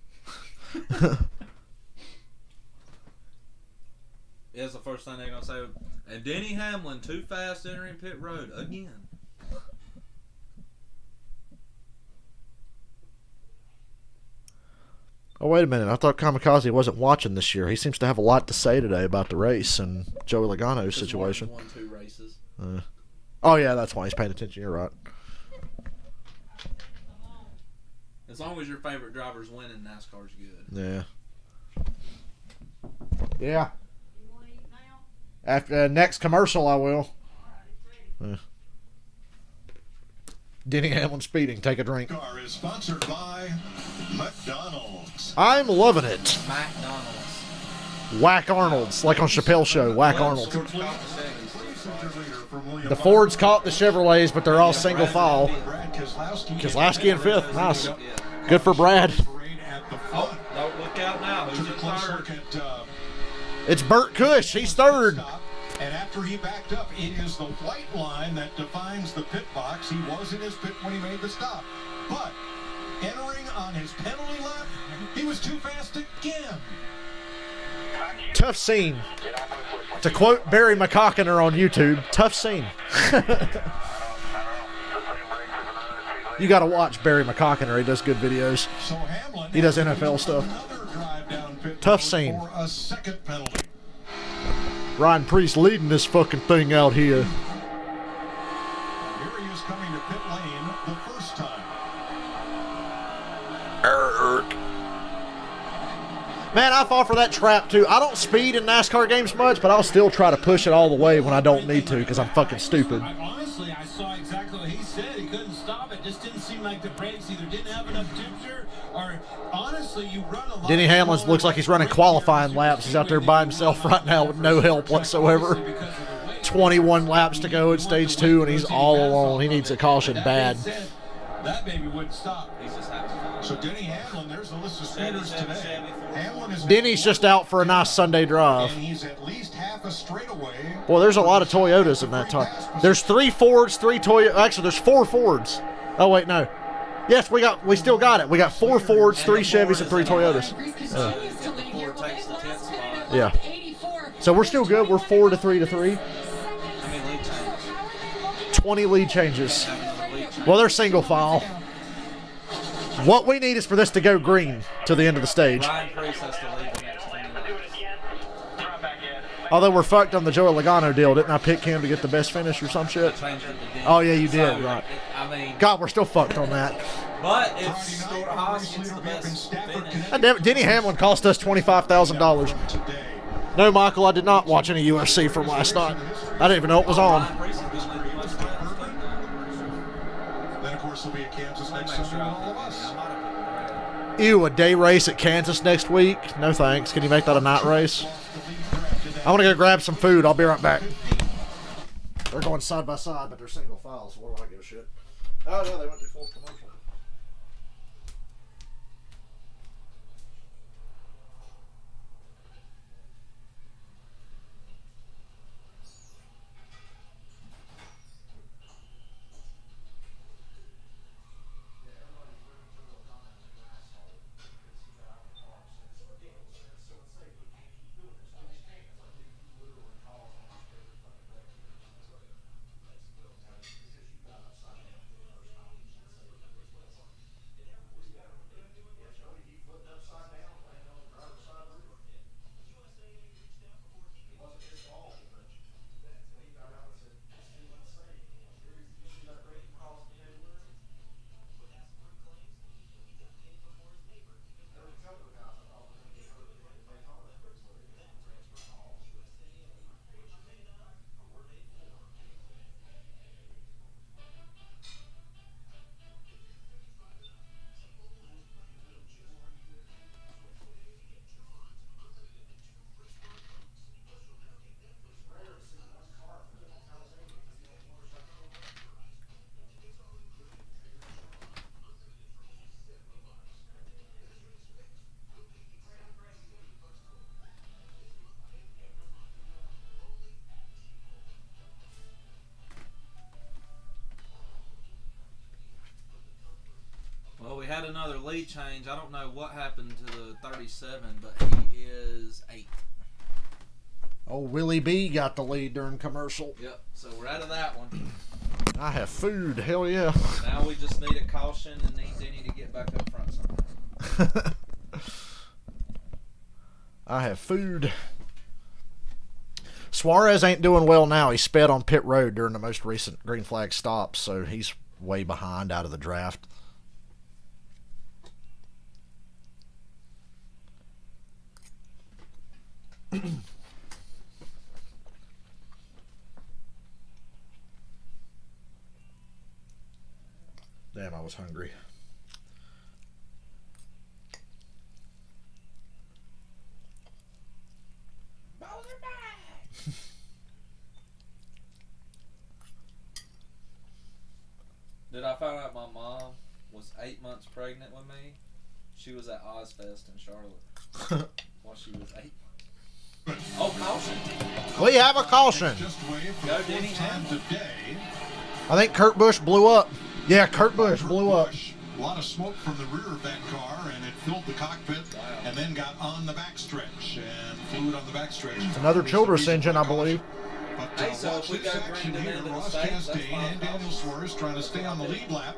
That's the first thing they're going to say. And Denny Hamlin too fast entering pit road again. Oh, wait a minute. I thought Kamikaze wasn't watching this year. He seems to have a lot to say today about the race and Joey Logano's situation. Won 2 races. Oh, yeah, that's why he's paying attention. You're right. As long as your favorite driver's winning, NASCAR's good. Yeah. Yeah. After next commercial, I will. Denny Hamlin speeding. Take a drink. Car is sponsored by McDonald's. I'm loving it. McDonald's. Whack Arnold's, like on Chappelle's show. Whack Arnold's. The Fords caught the Chevrolets, but they're all single file. Keselowski in 5th. Nice. Good for Brad. Oh, don't look out now. Who's in 3rd? It's Burt Cush. He's 3rd. And after he backed up, it is the white line that defines the pit box. He was in his pit when he made the stop. But entering on his penalty lap, he was too fast again. Tough scene. To quote Barry McCockiner on YouTube, tough scene. You got to watch Barry McCockiner. He does good videos. He does NFL stuff. Tough scene. Ryan Priest leading this fucking thing out here. Here he is coming to pit lane the first time. Man, I fall for that trap too. I don't speed in NASCAR games much, but I'll still try to push it all the way when I don't need to because I'm fucking stupid. Honestly, I saw exactly what he said. He couldn't stop it. Just didn't seem like the brakes either didn't have enough temperature or honestly, you run a lot. Denny Hamlin looks like he's running qualifying laps. He's out there by himself right now with no help whatsoever. 21 laps to go at stage 2, and he's all alone. He needs a caution bad. That baby wouldn't stop. So Denny Hamlin, there's a list of speeders today. Hamlin is Denny's just out for a nice Sunday drive. and he's at least half a straightaway. Well, there's a lot of Toyotas in that time. There's 3 Fords, 3 Toyotas. Actually, there's 4 Fords. Oh wait, no. Yes, we still got it. We got 4 Fords, 3 Chevys, and 3 Toyotas. Yeah. So we're still good. We're 4 to 3 to 3. 20 lead changes. Well, they're single file. What we need is for this to go green to the end of the stage. Ryan Priest has to lead the next Although we're fucked on the Joey Logano deal. Didn't I pick him to get the best finish or some shit? Oh, yeah, you did. Right. I mean, God, we're still fucked on that. but if Stuart Haas gets the best finish. God damn it, Denny Hamlin cost us $25,000. No, Michael, I did not watch any UFC from last night. I didn't even know it was on. Then, of course, there'll be a Kansas next Sunday with all of us. Ew, a day race at Kansas next week? No thanks. Can you make that a night race? I want to go grab some food. I'll be right back. They're going side by side, but they're single files, so what do I give a shit? Oh, no, they went to full commercial. Well, we had another lead change. I don't know what happened to the 37, but he is 8th. Oh, Willie B got the lead during commercial. Yep, so we're out of that one. I have food. Hell yeah. Now we just need a caution and need Denny to get back up front somehow. I have food. Suarez ain't doing well now. He sped on pit road during the most recent green flag stop, so he's way behind out of the draft. Damn, I was hungry. Did I find out my mom was 8 months pregnant with me? She was at Ozfest in Charlotte while she was 8. Oh, caution. We have a caution. Go, Denny Hamlin. I think Kurt Busch blew up. Yeah, Kurt Busch blew up. A lot of smoke from the rear of that car, and it filled the cockpit, and then got on the backstretch, and fluid on the backstretch. It's another Childress engine, I believe. But Hey, so watch if we this go action green to here. end of the Ross stage, that's Chastain fine. and Daniel Suarez trying to stay on the lead lap.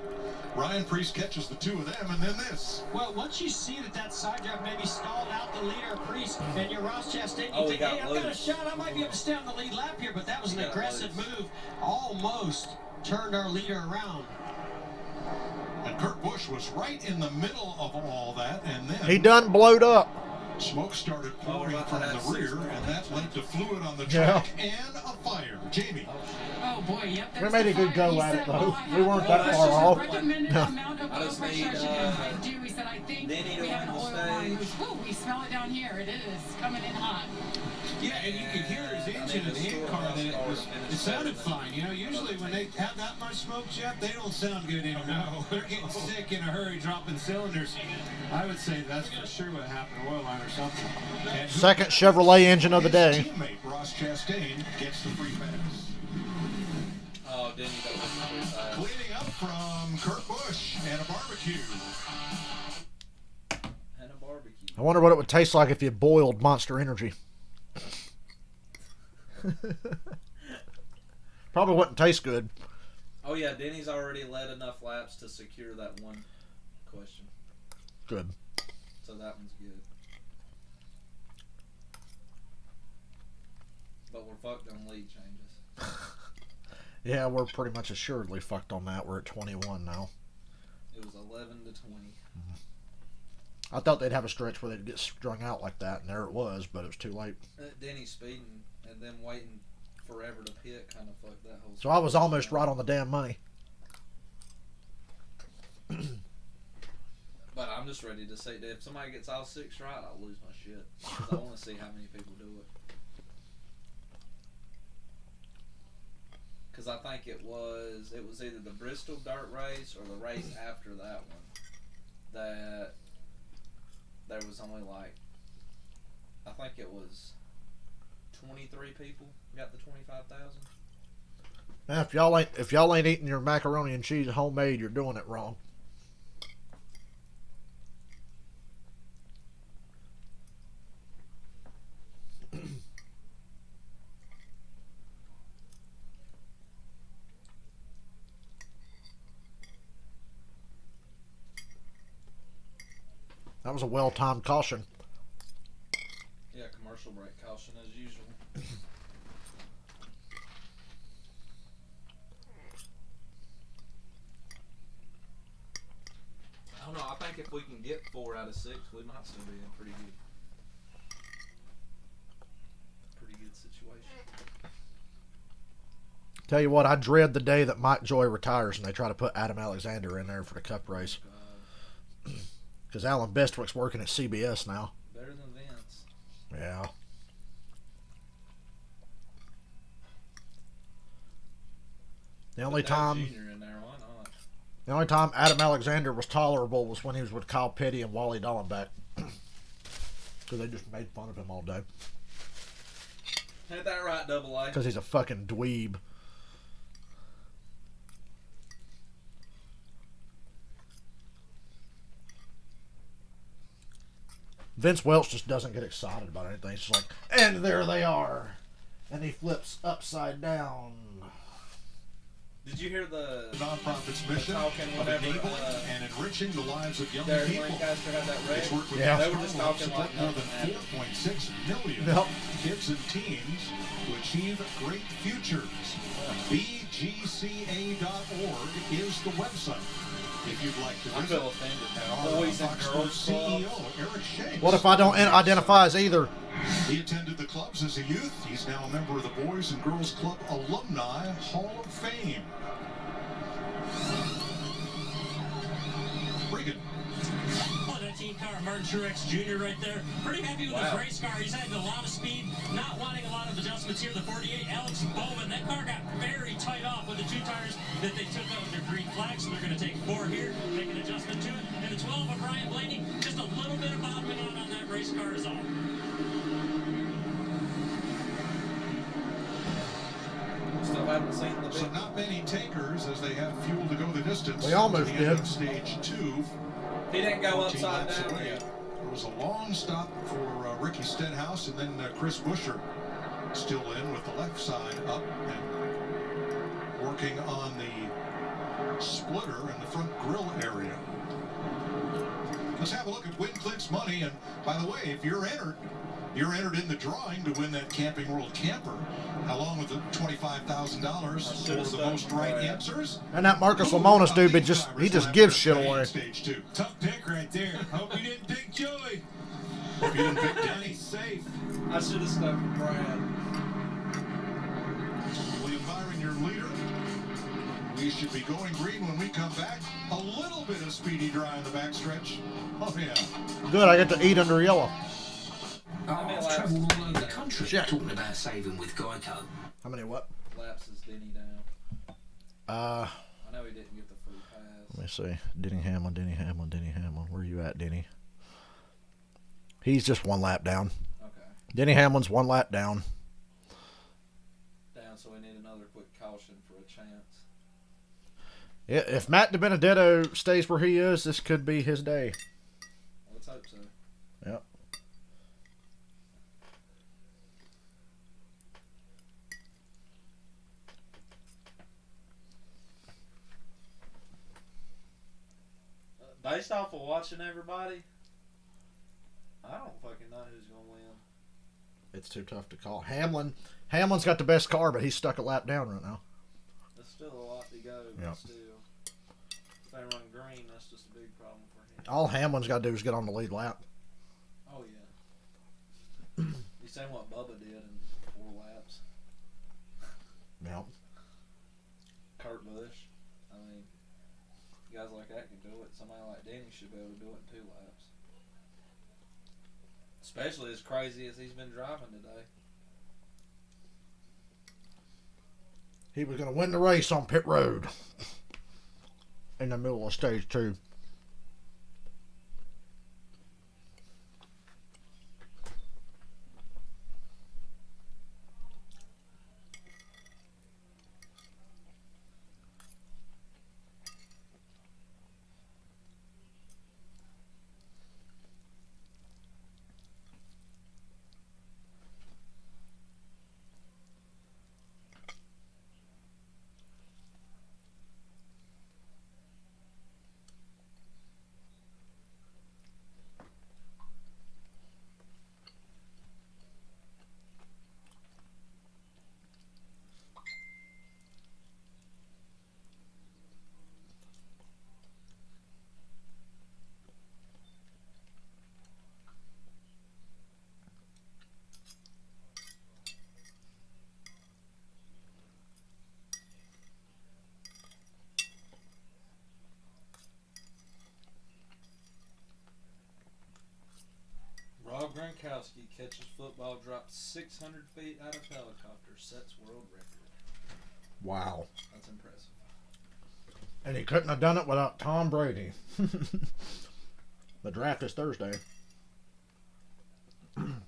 Ryan Preece catches the two of them, and then this. Well, once you see that side drive maybe stalled out the leader of Priest and you're Ross Chastain, Oh, you he think, got hey, I've got a loose. shot. I might be able to stay on the lead lap here, but that was an He got aggressive loose. move. Almost turned our leader around. And Kurt Busch was right in the middle of all that, and then He done blowed up. smoke started Oh, we're pouring about to from have the 6 rear, minutes. and that led to fluid on the Yeah. track and a fire. Jamie. Oh boy, yep. We there's made the a good fire. go He at it, said, though. well, I We have weren't no that far issues. off. Recommended No. amount of I just oil need, pressure I do. He said, I think Denny to we have an win oil the line. stage. Woo, we smell it down here. It is coming in hot. Yeah, and you could hear his engine in the in-car that it sounded fine. You know, usually when they have that much smoke, Jeff, they don't sound good anymore. No, they're getting sick in a hurry, dropping cylinders. I would say that's for sure what happened, oil line or something. And Second Chevrolet engine of the His day. teammate Ross Chastain gets the free pass. Oh, Denny got the free pass. Cleaning up from Kurt Busch and a barbecue. And a barbecue. I wonder what it would taste like if you boiled Monster Energy. Probably wouldn't taste good. Oh, yeah, Denny's already led enough laps to secure that one question. Good. So that one's good. But we're fucked on lead changes. Yeah, we're pretty much assuredly fucked on that. We're at 21 now. It was 11 to 20. I thought they'd have a stretch where they'd get strung out like that, and there it was, but it was too late. Denny speeding and then waiting forever to pit kind of fucked that whole. So I was almost right on the damn money. But I'm just ready to say that if somebody gets all 6 right, I'll lose my shit. 'Cause I want to see how many people do it. Because I think it was either the Bristol dirt race or the race after that one that there was only like, I think it was 23 people got the 25,000. Now, if y'all ain't eating your macaroni and cheese homemade, you're doing it wrong. That was a well-timed caution. Yeah, commercial break caution as usual. I don't know. I think if we can get 4 out of 6, we might still be in a pretty good situation. Tell you what, I dread the day that Mike Joy retires and they try to put Adam Alexander in there for the Cup race. Because Alan Bestwick's working at CBS now. Better than Vince. Yeah. The only time Adam Alexander was tolerable was when he was with Kyle Petty and Wally Dallenbach. Because they just made fun of him all day. Ain't that right, Double A? Because he's a fucking dweeb. Vince Welch just doesn't get excited about anything. He's just like, and there they are. And he flips upside down. Did you hear the nonprofit's mission talking of whatever enabling and enriching the lives of young Derek people? Lancaster had that race. It's worked with Yeah. They were just talking like more than nothing 4.6 million Yep. kids and teens to achieve great futures. BGCA.org is the website. If you'd like to I visit. feel offended. And our Boys and Fox girls CEO, Eric Shanks. What if I don't identify as either? He attended the clubs as a youth. He's now a member of the Boys and Girls Club Alumni Hall of Fame. Regan. Oh, that team car, Martin Truex Jr. right there. Pretty happy with his race car. He's had a lot of speed, not wanting a lot of adjustments here. The 48, Alex Bowman, that car got very tight off with the 2 tires that they took out with their green flag, so they're going to take 4 here, make an adjustment to it. And the 12 of Brian Blaney, just a little bit of bottoming out on that race car is all. Still haven't seen the So not many takers as they have fuel to go the distance. We almost to the end did. of stage 2. He didn't go 14 upside laps down away. yet. There was a long stop for Ricky Stenhouse, and then Chris Buescher still in with the left side up and working on the splitter in the front grill area. Let's have a look at Win Clicks money, and by the way, if you're entered in the drawing to win that Camping World camper, along with the $25,000 for the most right answers. And that Marcus Lemonis dude, he just gives shit away. Stage 2. Tough pick right there. Hope you didn't pick Joey. Hope you didn't pick Danny. Danny's safe. I should have stuck with Brad. William Byron, your leader. We should be going green when we come back. A little bit of speedy dry in the backstretch. Oh, yeah. Good, I get to eat under yellow. I've travelled all over the country Shit. talking about saving with Geico. How many what? Laps is Denny down. I know he didn't get the free pass. Let me see. Denny Hamlin. Where you at, Denny? He's just 1 lap down. Okay. Denny Hamlin's 1 lap down. Down, so we need another quick caution for a chance. Yeah, if Matt DiBenedetto stays where he is, this could be his day. Let's hope so. Yep. Based off of watching everybody, I don't fucking know who's gonna win. It's too tough to call. Hamlin's got the best car, but he's stuck a lap down right now. There's still a lot to go, but Yep. still. If they run green, that's just a big problem for him. All Hamlin's got to do is get on the lead lap. Oh, yeah. You seen what Bubba did in 4 laps? Yep. Kurt Busch. I mean, guys like that can do it. Somebody like Denny should be able to do it in 2 laps. Especially as crazy as he's been driving today. He was going to win the race on pit road in the middle of stage 2. Rob Gronkowski catches football, drops 600 feet out of helicopter, sets world record. Wow. That's impressive. And he couldn't have done it without Tom Brady. The draft is Thursday. Logano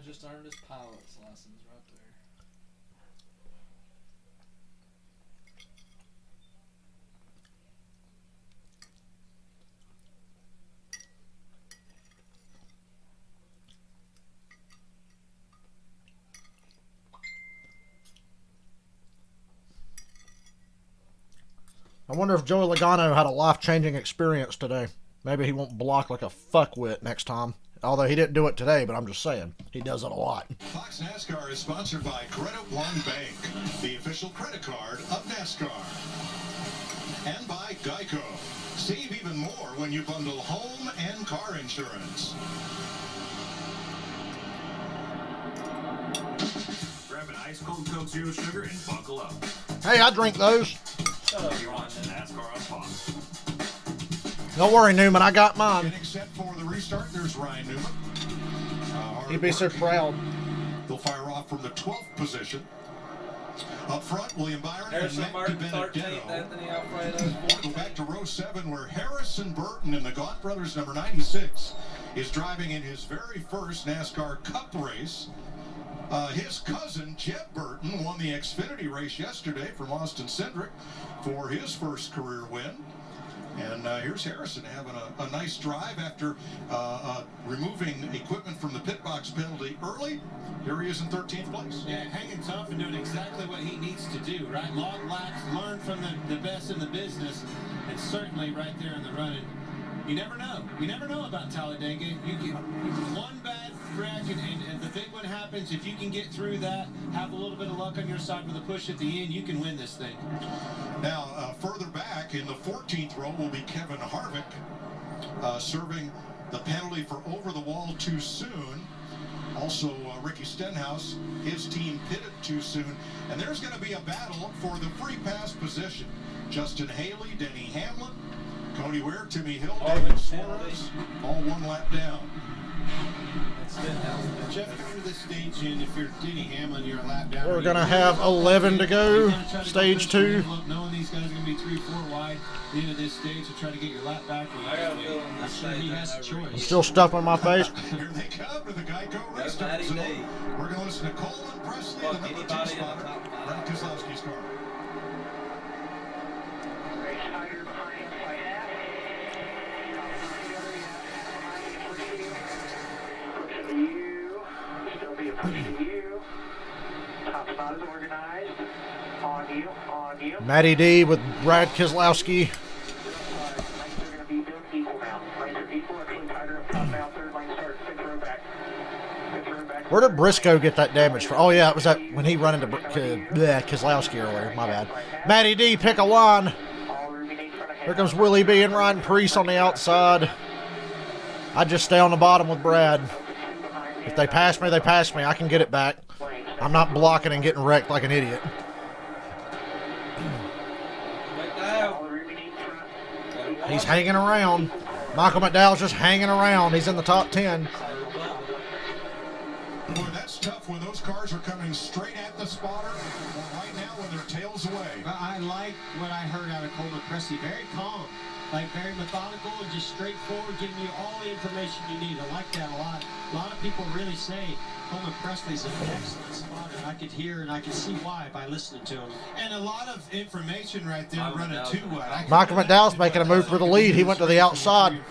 just earned his pilot's license right there. I wonder if Joey Logano had a life-changing experience today. Maybe he won't block like a fuckwit next time. Although he didn't do it today, but I'm just saying. He does it a lot. Fox NASCAR is sponsored by Credit One Bank, the official credit card of NASCAR. And by Geico. Save even more when you bundle home and car insurance. Grab an ice cold Coke Zero Sugar and buckle up. Hey, I drink those. You're watching NASCAR on Fox. Don't worry, Newman. I got mine. Getting set for the restart, there's Ryan Newman. He'd be so proud. They'll fire off from the 12th position. Up front, William Byron Harrison and Matt Burton, 13th, DiBenedetto. Anthony Alfredo, Go back to row 7, where Harrison Burton in the Gaunt Brothers number 96 is driving in his very first NASCAR Cup race. His cousin, Jeb Burton, won the Xfinity race yesterday from Austin Cindric for his first career win. And here's Harrison having a nice drive after removing equipment from the pit box penalty early. Here he is in 13th place. Yeah, hanging tough and doing exactly what he needs to do, right? Long laps, learn from the best in the business, and certainly right there in the running. You never know. You never know about Talladega. You get one bad wreck and the big one happens. If you can get through that, have a little bit of luck on your side with a push at the end, you can win this thing. Now, further back in the 14th row will be Kevin Harvick, serving the penalty for over the wall too soon. Also, Ricky Stenhouse, his team pitted too soon. And there's going to be a battle for the free pass position. Justin Haley, Denny Hamlin, Cody Ware, Timmy Hill, David Suarez, all one lap down. Jeff, coming to this stage, and if you're Denny Hamlin, you're a lap down. We're going to have 11 to go, stage 2. Knowing these guys are going to be 3-4 wide at the end of this stage to try to get your lap back. I'm sure he has a choice. I'm still stuffing my face. Here they come to the Geico restart zone. We're going to listen to Colin Presley, the number 2 spotter, Brad Keselowski's car. Matty D with Brad Keselowski. Where did Briscoe get that damage from? Oh, yeah, it was that when he run into Keselowski earlier. My bad. Matty D, pick a line. Here comes Willie B and Ryan Preece on the outside. I just stay on the bottom with Brad. If they pass me, they pass me. I can get it back. I'm not blocking and getting wrecked like an idiot. He's hanging around. Michael McDowell's just hanging around. He's in the top 10. Boy, that's tough when those cars are coming straight at the spotter. Right now, when their tail's away. I like what I heard out of Coleman Presley. Very calm, like very methodical and just straightforward, giving you all the information you need. I like that a lot. A lot of people really say Coleman Presley's an excellent spotter. I could hear and I could see why by listening to him. And a lot of information right there running too wide. Michael McDowell's making a move for the lead. He went to the outside.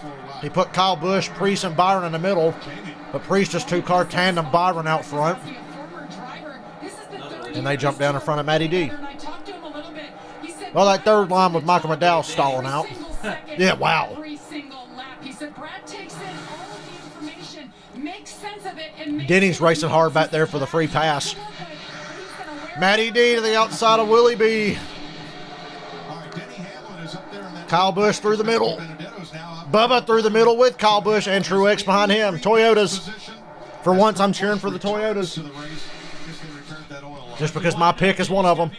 He put Kyle Busch, Preece, and Byron in the middle. But Preece just two-car tandem Byron out front. And they jump down in front of Matty D. Well, that third line with Michael McDowell stalling out. Yeah, wow. Denny's racing hard back there for the free pass. Matty D to the outside of Willie B. Kyle Busch through the middle. Bubba through the middle with Kyle Busch and Truex behind him. Toyotas. For once, I'm cheering for the Toyotas. Just because my pick is one of them.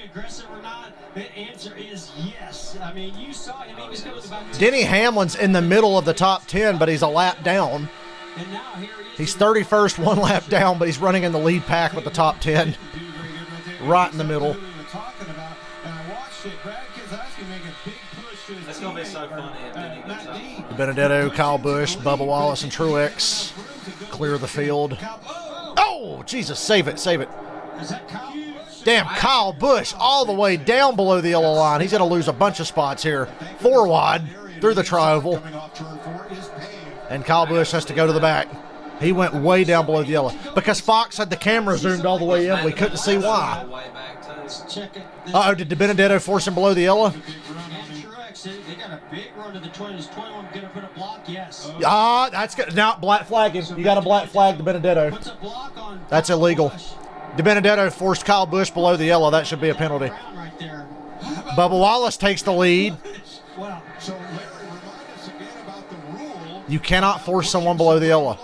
The answer is yes. I mean, you saw him. He was going about Denny Hamlin's in the middle of the top 10, but he's a lap down. And now here he is. He's 31st, one lap down, but he's running in the lead pack with the top 10. Right in the middle. It's going to be so funny if Denny gets up. Benedetto, Kyle Busch, Bubba Wallace, and Truex clear the field. Oh, Jesus, save it, save it. Damn, Kyle Busch all the way down below the yellow line. He's going to lose a bunch of spots here. 4 wide through the tri-oval. And Kyle Busch has to go to the back. He went way down below the yellow. Because Fox had the camera zoomed all the way in, we couldn't see why. Uh-oh, did Benedetto force him below the yellow? They got a big run to the 20s. 21 going to put a block, yes. Ah, that's good. Now, black flag him. You got a black flag to Benedetto. That's illegal. DiBenedetto forced Kyle Busch below the yellow. That should be a penalty. Bubba Wallace takes the lead. You cannot force someone below the yellow.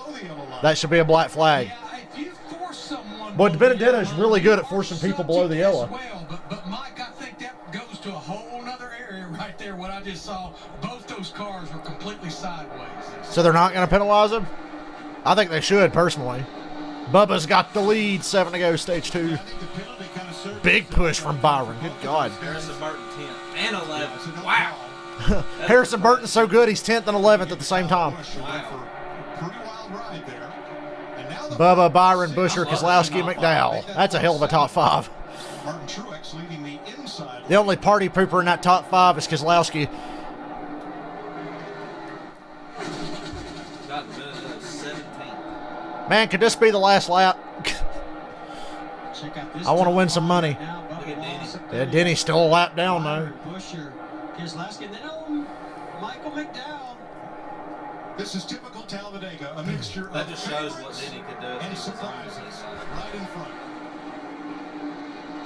That should be a black flag. Boy, DiBenedetto's really good at forcing people below the yellow. But Mike, I think that goes to a whole other area right there. What I just saw, both those cars were completely sideways. So they're not going to penalize him? I think they should, personally. Bubba's got the lead, 7 to go, stage 2. Big push from Byron, good God. Harrison Burton 10th and 11th. Wow. Harrison Burton's so good, he's 10th and 11th at the same time. Bubba, Byron, Buscher, Keselowski, McDowell. That's a hell of a top 5. The only party pooper in that top 5 is Keselowski. Man, could this be the last lap? I want to win some money. Yeah, Denny's still a lap down, though. Michael McDowell. This is typical Talladega, a mixture that of just shows what Denny can do and surprises right in front.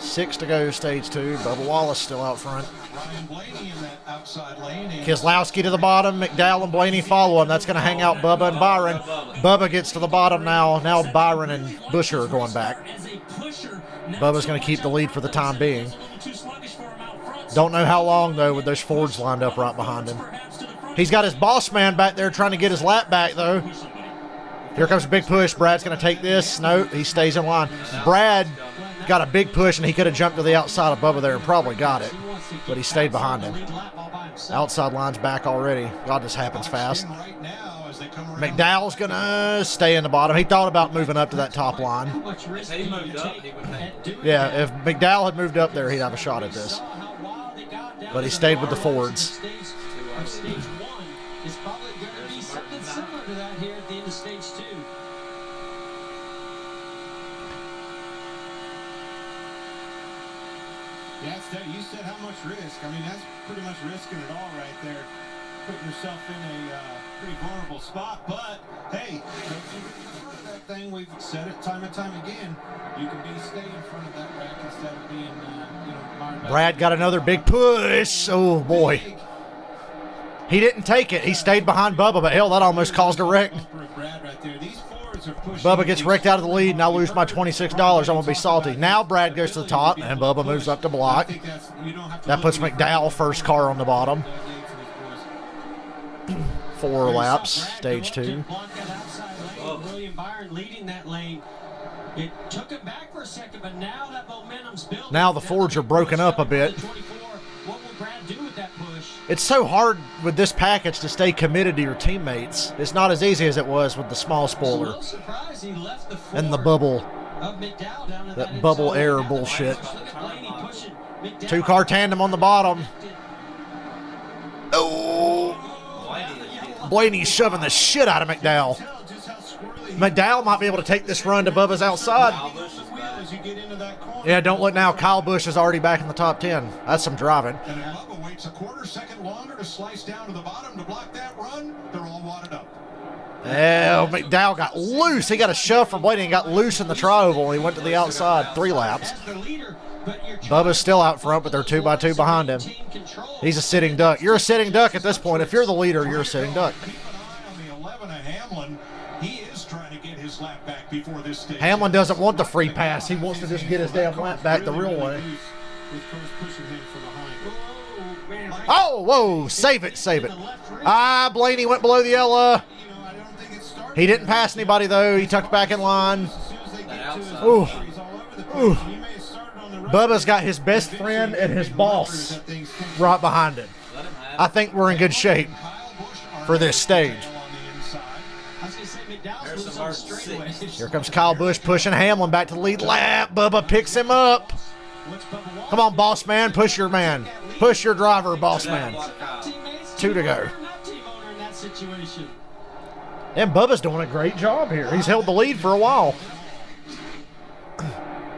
6 to go, stage 2. Bubba Wallace still out front. Ryan Blaney in that outside lane. Keselowski to the bottom. McDowell and Blaney follow him. That's going to hang out Bubba and Byron. Bubba gets to the bottom now. Now Byron and Buscher are going back. Bubba's going to keep the lead for the time being. Don't know how long, though, with those Fords lined up right behind him. He's got his boss man back there trying to get his lap back, though. Here comes a big push. Brad's going to take this. No, he stays in line. Brad got a big push, and he could have jumped to the outside of Bubba there and probably got it. But he stayed behind him. Outside line's back already. God, this happens fast. McDowell's going to stay in the bottom. He thought about moving up to that top line. Yeah, if McDowell had moved up there, he'd have a shot at this. But he stayed with the Fords. Stage 1 is probably going to be something similar to that here at the end of stage 2. Yeah, you said how much risk. I mean, that's pretty much risking it all right there. putting yourself in a pretty vulnerable spot. But hey, don't you get in front of that thing. We've said it time and time again. You can stay in front of that rack instead of being, mired by. Brad got another big push. Oh boy. He didn't take it. He stayed behind Bubba, but hell, that almost caused a wreck. Bubba gets wrecked out of the lead, and I lose my $26. I'm going to be salty. Now Brad goes to the top, and Bubba moves up to block. That puts McDowell first car on the bottom. 4 laps, stage 2. William Byron leading that lane. It took him back for a second, but now that momentum's building. Now the Fords are broken up a bit. What will Brad do with that push? It's so hard with this package to stay committed to your teammates. It's not as easy as it was with the small spoiler and the bubble, that bubble air bullshit. 2-car tandem on the bottom. Oh, Blaney's shoving the shit out of McDowell. McDowell might be able to take this run to Bubba's outside. Yeah, don't look now. Kyle Busch is already back in the top 10. That's some driving. And Bubba waits a quarter second longer to slice down to the bottom to block that run. They're all wadded up. Oh, McDowell got loose. He got a shove from Blaney and got loose in the tri-oval. He went to the outside 3 laps. Bubba's still out front, but they're 2 by 2 behind him. He's a sitting duck. You're a sitting duck at this point. If you're the leader, you're a sitting duck. Hamlin doesn't want the free pass. He wants to just get his damn lap back the real way. Oh, whoa, save it, save it. Blaney went below the yellow. He didn't pass anybody, though. He tucked back in line. Ooh. Ooh. Bubba's got his best friend and his boss right behind him. I think we're in good shape for this stage. Here comes Kyle Busch pushing Hamlin back to the lead lap. Bubba picks him up. Come on, boss man. Push your man. Push your driver, boss man. 2 to go. And Bubba's doing a great job here. He's held the lead for a while.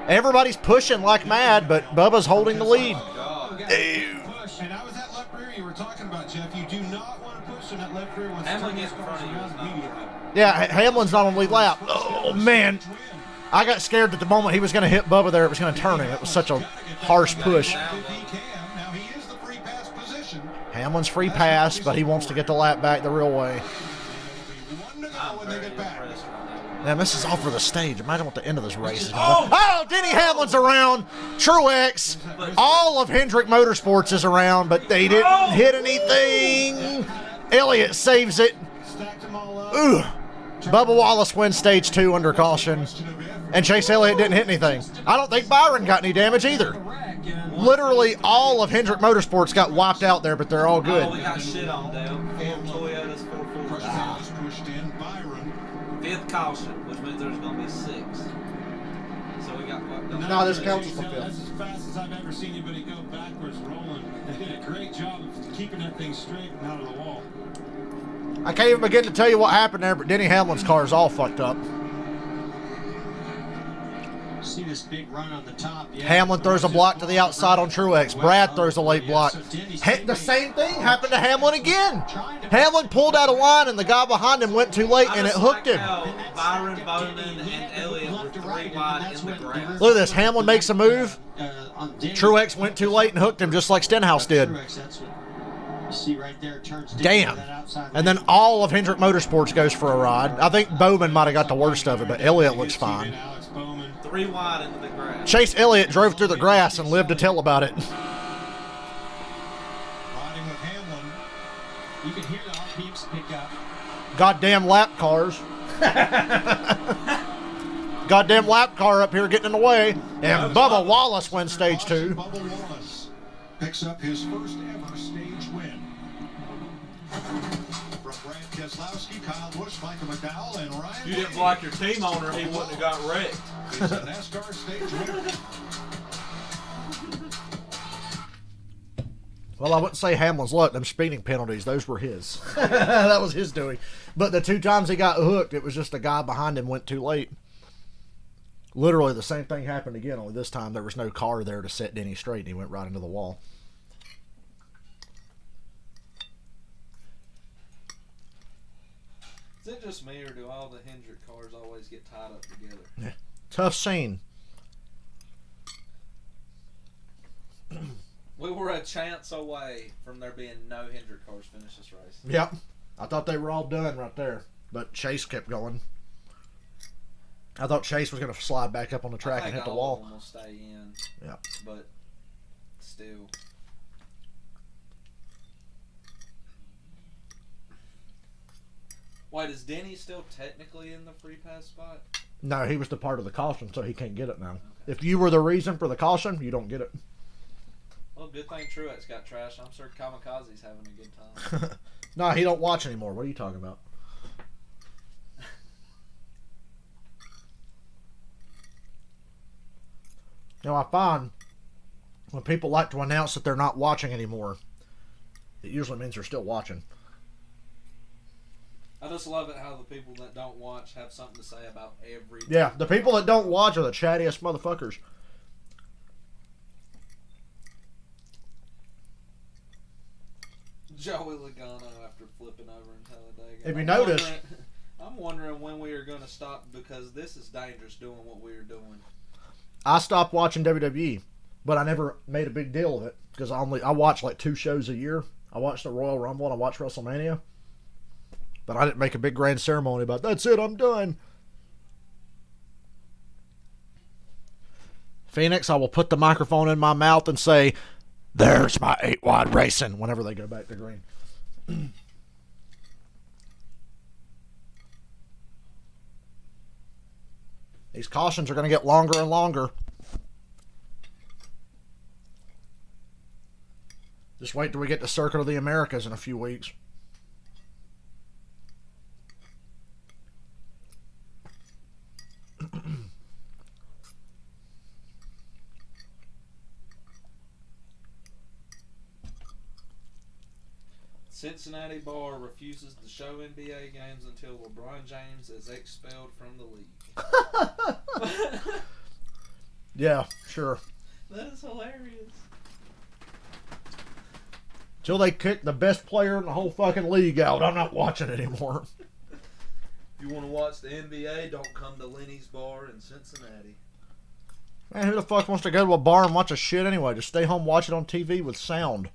Everybody's pushing like mad, but Bubba's holding the lead. And that was that left rear you were talking about, Jeff. You do not want to push in that left rear once Hamlin gets cars around immediately. Yeah, Hamlin's not on the lead lap. Oh, man. I got scared that the moment he was going to hit Bubba there, it was going to turn him. It was such a harsh push. Hamlin's free pass, but he wants to get the lap back the real way. Man, this is all for the stage. Imagine what the end of this race is going to be. Oh, Denny Hamlin's around. Truex. All of Hendrick Motorsports is around, but they didn't hit anything. Elliott saves it. Ooh. Bubba Wallace wins stage 2 under caution. And Chase Elliott didn't hit anything. I don't think Byron got any damage either. Literally all of Hendrick Motorsports got wiped out there, but they're all good. We got shit on them. 4 Toyotas, 4 Fords. Pushed in Byron. 5th caution, which means there's going to be 6. So we got fucked up. No, this counts as the 5th. That's as fast as I've ever seen anybody go backwards rolling. They did a great job of keeping that thing straight and out of the wall. I can't even begin to tell you what happened there, but Denny Hamlin's car is all fucked up. See this big run on the top. Yeah, Hamlin throws a block to the outside on Truex. Brad throws a late block. The same thing happened to Hamlin again. Hamlin pulled out of line, and the guy behind him went too late, and it hooked him. Byron, Bowman, and Elliott were 3 wide in the grass. Look at this. Hamlin makes a move. Truex went too late and hooked him, just like Stenhouse did. See right there, turns damn. And then all of Hendrick Motorsports goes for a ride. I think Bowman might have got the worst of it, but Elliott looks fine. 3 wide into the grass. Chase Elliott drove through the grass and lived to tell about it. Riding with Hamlin. You can hear the RPMs pick up. Goddamn lap cars. Goddamn lap car up here getting in the way. And Bubba Wallace wins stage 2. Bubba Wallace picks up his first ever stage win. From Brad Keselowski, Kyle Busch, Michael McDowell, and Ryan. You didn't block your team owner, he wouldn't have got wrecked. It's a NASCAR stage winner. Well, I wouldn't say Hamlin's luck. Them speeding penalties, those were his. That was his doing. But the 2 times he got hooked, it was just the guy behind him went too late. Literally the same thing happened again, only this time there was no car there to set Denny straight, and he went right into the wall. Is it just me, or do all the Hendrick cars always get tied up together? Yeah. Tough scene. We were a chance away from there being no Hendrick cars finish this race. Yep. I thought they were all done right there, but Chase kept going. I thought Chase was going to slide back up on the track and hit the wall. Of them will stay in. Yeah. But still. Wait, is Denny still technically in the free pass spot? No, he was the part of the caution, so he can't get it now. Okay. If you were the reason for the caution, you don't get it. Well, good thing Truex got trashed. I'm sure Kamikaze's having a good time. No, he don't watch anymore. What are you talking about? Now, I find when people like to announce that they're not watching anymore, it usually means they're still watching. I just love it how the people that don't watch have something to say about everything. Yeah, the people that don't watch are the chattiest motherfuckers. Joey Logano after flipping over in Talladega. If you notice, I'm wondering when we are going to stop, because this is dangerous doing what we are doing. I stopped watching WWE, but I never made a big deal of it because I watch like 2 shows a year. I watched the Royal Rumble and I watched WrestleMania, but I didn't make a big grand ceremony about that's it, I'm done. Phoenix, I will put the microphone in my mouth and say, there's my 8-wide racing whenever they go back to green. These cautions are going to get longer and longer. Just wait till we get to Circuit of the Americas in a few weeks. Cincinnati bar refuses to show NBA games until LeBron James is expelled from the league. Yeah, sure. That is hilarious. Till they kick the best player in the whole fucking league out, I'm not watching anymore. If you want to watch the NBA, don't come to Lenny's bar in Cincinnati. Man, who the fuck wants to go to a bar and watch a shit anyway? Just stay home, watch it on TV with sound.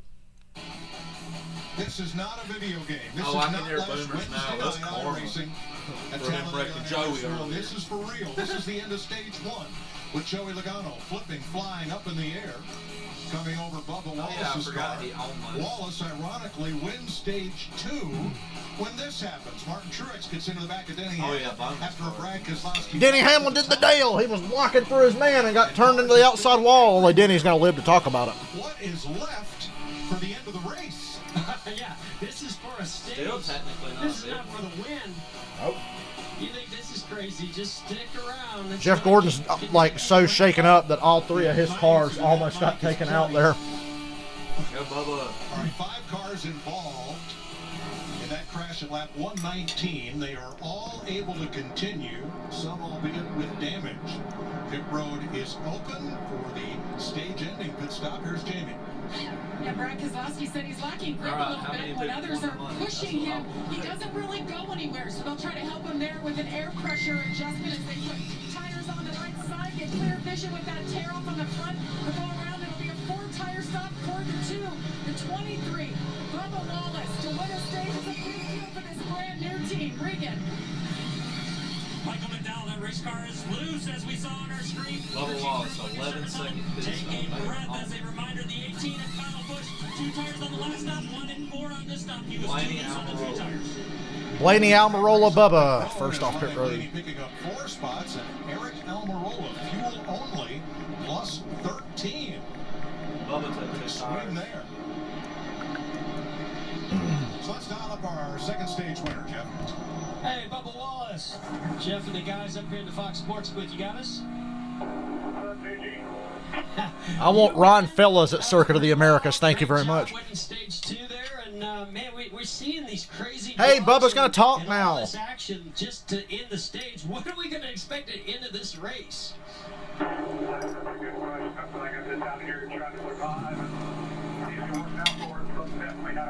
This is not a video game. This is I can not hear last boomers Wednesday now. That's night karma. racing at For him Talladega breaking Joey National. earlier. This is for real. This is the end of stage 1 with Joey Logano flipping, flying up in the air, coming over Bubba Wallace's car. Wallace ironically wins stage 2 when this happens. Martin Truex gets into the back of Denny Hamlin after a Brad Keselowski. Denny Hamlin did the deal. He was walking through his man and got turned into the outside wall. Only Denny's going to live to talk about it. What is left for the end of the race? Yeah, this is for a stage. Still technically not. This is not for the win. Nope. You think this is crazy? Just stick around. It's Jeff Gordon's like so shaken up that all 3 of his cars almost got taken out there. Go, Bubba. All right, 5 cars involved in that crash at lap 119. They are all able to continue, some albeit with damage. Pit road is open for the stage-ending pit stop. Here's Jamie. Yeah, Brad Keselowski said he's lacking grip a little bit. When others are pushing him, he doesn't really go anywhere. So they'll try to help him there with an air pressure adjustment as they put tires on the right side, get clear vision with that tear off on the front. They'll go around, it'll be a 4-tire stop, quarter 2, the 23. Bubba Wallace to win a stage is a big deal for this brand new team. Regan. Michael McDowell, that race car is loose, as we saw on our screen. Bubba Wallace, 11-second pit stop. Taking breath as a reminder, the 18 and final push. 2 tires on the last stop, 1 and 4 on this stop. He was 2 loose on the 3 tires. Blaney Almirola Bubba, first off pit road. Picking up 4 spots, and Eric Almirola, fuel only, plus 13. Bubba took 2 Swing tires. there. So let's dial up our second stage winner, Jeff. Hey, Bubba Wallace. Jeff and the guys up here at the Fox Sports Booth, you got us? I want Ron Fellas at Circuit of the Americas. Thank you very much. Stage 2 there, and man, we're seeing these crazy. Hey, blocks Bubba's going to talk and now. all this action just to end the stage. What are we going to expect at the end of this race? That's a good question. I feel like I sit down here and try to survive and see if it works out for us. But definitely had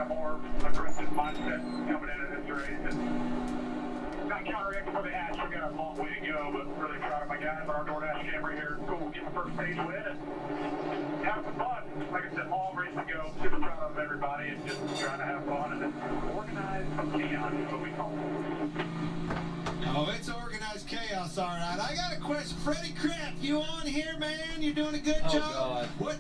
a more aggressive mindset coming in Not counteracting for the hatch. We got a long way to go, but really proud of my guys on our DoorDash camera here. Cool, get the first stage win and have some fun. Like I said, long race to go. Super proud of everybody and just trying to have fun and then organized chaos is what we call it. Oh, it's organized chaos, all right. I got a question. Freddie Crap, you on here, man? You're doing a good job. God. What?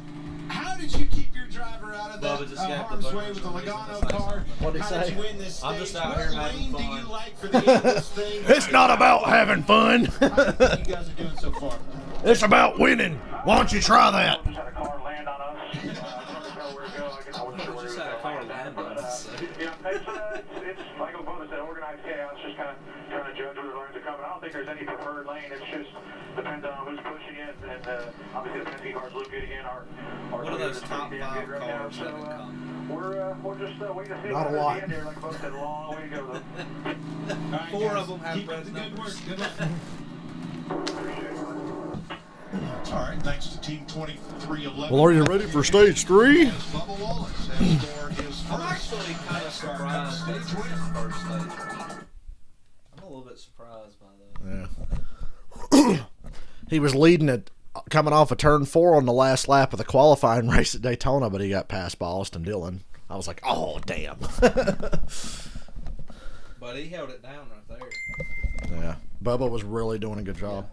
How did you keep your driver out of Bubba that just got harm's the way with the boomers Logano releasing car? What'd he How say? did you win this stage? I'm just out What here having lane do fun. you like for the end of this thing? It's not about having fun. How do you think you guys are doing so far? It's about winning. Why don't you try that? Just had a car land on us. I don't know where to go. I guess I wasn't sure where Just to had a go. car land on us, so. Yeah, it's like Obama said, organized chaos. Just kind of trying to judge where the lanes are coming. I don't think there's any preferred lane. It's just depends on who's pushing it, and obviously the Penske cars look good again. Our What are those pretty top damn 5 good right now, cars so, that have come? We're just waiting to see Not a what happens lot. at the end there. Like Bo said, a long way to go though. All right, 4 guys, of them have keep up red the good numbers. work. Good luck. Appreciate it. All right, thanks to Team 2311. Well, are you ready for stage 3? Bubba Wallace has scored his I'm first actually kind of surprised stage that's win. his first stage. I'm a little bit surprised by that. Yeah. He was leading it coming off of turn 4 on the last lap of the qualifying race at Daytona, but he got passed by Austin Dillon. I was like, oh, damn. But he held it down right there. Yeah. Bubba was really doing a good job.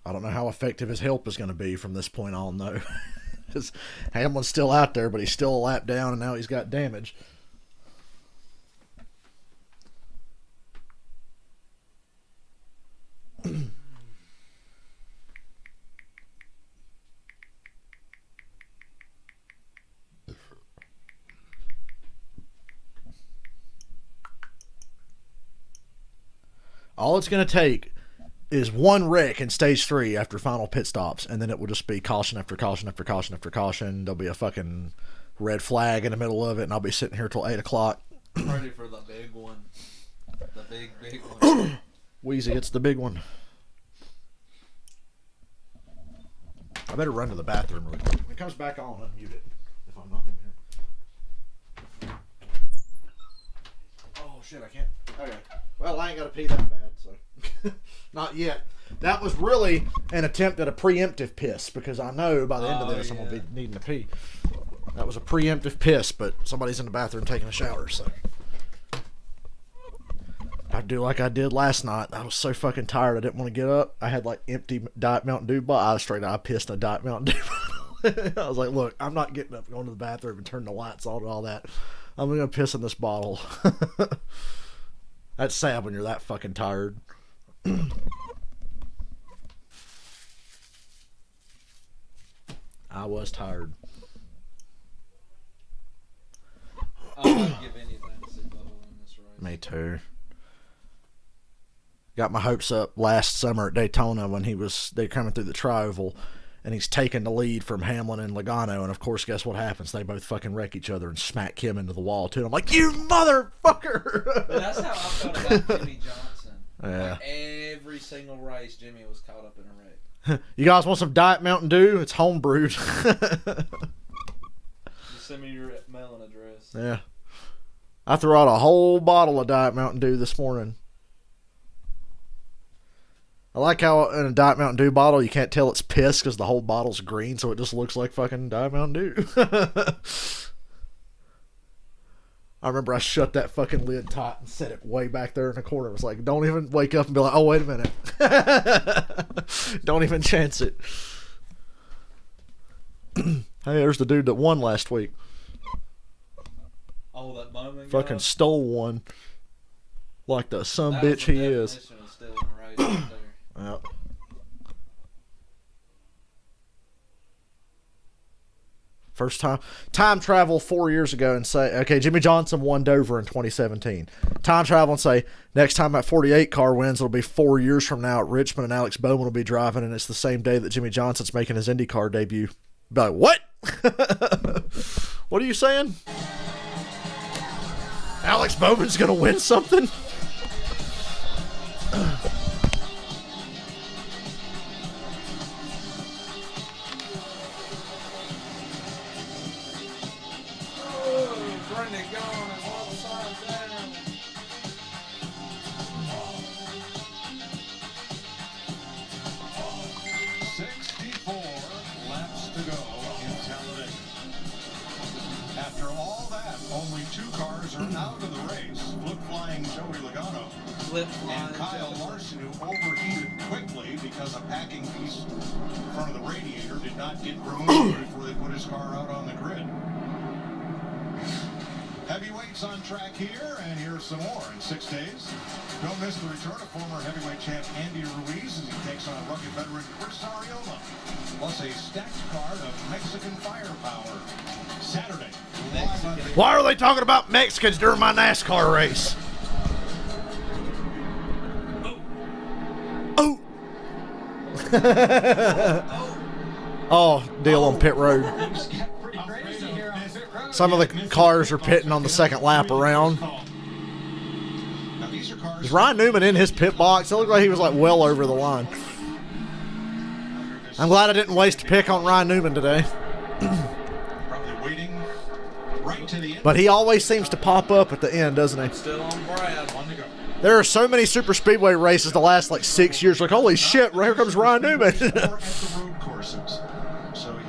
I don't know how effective his help is going to be from this point on, though. Because Hamlin's still out there, but he's still a lap down, and now he's got damage. All it's going to take is one wreck in stage 3 after final pit stops, and then it will just be caution after caution after caution after caution. There'll be a fucking red flag in the middle of it, and I'll be sitting here till 8 o'clock. Ready for the big one. The big one. Wheezy, it's the big one. I better run to the bathroom really quick. When it comes back on, unmute it if I'm not in here. Oh, shit, I can't. Okay. Well, I ain't got to pee that bad, so. Not yet. That was really an attempt at a preemptive piss, because I know by the end of this I'm going to be needing to pee. That was a preemptive piss, but somebody's in the bathroom taking a shower, so. I'd do like I did last night. I was so fucking tired I didn't want to get up. I had like empty Diet Mountain Dew bottle. I pissed in a Diet Mountain Dew bottle. I was like, look, I'm not getting up, going to the bathroom and turning the lights on and all that. I'm going to piss in this bottle. That's sad when you're that fucking tired. I was tired. I wouldn't give anything to see Bubba win this race. Me too. Got my hopes up last summer at Daytona when they're coming through the tri-oval, and he's taking the lead from Hamlin and Logano, and of course, guess what happens? They both fucking wreck each other and smack Kim into the wall too. And I'm like, you motherfucker! But that's how I felt about Jimmy Johnson. Yeah. Like every single race, Jimmy was caught up in a wreck. You guys want some Diet Mountain Dew? It's home brewed. Just send me your mailing address. Yeah. I threw out a whole bottle of Diet Mountain Dew this morning. I like how in a Diet Mountain Dew bottle you can't tell it's piss because the whole bottle's green, so it just looks like fucking Diet Mountain Dew. I remember I shut that fucking lid tight and set it way back there in the corner. It was like, don't even wake up and be like, oh, wait a minute. Don't even chance it. Hey, there's the dude that won last week. Oh, that Bowman Fucking guy? stole one. Like the son bitch he is. Definition of stealing a race right there. Yep. First time travel 4 years ago and say, okay, Jimmy Johnson won Dover in 2017. Time travel and say, next time that 48 car wins, it'll be 4 years from now at Richmond, and Alex Bowman will be driving, and it's the same day that Jimmy Johnson's making his IndyCar debut. Be like, what? What are you saying? Alex Bowman's gonna win something? two cars are out of the race. Flip-flying Joey Logano and Kyle Larson, who overheated quickly because a packing piece in front of the radiator did not get removed before they put his car out on the grid. Heavyweights on track here, and here's some more in 6 days. Don't miss the return of former heavyweight champ Andy Ruiz as he takes on rugged veteran Chris Arreola, plus a stacked card of Mexican firepower. Saturday. Why are they talking about Mexicans during my NASCAR race? Oh. Oh, deal on pit road. Some of the cars are pitting on the second lap around. Is Ryan Newman in his pit box? It looked like he was like well over the line. I'm glad I didn't waste a pick on Ryan Newman today. But he always seems to pop up at the end, doesn't he? Still on Brad. There are so many super speedway races the last like 6 years. Like, holy shit, here comes Ryan Newman. So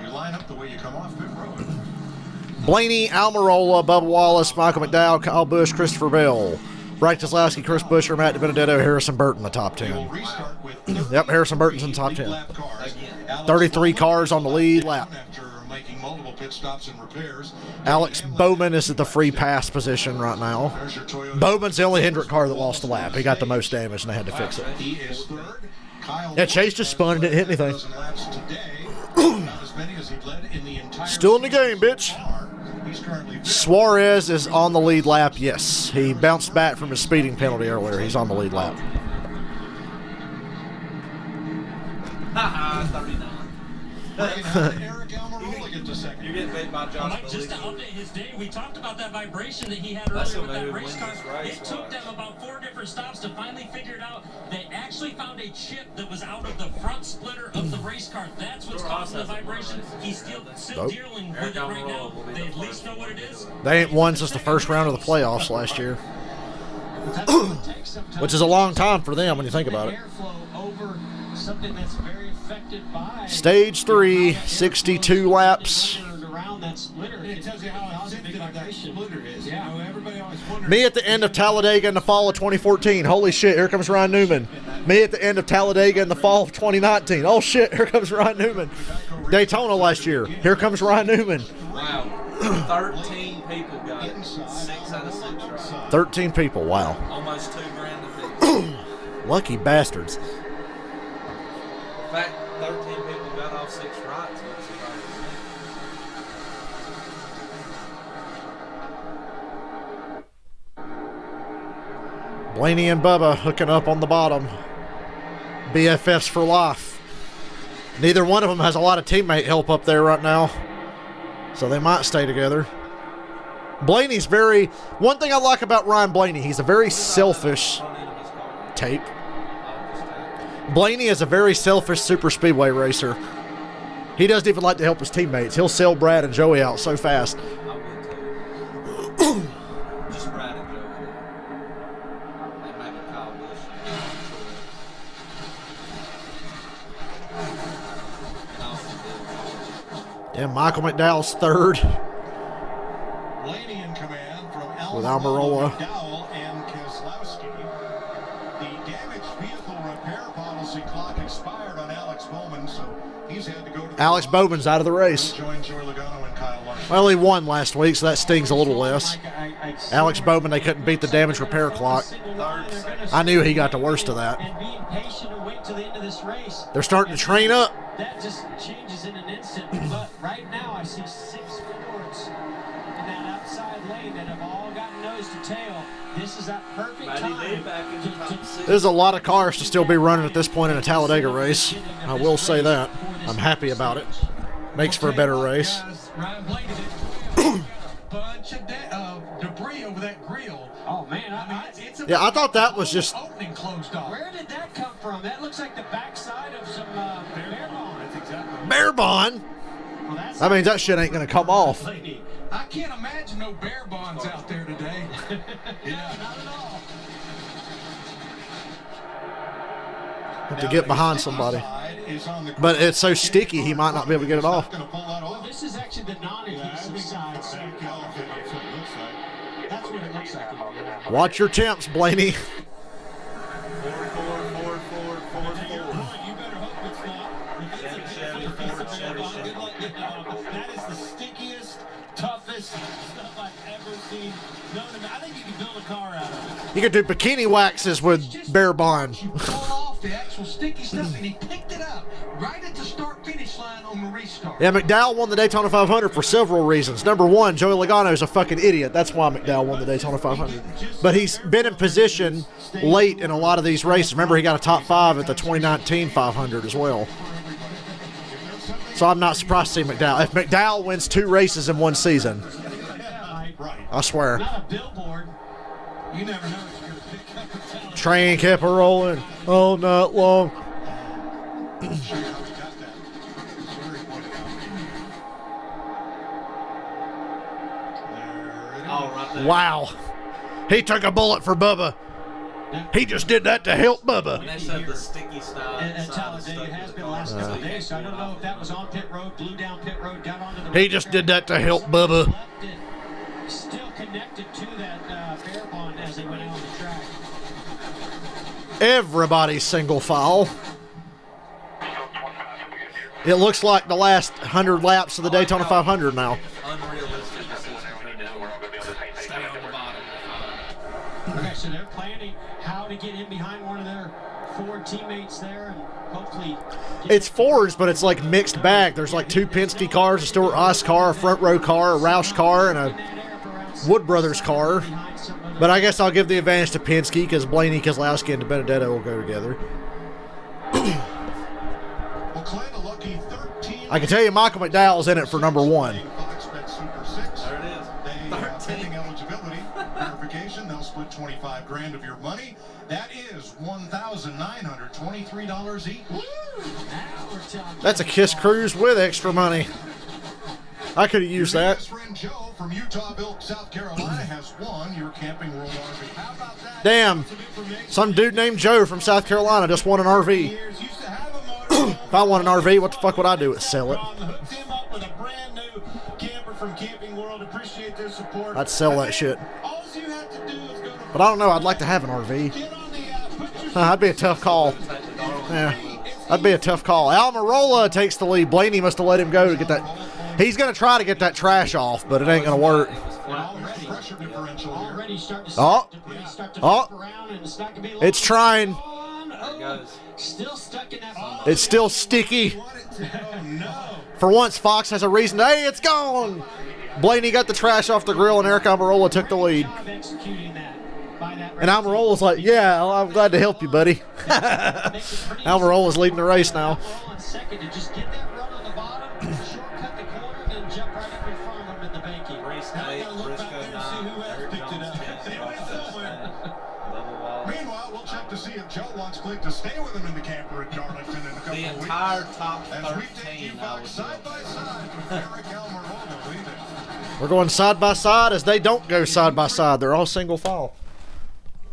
you line up the way you come off pit road. Blaney, Almirola, Bubba Wallace, Michael McDowell, Kyle Busch, Christopher Bell, Brad Keselowski, Chris Buescher, Matt DiBenedetto, Harrison Burton in the top 10. Yep, Harrison Burton's in the top 10. 33 cars on the lead lap. Alex Bowman is at the free pass position right now. Bowman's the only Hendrick car that lost the lap. He got the most damage and they had to fix it. Yeah, Chase just spun and didn't hit anything. Still in the game, bitch. Suarez is on the lead lap, yes. He bounced back from his speeding penalty earlier. He's on the lead lap. Haha, 39. You're getting paid by Josh. Mike, just to update his day, we talked about that vibration that he had earlier with that race car. It took them about 4 different stops to finally figure it out. They actually found a chip that was out of the front splitter of the race car. That's what's causing the vibration. He's still dealing with it right now. They at least know what it is. They ain't won since the first round of the playoffs last year. Which is a long time for them when you think about it. Stage 3, 62 laps. Me at the end of Talladega in the fall of 2014. Holy shit, here comes Ryan Newman. Me at the end of Talladega in the fall of 2019. Oh shit, here comes Ryan Newman. Daytona last year. Here comes Ryan Newman. Wow. 13 people got it. 6 out of 6 right. 13 people, wow. Almost $2,000 apiece. Lucky bastards. In fact, 13 people got all 6 rights. Blaney and Bubba hooking up on the bottom. BFFs for life. Neither one of them has a lot of teammate help up there right now, so they might stay together. Blaney's very... One thing I like about Ryan Blaney, he's a very selfish... Tape. Blaney is a very selfish super speedway racer. He doesn't even like to help his teammates. He'll sell Brad and Joey out so fast. Just Brad and Joey. And maybe Kyle Busch. Yeah, Michael McDowell's third. Blaney in command from with Almirola. McDowell and Keselowski. The damaged vehicle repair policy clock expired on Alex Bowman, so he's had to go to Alex Bowman's out of the race. Join Joey Logano and Kyle Larson. Well, he won last week, so that stings a little less. Alex Bowman, they couldn't beat the damage repair clock. I knew he got the worst of that. They're starting to train up. That just changes in an instant. But right now, I see 6 Fords in that outside lane that have all got nose to tail. This is that perfect time. There's a lot of cars to still be running at this point in a Talladega race. I will say that. I'm happy about it. Makes for a better race. Ryan Blaney did a bunch of debris over that grill. Oh man, Yeah, I thought that was just... Opening closed off. Where did that come from? That looks like the backside of some bear bond. That's exactly. Bear bond? That means that shit ain't going to come off. I can't imagine no bear bonds out there today. Yeah, not at all. Have to get behind somebody. But it's so sticky, he might not be able to get it off. Well, this is actually the non-adhesive side. That's what it looks like. Watch your temps, Blaney. Forward, forward, forward, forward, forward, forward. You better hope it's not. Chevy, Chevy, Ford, Chevy, Chevy. Good luck getting it off. That is the stickiest, toughest stuff I've ever seen. Known to me. I think you can build a car out of it. You could do bikini waxes with Bear Bond. You pull off the actual sticky stuff, and he picked it up right at the start-finish line on the restart. Yeah, McDowell won the Daytona 500 for several reasons. Number one, Joey Logano is a fucking idiot. That's why McDowell won the Daytona 500. But he's been in position late in a lot of these races. Remember, he got a top 5 at the 2019 500 as well. So I'm not surprised to see McDowell. If McDowell wins 2 races in one season, I swear. Not a billboard. You never know what you're going to pick up and tell. Train kept rolling all night long. Wow. He took a bullet for Bubba. He just did that to help Bubba. When they said the sticky style. And Talladega has been the last couple of days, so I don't know if that was on pit road, blew down pit road, got onto the He just did that to help Bubba. left it still connected to that bear bond as they went out on the track. Everybody's single file. It looks like the last 100 laps of the Daytona 500 now. Unrealistic decision to do. Stay on the bottom. Okay, so they're planning how to get in behind one of their Ford teammates there and hopefully... It's Fords, but it's like mixed bag. There's like 2 Penske cars, a Stewart Haas car, a front row car, a Roush car, and a Wood Brothers car. But I guess I'll give the advantage to Penske because Blaney, Keselowski, and Benedetto will go together. I can tell you Michael McDowell's in it for number 1. There it is. 13. Eligibility verification. They'll split $25,000 of your money. That is $1,923 each. That's a Kiss Cruise with extra money. I could have used that. His friend Joe from Utahville, South Carolina has won your Camping World RV. How about that? Damn. Some dude named Joe from South Carolina just won an RV. If I want an RV, what the fuck would I do? Sell it. Hooked him up with a brand new camper from Camping World. Appreciate their support. I'd sell that shit. All you have to do is go to But I don't know. I'd like to have an RV. That'd be a tough call. Yeah, that'd be a tough call. Almirola takes the lead. Blaney must have let him go to get that. He's going to try to get that trash off, but it ain't going to work. already starting to start to flip around, and it's not going to be long. It's trying. There it goes. Still stuck in that ball. It's still sticky. For once, Fox has a reason. Hey, it's gone. Blaney got the trash off the grill, and Eric Almirola took the lead. And Almirola's like, yeah, I'm glad to help you, buddy. Almirola's leading the race now. Meanwhile, we'll check to see if Joe wants Click to stay with him in the camper at Darlington in a couple of weeks. The entire top 13. As we take you back side by side with Eric Almirola leading. We're going side by side as they don't go side by side. They're all single file.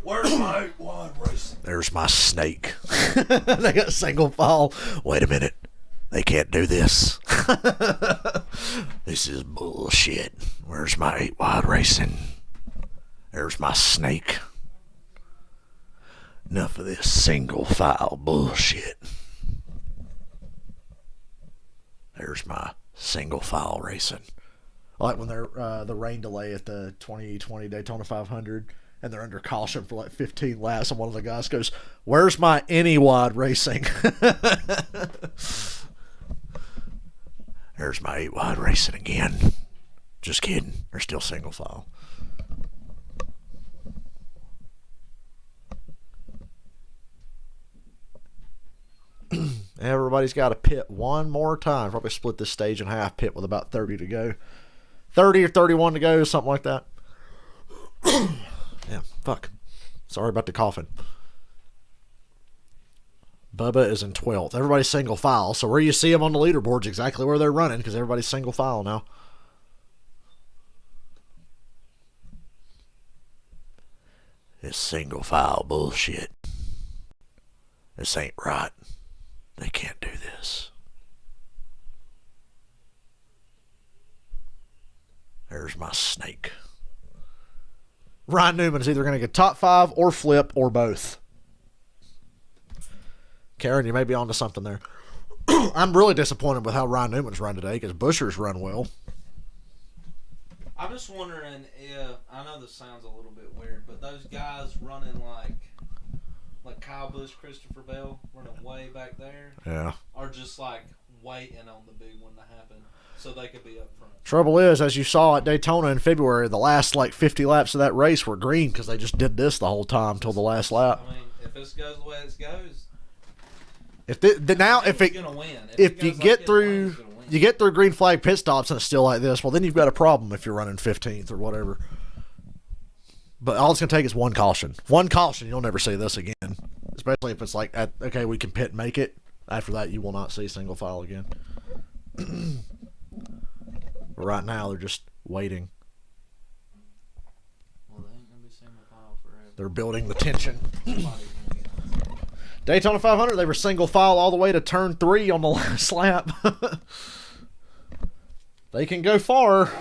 Where's my wide race? There's my snake. They got single file. Wait a minute. They can't do this. This is bullshit. Where's my 8 wide racing? There's my snake. Enough of this single file bullshit. There's my single file racing. Like when they're the rain delay at the 2020 Daytona 500, and they're under caution for like 15 laps, and one of the guys goes, "Where's my any wide racing?" There's my 8 wide racing again. Just kidding. They're still single file. Everybody's got to pit one more time. Probably split this stage in half. Pit with about 30 to go. 30 or 31 to go, something like that. Yeah, fuck. Sorry about the coughing. Bubba is in 12th. Everybody's single file. So where you see them on the leaderboard's exactly where they're running because everybody's single file now. It's single file bullshit. This ain't right. They can't do this. There's my snake. Ryan Newman's either going to get top 5 or flip or both. Karen, you may be onto something there. I'm really disappointed with how Ryan Newman's run today because Buescher's run well. I'm just wondering if, I know this sounds a little bit weird, but those guys running like Kyle Busch, Christopher Bell, running way back there, are just like waiting on the big one to happen so they could be up front. Trouble is, as you saw at Daytona in February, the last like 50 laps of that race were green because they just did this the whole time till the last lap. I mean, if this goes the way it goes, if you get through green flag pit stops and it's still like this, well, then you've got a problem if you're running 15th or whatever. But all it's going to take is one caution. One caution, you'll never see this again. Especially if it's like, okay, we can pit and make it. After that, you will not see single file again. But right now, they're just waiting. Well, they ain't going to be single file forever. They're building the tension. Daytona 500, they were single file all the way to turn 3 on the last lap. They can go far.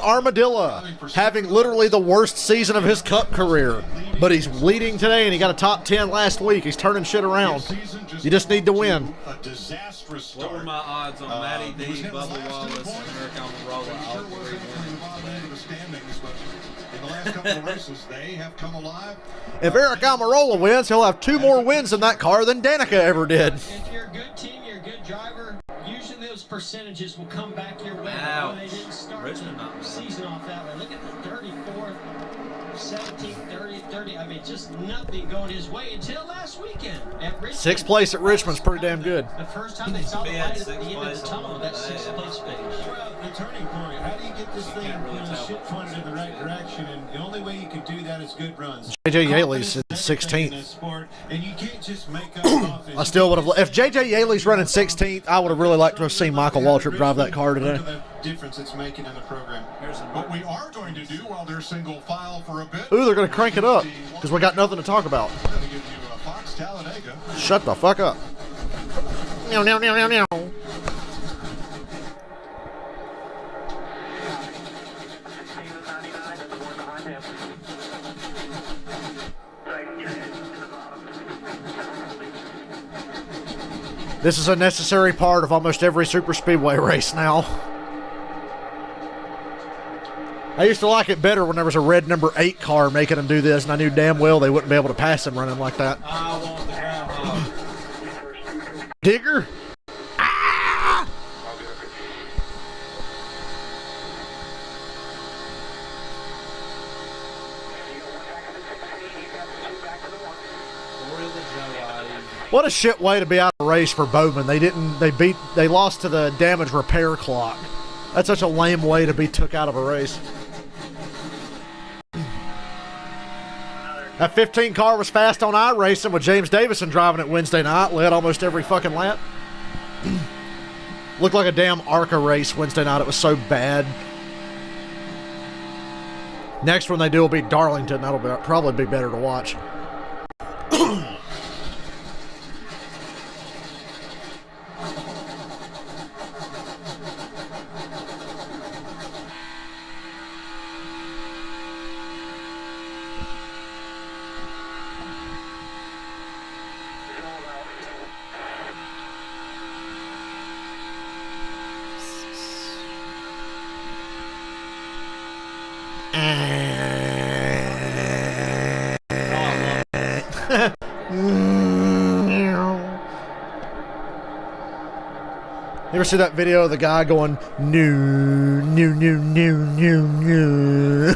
Armadillo having literally the worst season of his Cup career, but he's leading today and he got a top 10 last week. He's turning shit around. You just need to win. What were my odds on Matty D, Bubba Wallace, and Eric Almirola? All three If Eric Almirola wins, he'll have 2 more wins in that car than Danica ever did. If you're a good team, you're a good driver, usually those percentages will come back your way. When they didn't start the season off that way. Look at the 34th, 17th, 30. I mean, just nothing going his way until last weekend at Richmond. 6th place at Richmond's pretty damn good. The first time they saw the light at the end of the tunnel, that 6th place finish. Well, the turning point, how do you get this thing shit pointed in the right direction? And the only way you can do that is good runs. JJ Yaley's in 16th. And you can't just make up I still would have. If JJ Yaley's running 16th, I would have really liked to have seen Michael Waltrip drive that car today. The difference it's making in the program. What we are going to do while they're single file for a bit. Ooh, they're going to crank it up because we got nothing to talk about. We're going to give you a Fox Talladega. Shut the fuck up. Meow, meow, meow, meow, meow. This is a necessary part of almost every super speedway race now. I used to like it better when there was a red number 8 car making them do this, and I knew damn well they wouldn't be able to pass him running like that. I want the groundhog. Digger? Ah! What a shit way to be out of the race for Bowman. They lost to the damage repair clock. That's such a lame way to be took out of a race. That 15 car was fast on iRacing with James Davison driving it Wednesday night. Led almost every fucking lap. Looked like a damn ARCA race Wednesday night. It was so bad. Next one they do will be Darlington. That'll probably be better to watch. You ever see that video of the guy going, new, new, new, new, new, new?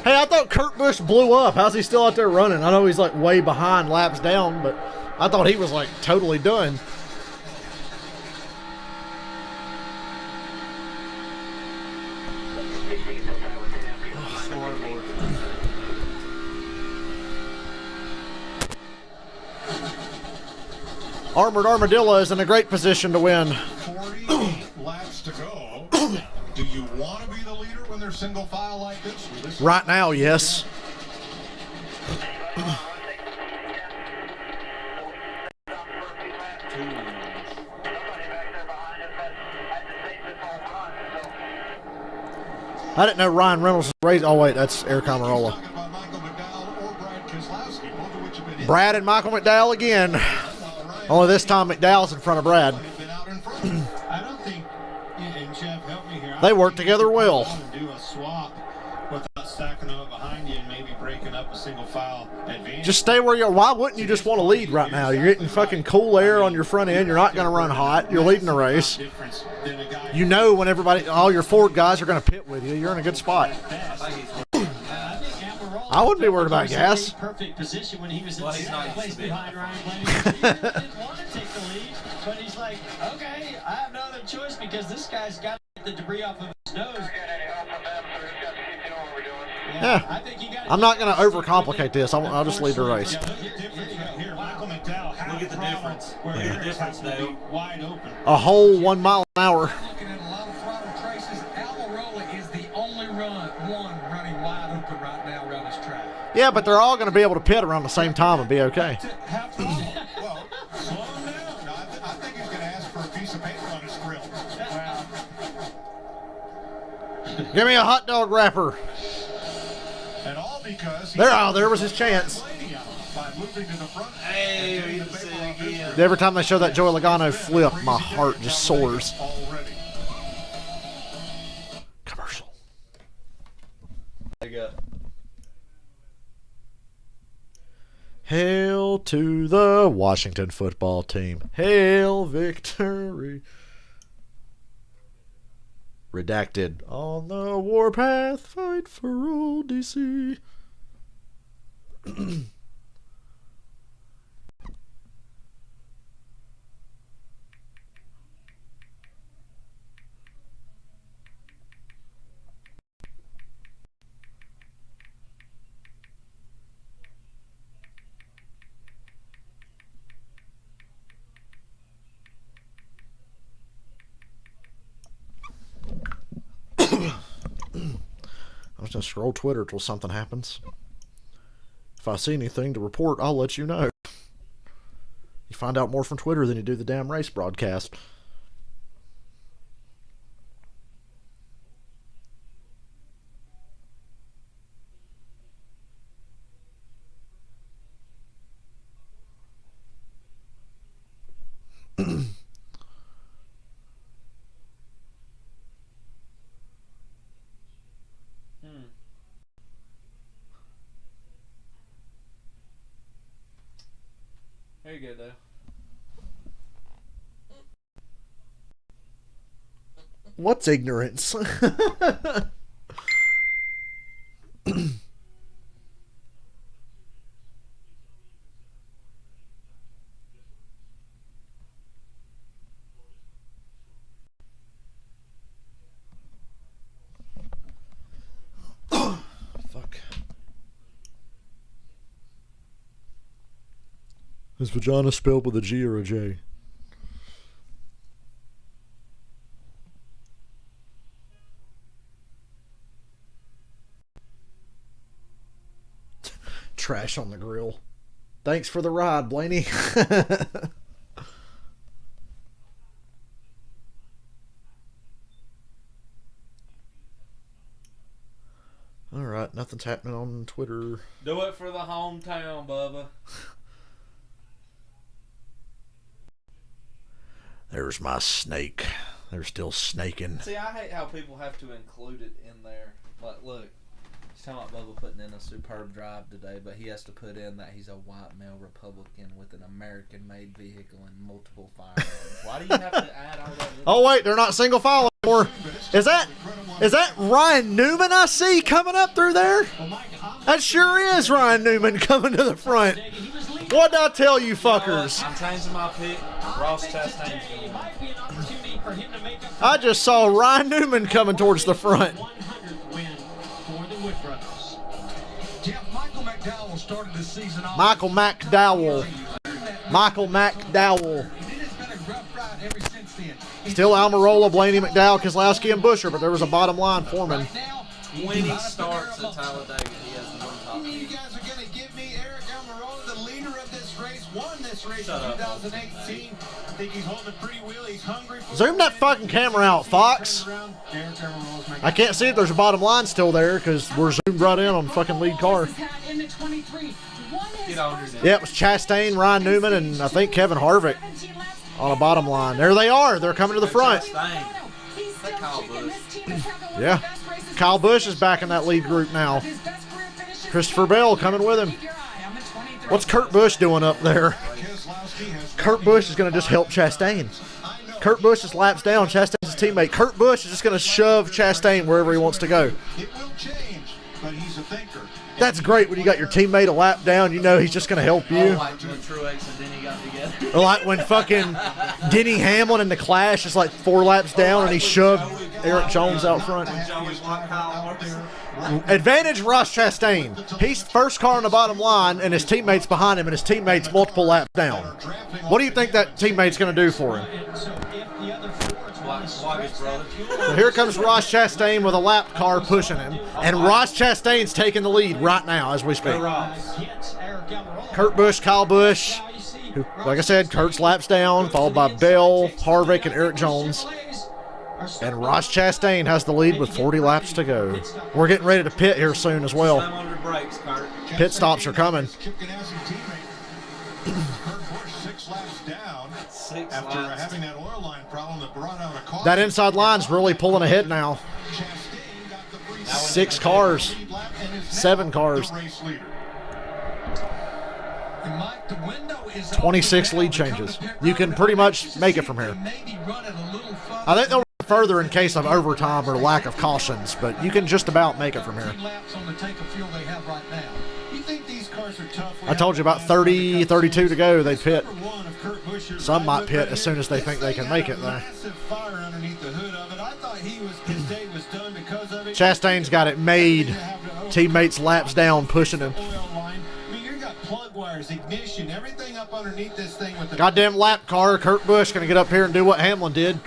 Hey, I thought Kurt Busch blew up. How's he still out there running? I know he's like way behind laps down, but I thought he was like totally done. Armored Armadillo is in a great position to win. 48 laps to go. Do you want to be the leader when they're single file like this? Right now, yes. I didn't know Ryan Reynolds was raised. Oh, wait, that's Eric Almirola. Brad and Michael McDowell again. Only this time McDowell's in front of Brad. I don't think, and Jeff, help me here. They work together well. Do a swap without stacking them up behind you and maybe breaking up a single file advantage. Just stay where you are. Why wouldn't you just want to lead right now? You're getting fucking cool air on your front end. You're not going to run hot. You're leading the race. You know when all your Ford guys are going to pit with you, you're in a good spot. I wouldn't be worried about gas. Perfect position when he was in second place behind Ryan Blaney. He didn't want to take the lead, but he's like, okay, I have no other choice because this guy's got to get the debris off of his nose. Yeah, I think you got. I'm not going to overcomplicate this. I'll just lead the race. Here, Michael McDowell. Look at the difference. The difference, though. Wide open. A whole 1 mile an hour. Looking at a lot of throttle traces, Almirola is the only one running wide open right now around this track. Yeah, but they're all going to be able to pit around the same time and be okay. Well, slow him down. No, I think he's going to ask for a piece of paper on his grill. Give me a hot dog wrapper. And all because there was his chance. Hey, we didn't see it again. Every time they show that Joey Logano flip, my heart just soars. Commercial. Hail to the Washington football team. Hail victory. Redacted. On the warpath, fight for old DC. I'm just going to scroll Twitter till something happens. If I see anything to report, I'll let you know. You find out more from Twitter than you do the damn race broadcast. There you go, though. What's ignorance? Fuck. Is vagina spelled with a G or a J? Trash on the grill. Thanks for the ride, Blaney. Alright, nothing's happening on Twitter. Do it for the hometown, Bubba. There's my snake. They're still snaking. See, I hate how people have to include it in there. Like, look, he's talking about Bubba putting in a superb drive today, but he has to put in that he's a white male Republican with an American-made vehicle and multiple firearms. Why do you have to add all that? Oh wait, they're not single file anymore. Is that Ryan Newman I see coming up through there? That sure is Ryan Newman coming to the front. What did I tell you fuckers? I'm changing my pick. Ross Chastain's going to win. I just saw Ryan Newman coming towards the front. Michael McDowell started the season off. Michael McDowell. Still Almirola, Blaney, McDowell, Keselowski, and Buescher, but there was a bottom line foreman. 20 starts at Talladega. He has one top You 10. guys are going to give me Eric Almirola, the leader of this race, won this race in 2018. I think he's holding pretty well. He's hungry for Zoom that fucking camera out, Fox. I can't see if there's a bottom line still there because we're zoomed right in on fucking lead car. Yeah, it was Chastain, Ryan Newman, and I think Kevin Harvick on a bottom line. There they are. They're coming to the front. Yeah. Kyle Busch is back in that lead group now. Christopher Bell coming with him. What's Kurt Busch doing up there? Kurt Busch is going to just help Chastain. Kurt Busch is laps down. Chastain's teammate. Kurt Busch is just going to shove Chastain wherever he wants to go. It will change, but he's a thinker. That's great when you got your teammate a lap down. You know he's just going to help you. Like when Truex and Denny got together. Like when fucking Denny Hamlin in the Clash is like 4 laps down and he shoved Eric Jones out front. Advantage Ross Chastain. He's first car on the bottom line and his teammate's behind him and his teammate's multiple laps down. What do you think that teammate's going to do for him? So here comes Ross Chastain with a lap car pushing him. And Ross Chastain's taking the lead right now as we speak. Kurt Busch, Kyle Busch. Like I said, Kurt's laps down, followed by Bell, Harvick, and Eric Jones. And Ross Chastain has the lead with 40 laps to go. We're getting ready to pit here soon as well. Pit stops are coming. That inside line's really pulling ahead now. 6 cars. 7 cars. 26 lead changes. You can pretty much make it from here. I think they'll run further in case of overtime or lack of cautions, but you can just about make it from here. I told you about 30, 32 to go, they pit. Some might pit as soon as they think they can make it, though. Chastain's got it made. Teammates laps down, pushing him. Ignition, everything up underneath this thing with the goddamn lap car. Kurt Busch gonna get up here and do what Hamlin did.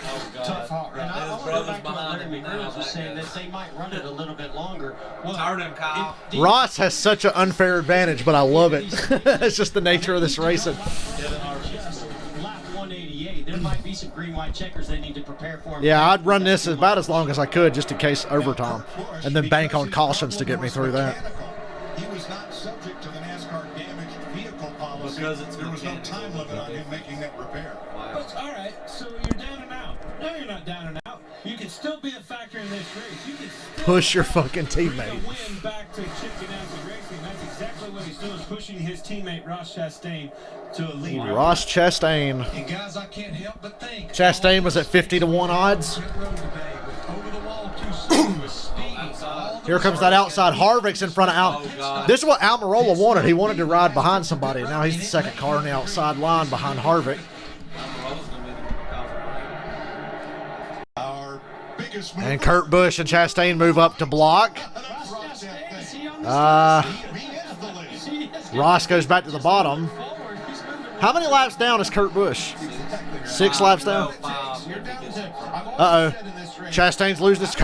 Ross has such an unfair advantage, but I love it. It's just the nature of this racing. There might be some green-white checkers they need to prepare for. Yeah, I'd run this about as long as I could just in case overtime, and then bank on cautions to get me through that. He was not subject to the NASCAR damaged vehicle policy. Because there was no time limit on him making that repair. But, all right, so you're down and out. No, you're not down and out. You can still be a factor in this race. You can still push your fucking teammate. Win back to Chip Ganassi Racing. That's exactly what he's doing, pushing his teammate Ross Chastain to a lead. Ross Chastain. And guys, I can't help but think. Chastain was at 50-1 odds. Here comes that outside. Harvick's in front of Al. This is what Almirola wanted. He wanted to ride behind somebody. Now he's the second car on the outside line behind Harvick. And Kurt Busch and Chastain move up to block. Ross goes back to the bottom. How many laps down is Kurt Busch? 6 laps down? Uh-oh. Chastain's losing this.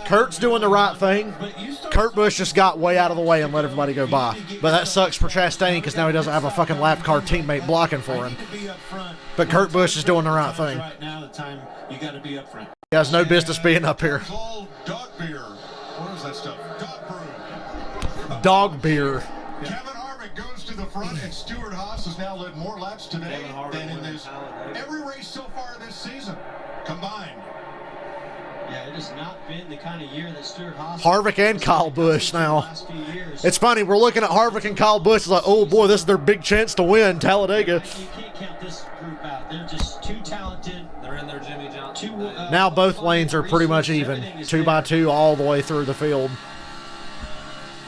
Kurt's doing the right thing. Kurt Busch just got way out of the way and let everybody go by. But that sucks for Chastain because now he doesn't have a fucking lap car teammate blocking for him. But Kurt Busch is doing the right thing. Right now, the time you got to be up front. He has no business being up here. Dog beer. What is that stuff? Dog brew. Dog beer. Kevin Harvick goes to the front, and Stuart Haas has now led more laps today than in this every race so far this season combined. Yeah, it has not been the kind of year that Stuart Haas. Harvick and Kyle Busch now. It's funny, we're looking at Harvick and Kyle Busch. It's like, oh boy, this is their big chance to win Talladega. You can't count this group out. They're just too talented. They're in their Jimmy Johnson. Now both lanes are pretty much even, 2 by 2 all the way through the field.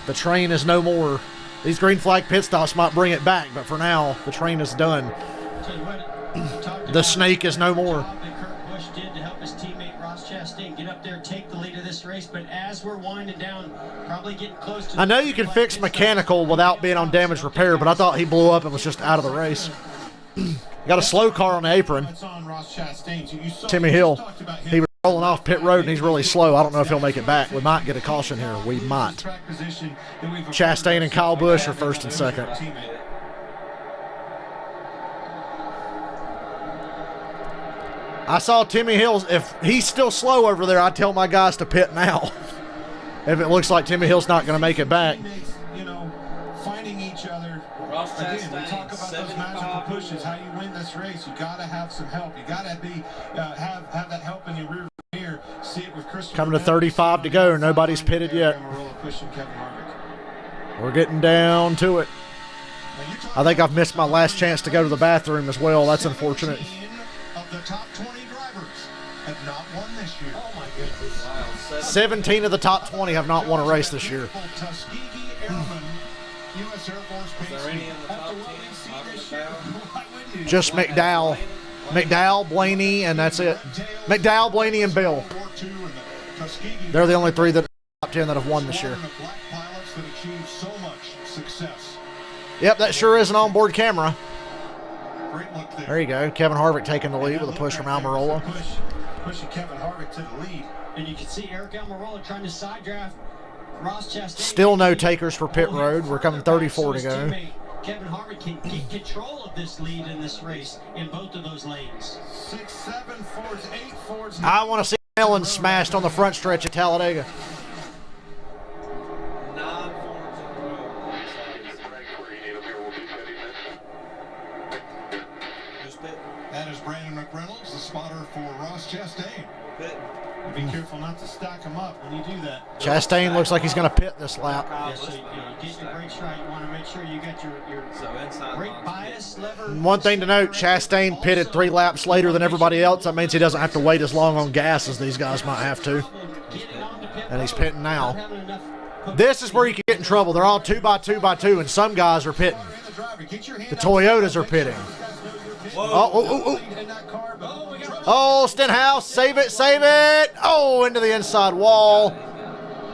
The train is no more. These green flag pit stops might bring it back, but for now, the train is done. The snake is no more. Kurt Busch did to help his teammate Ross Chastain get up there, take the lead of this race. But as we're winding down, probably getting close to. I know you can fix mechanical without being on damage repair, but I thought he blew up and was just out of the race. Got a slow car on the apron. Timmy Hill. He was rolling off pit road and he's really slow. I don't know if he'll make it back. We might get a caution here. We might. Chastain and Kyle Busch are first and second. I saw Timmy Hills. If he's still slow over there, I'd tell my guys to pit now. If it looks like Timmy Hill's not going to make it back. You know, finding each other. Again, we talk about those magical pushes, how you win this race. You got to have some help. You got to be have that help in your rear mirror. See it with Christopher. Coming to 35 to go. Nobody's pitted yet. We're getting down to it. I think I've missed my last chance to go to the bathroom as well. That's unfortunate. Of the top 20 drivers have not won this year. Oh my goodness. Wow, 17 of the top 20 have not won a race this year. Tuskegee Airmen, U.S. Air Force Is there any in the top 10? Just McDowell. McDowell, Blaney, and that's it. McDowell, Blaney, and Bill. They're the only three that are top 10 that have won this year. Yep, that sure is an onboard camera. There you go. Kevin Harvick taking the lead with a push from Almirola. Pushing Kevin Harvick to the lead. And you can see Eric Almirola trying to side draft Ross Chastain. Still no takers for pit road. We're coming 34 to go. Kevin Harvick can get control of this lead in this race in both of those lanes. 6, 7 Fords, 8 Fords. I want to see Ellen smashed on the front stretch at Talladega. 9 Fords in a row. That is Brandon McReynolds, the spotter for Ross Chastain. Be careful not to stack them up when you do that. Chastain looks like he's going to pit this lap. Yes, so, get your brakes right. You want to make sure you got your brake bias lever. One thing to note, Chastain pitted 3 laps later than everybody else. That means he doesn't have to wait as long on gas as these guys might have to. And he's pitting now. This is where you can get in trouble. They're all 2x2x2, and some guys are pitting. The Toyotas are pitting. Oh, Stenhouse, save it, save it. Oh, into the inside wall.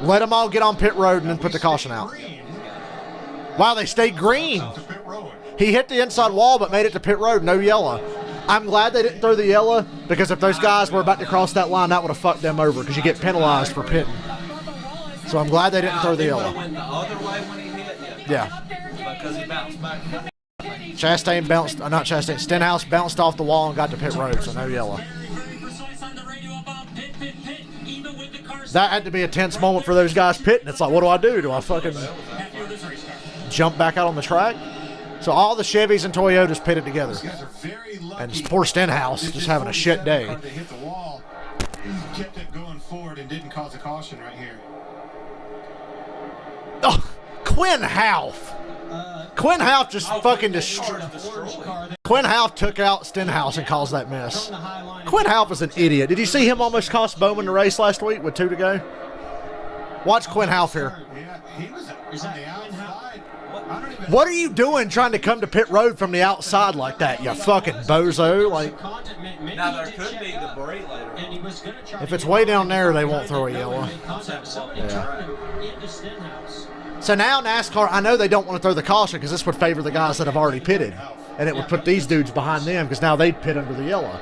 Let them all get on pit road and then put the caution out. Wow, they stayed green. He hit the inside wall but made it to pit road, no yellow. I'm glad they didn't throw the yellow, because if those guys were about to cross that line, that would have fucked them over, because you get penalized for pitting. So I'm glad they didn't throw the yellow. Yeah. Because he bounced back. Chastain bounced, not Chastain, Stenhouse bounced off the wall and got to pit road, so no yellow. That had to be a tense moment for those guys pitting. It's like, what do I do? Do I fucking jump back out on the track? So all the Chevys and Toyotas pitted together. And poor Stenhouse just having a shit day. Kept it going forward and didn't cause a caution right here. Oh, Quinn Half. Quinn Half just fucking destroyed. Quinn Half took out Stenhouse and caused that mess. Quinn Half is an idiot. Did you see him almost cost Bowman the race last week with 2 to go? Watch Quinn Half here. Yeah, he was on the outside. What are you doing trying to come to pit road from the outside like that, you fucking bozo? Like, now there could be debris later. If it's way down there, they won't throw a yellow. Yeah. So now NASCAR, I know they don't want to throw the caution because this would favor the guys that have already pitted. And it would put these dudes behind them because now they'd pit under the yellow.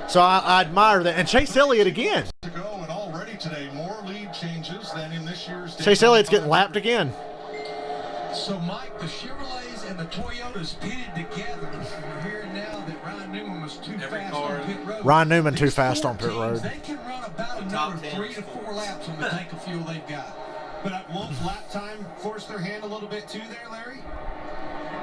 So I admire that. And Chase Elliott again. Chase Elliott's getting lapped again. So, Mike, the Chevrolets and the Toyotas pitted together. We're hearing now that Ryan Newman was too fast on pit road. Ryan Newman too fast on pit road. They can run about another 3 to 4 laps on the tank of fuel they've got. But won't lap time force their hand a little bit too there, Larry?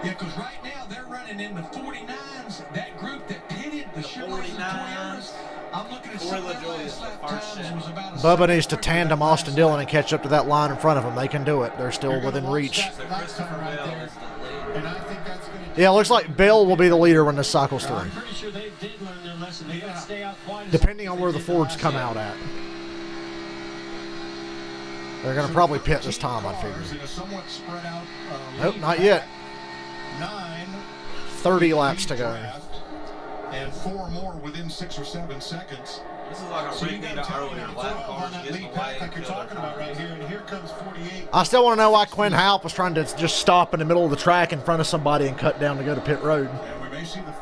Yeah, because right now they're running in the 49s. That group that pitted, the Chevrolets and Toyotas, I'm looking at some of their last lap times was about a Bubba needs to tandem Austin Dillon and catch up to that line in front of him. They can do it. They're still within reach. Yeah, it looks like Bell will be the leader when this cycles through. I'm pretty sure they did learn their lesson. They didn't stay out quite as Depending on where the Fords come out at. They're going to probably pit this time, I figure. Nope, not yet. 30 laps to go. And 4 more within 6 or 7 seconds. This is like a repeat of earlier lap cars getting away. Like you're talking about right here, and here comes 48. I still want to know why Quinn Halp was trying to just stop in the middle of the track in front of somebody and cut down to go to pit road. And we may see the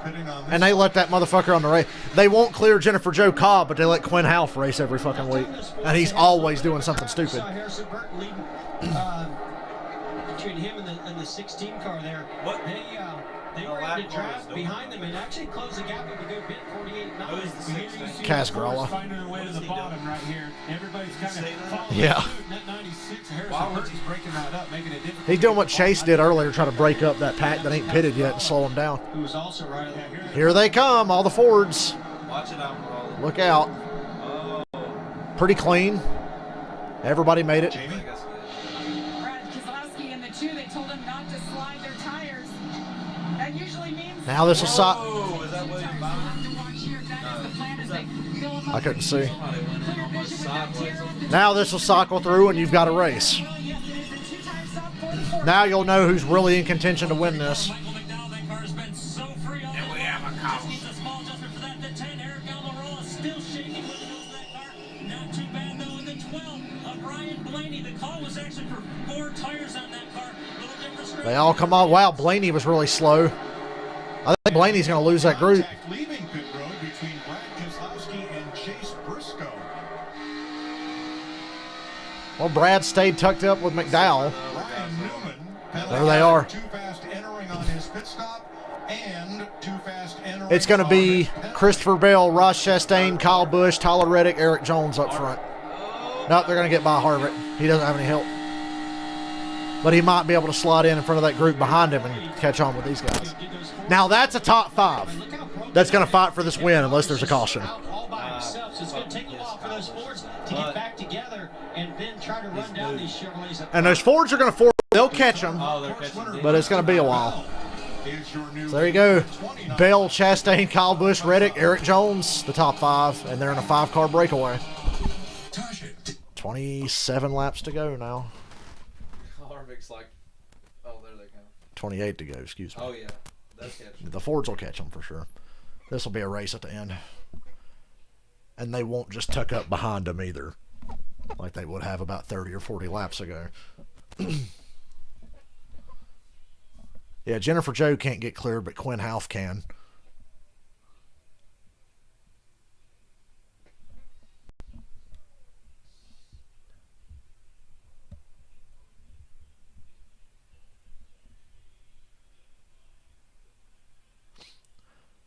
pitting on this And they let that motherfucker on the race. They won't clear Jennifer Jo Cobb, but they let Quinn Half race every fucking week. And he's always doing something stupid. Saw Harrison Burton leading between him and the 16 car there. What? They were able to drive behind them and actually close the gap up a good bit, 48.9. Cascarella. Finding their way to the bottom right here. Everybody's kind of following Yeah. suit. Net 96. Harrison Burton's breaking that up, making it difficult. He's doing what Chase did earlier, trying to break up that pack that ain't pitted yet and slow him down. Who was also right Here they come, all the Fords. Watch it out, Roll. Look out. Pretty clean. Everybody made it. Brad Keselowski and the two, they told him not to slide their tires. That usually means... Now this will stop. Oh, is that what you're buying? I couldn't see. Now this will cycle through and you've got a race. Now you'll know who's really in contention to win this. They all come on. Wow, Blaney was really slow. I think Blaney's going to lose that group. Leaving pit road between Brad Keselowski and Chase Briscoe. Well, Brad stayed tucked up with McDowell. Ryan Newman. There they are. Too fast entering on his pit stop and too fast entering. It's going to be Christopher Bell, Ross Chastain, Kyle Busch, Tyler Reddick, Eric Jones up front. Nope, they're going to get by Harvick. He doesn't have any help. But he might be able to slide in front of that group behind him and catch on with these guys. Now that's a top 5 that's going to fight for this win unless there's a caution. all by himself, so it's going to take a while for those Fords to get back together and then try to run down these Chevrolets. And those Fords are going to force. They'll catch them, but it's going to be a while. So there you go. Bell, Chastain, Kyle Busch, Reddick, Eric Jones, the top 5, and they're in a 5-car breakaway. 27 laps to go now. Harvick's like, oh, there they go. 28 to go, excuse me. Oh, yeah. They'll catch them. The Fords will catch them for sure. This will be a race at the end. And they won't just tuck up behind them either, like they would have about 30 or 40 laps ago. Yeah, Jennifer Jo can't get cleared, but Quinn Half can.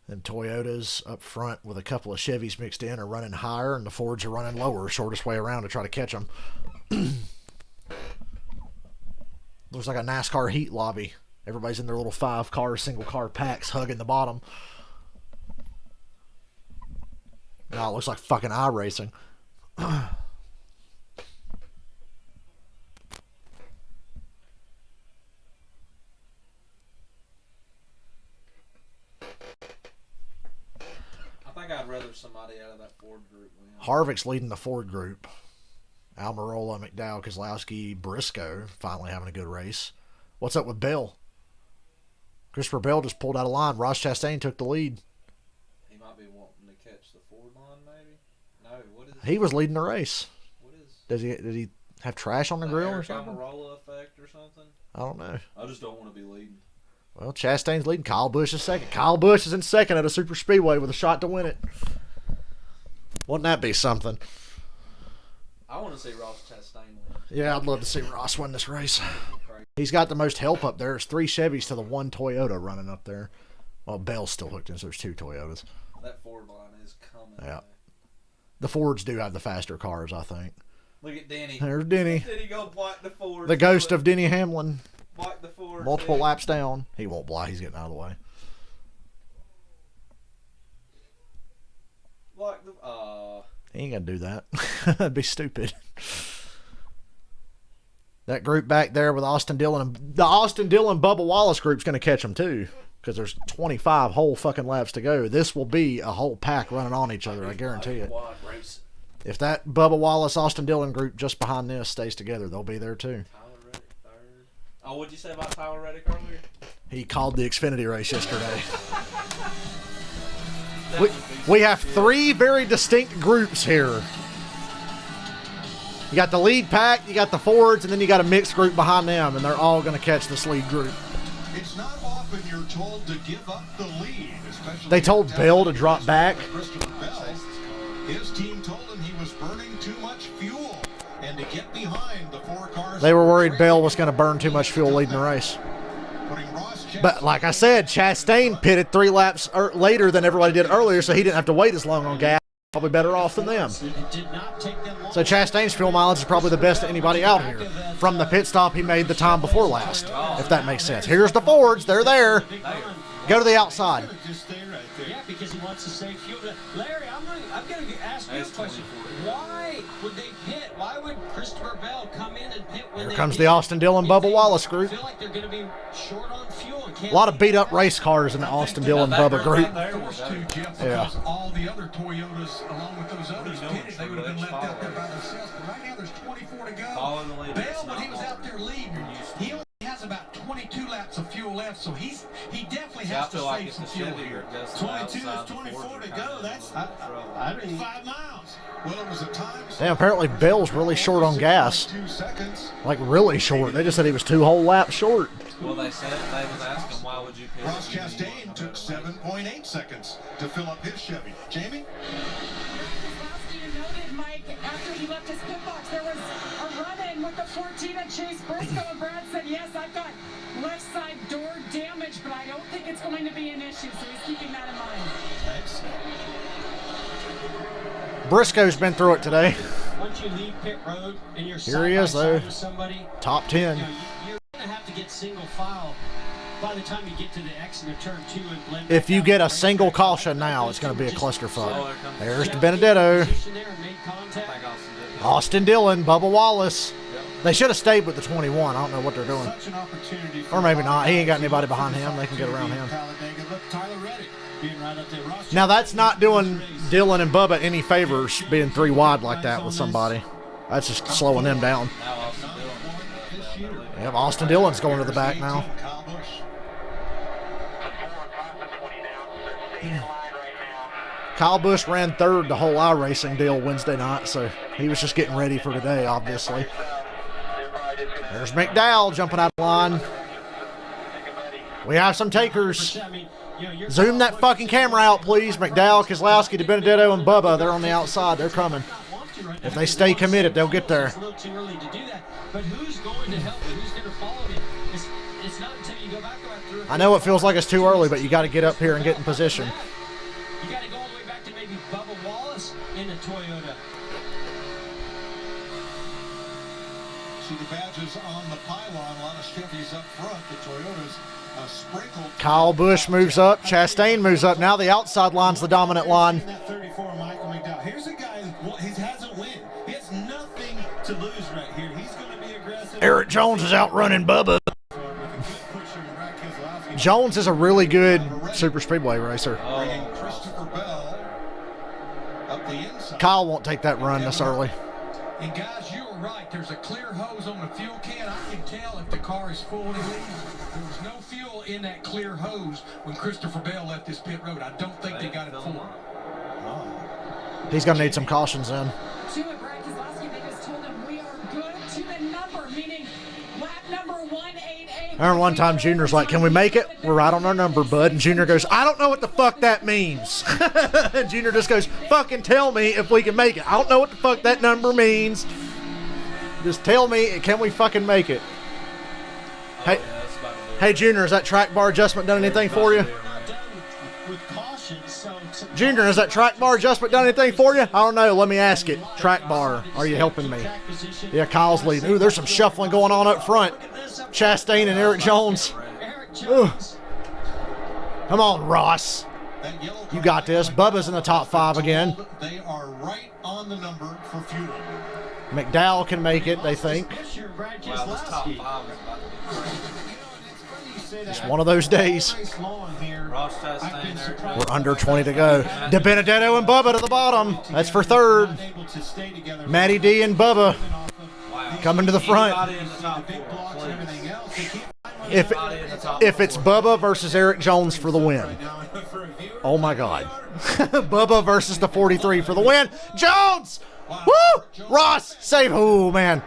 And Toyotas up front with a couple of Chevys mixed in are running higher, and the Fords are running lower, shortest way around to try to catch them. Looks like a NASCAR heat lobby. Everybody's in their little 5-car, single-car packs hugging the bottom. Now it looks like fucking iRacing. I'd rather somebody out of that Ford group win. Harvick's leading the Ford group. Almirola, McDowell, Keselowski, Briscoe finally having a good race. What's up with Bell? Christopher Bell just pulled out of line. Ross Chastain took the lead. He might be wanting to catch the Ford line, maybe? No, what is He was leading the race. What is... Did he have trash on the grill or something? Almirola effect or something? I don't know. I just don't want to be leading. Well, Chastain's leading. Kyle Busch is second. Kyle Busch is in second at a super speedway with a shot to win it. Wouldn't that be something? I want to see Ross Chastain win. Yeah, I'd love to see Ross win this race. He's got the most help up there. There's 3 Chevys to the 1 Toyota running up there. Well, Bell's still hooked in, so there's 2 Toyotas. That Ford line is coming. Yeah. The Fords do have the faster cars, I think. Look at Denny. There's Denny. Denny go block the Ford. The ghost of Denny Hamlin. Block the Ford. Multiple laps down. He won't block. He's getting out of the way. Block the... He ain't going to do that. That'd be stupid. That group back there with Austin Dillon. The Austin Dillon Bubba Wallace group's going to catch them too, because there's 25 whole fucking laps to go. This will be a whole pack running on each other, I guarantee it. If that Bubba Wallace Austin Dillon group just behind this stays together, they'll be there too. Tyler Reddick third. Oh, what'd you say about Tyler Reddick earlier? He called the Xfinity race yesterday. We have 3 very distinct groups here. You got the lead pack, you got the Fords, and then you got a mixed group behind them, and they're all going to catch this lead group. It's not often you're told to give up the lead, especially. They told Bell to drop back. Christopher Bell, his team told him he was burning too much fuel, and to get behind the 4 cars. They were worried Bell was going to burn too much fuel leading the race. But like I said, Chastain pitted 3 laps later than everybody did earlier, so he didn't have to wait as long on gas. Probably better off than them. So Chastain's fuel mileage is probably the best of anybody out here. From the pit stop he made the time before last, if that makes sense. Here's the Fords. They're there. Go to the outside. Yeah, because he wants to save fuel. Larry, I'm going to ask you a question. Why would they pit? Why would Christopher Bell come in and pit when Here comes the Austin Dillon Bubba Wallace group. I feel like they're going to be short on fuel. And a lot of beat up race cars in the Austin Dillon Bubba group. Yeah. All the other Toyotas, along with those others, pitted. They would have been left out there by themselves. But right now, there's 24 to go. Bell, when he was out there leading, he only has about 22 laps of fuel left, so he definitely has to save some fuel here. 22 is 24 to go. That's 5 miles. Well, it was a time. Damn, apparently Bell's really short on gas. Like really short. They just said he was 2 whole laps short. Well, they said they was asking why would you pit. Ross Chastain took 7.8 seconds to fill up his Chevy. Jamie? Mike, after he left his pit box, there was a run-in with the 14 at Chase Briscoe, and Brad said, yes, I've got left side door damage, but I don't think it's going to be an issue, so he's keeping that in mind. Thanks. Briscoe's been through it today. Once you leave pit road and you're Here he is, though. Somebody, top 10. You're going to have to get single file by the time you get to the exit of turn 2 and blend. If you get a single caution now, it's going to be a clusterfuck. There's the Benedetto. Austin Dillon, Bubba Wallace. They should have stayed with the 21. I don't know what they're doing. Or maybe not. He ain't got anybody behind him. They can get around him. Now, that's not doing Dillon and Bubba any favors being 3 wide like that with somebody. That's just slowing them down. Yeah, Austin Dillon's going to the back now. Kyle Busch ran 3rd the whole iRacing deal Wednesday night, so he was just getting ready for today, obviously. There's McDowell jumping out of the line. We have some takers. Zoom that fucking camera out, please. McDowell, Keselowski, DiBenedetto, and Bubba. They're on the outside. They're coming. If they stay committed, they'll get there. It's a little too early to do that, but who's going to help and who's going to follow him? It's not until you go back about 3 or 4. I know it feels like it's too early, but you got to get up here and get in position. You got to go all the way back to maybe Bubba Wallace in a Toyota. See the badges on the pylon. A lot of Chevys up front. The Toyotas sprinkled. Kyle Busch moves up. Chastain moves up. Now the outside line's the dominant line. That 34, Michael McDowell. Here's a guy who hasn't win. He has nothing to lose right here. He's going to be aggressive. Eric Jones is outrunning Bubba. Jones is a really good super speedway racer. Christopher Bell up the inside. Kyle won't take that run this early. And guys, you were right. There's a clear hose on the fuel can. I can tell if the car is full when it leaves. There was no fuel in that clear hose when Christopher Bell left this pit road. I don't think they got it full. He's going to need some cautions in. To it, Brad Keselowski, they just told him we are good to the number, meaning lap number 188. I remember one time Junior's like, can we make it? We're right on our number, bud. And Junior goes, I don't know what the fuck that means. And Junior just goes, fucking tell me if we can make it. I don't know what the fuck that number means. Just tell me, can we fucking make it? Hey, Junior, has that track bar adjustment done anything for you? Junior, has that track bar adjustment done anything for you? I don't know. Let me ask it. Track bar, are you helping me? Yeah, Kyle's leading. Ooh, there's some shuffling going on up front. Chastain and Eric Jones. Ooh. Come on, Ross. You got this. Bubba's in the top 5 again. They are right on the number for fuel. McDowell can make it, they think. It's one of those days. We're under 20 to go. DiBenedetto and Bubba to the bottom. That's for 3rd. Matty D and Bubba coming to the front. If it's Bubba versus Eric Jones for the win. Oh my God. Bubba versus the 43 for the win. Jones! Woo! Ross, save. Oh, man.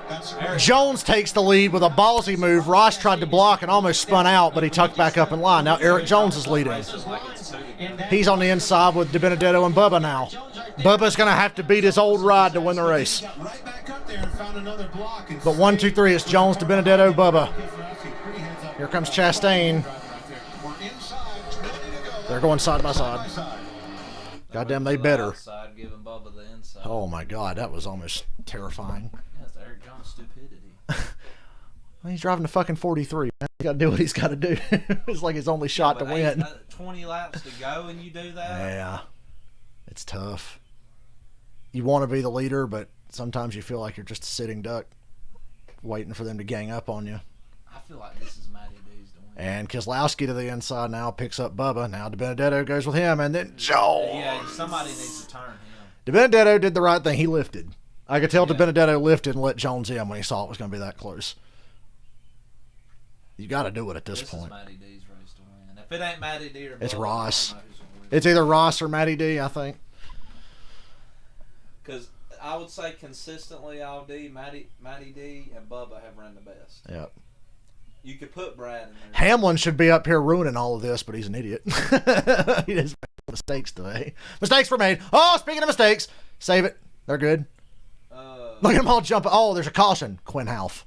Jones takes the lead with a ballsy move. Ross tried to block and almost spun out, but he tucked back up in line. Now Eric Jones is leading. He's on the inside with DiBenedetto and Bubba now. Bubba's going to have to beat his old ride to win the race. But 1, 2, 3, it's Jones, DiBenedetto, Bubba. Here comes Chastain. They're going side by side. Goddamn, they better. Oh my God, that was almost terrifying. That's Eric Jones' stupidity. Well, he's driving the fucking 43. Man. He's got to do what he's got to do. It's like his only shot to win. 20 laps to go and you do that? Yeah, it's tough. You want to be the leader, but sometimes you feel like you're just a sitting duck waiting for them to gang up on you. I feel like this is Matty D's doing. And Keselowski to the inside now picks up Bubba. Now DiBenedetto goes with him, and then Jones. Yeah, somebody needs to turn him. DiBenedetto did the right thing. He lifted. I could tell DiBenedetto lifted and let Jones in when he saw it was going to be that close. You got to do it at this point. This is Matty D's race to win. If it ain't Matty D or Bubba, It's Ross. I don't know who's gonna win. It's either Ross or Matty D, I think. Because I would say consistently all D, Matty D, and Bubba have run the best. Yep. You could put Brad in there. Hamlin should be up here ruining all of this, but he's an idiot. He does make mistakes today. Mistakes were made. Oh, speaking of mistakes, save it. They're good. Look at them all jumping. Oh, there's a caution. Quinn Half.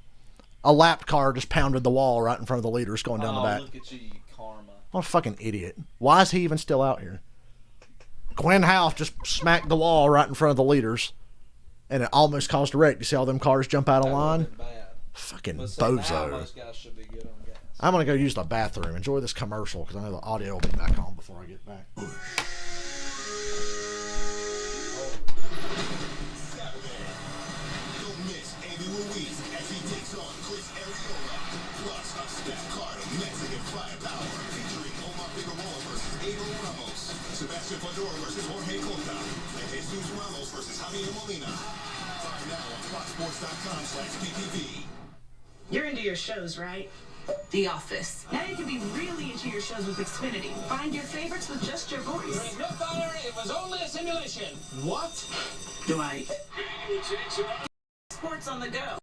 A lapped car just pounded the wall right in front of the leaders going down the back. Look at you, you karma. What a fucking idiot. Why is he even still out here? Quinn Half just smacked the wall right in front of the leaders, and it almost caused a wreck. You see all them cars jump out of line? Fucking bozo. I'm going to go use the bathroom. Enjoy this commercial because I know the audio will be back on before I get back. Sebastian Fedor versus Jorge Conta, and Jesus Ramos versus Javier Molina. Find now on foxsports.com/PPV. You're into your shows, right? The Office. Now you can be really into your shows with Xfinity. Find your favorites with just your voice. There's no fire, it was only a simulation. What? Dwight. Sports on the go.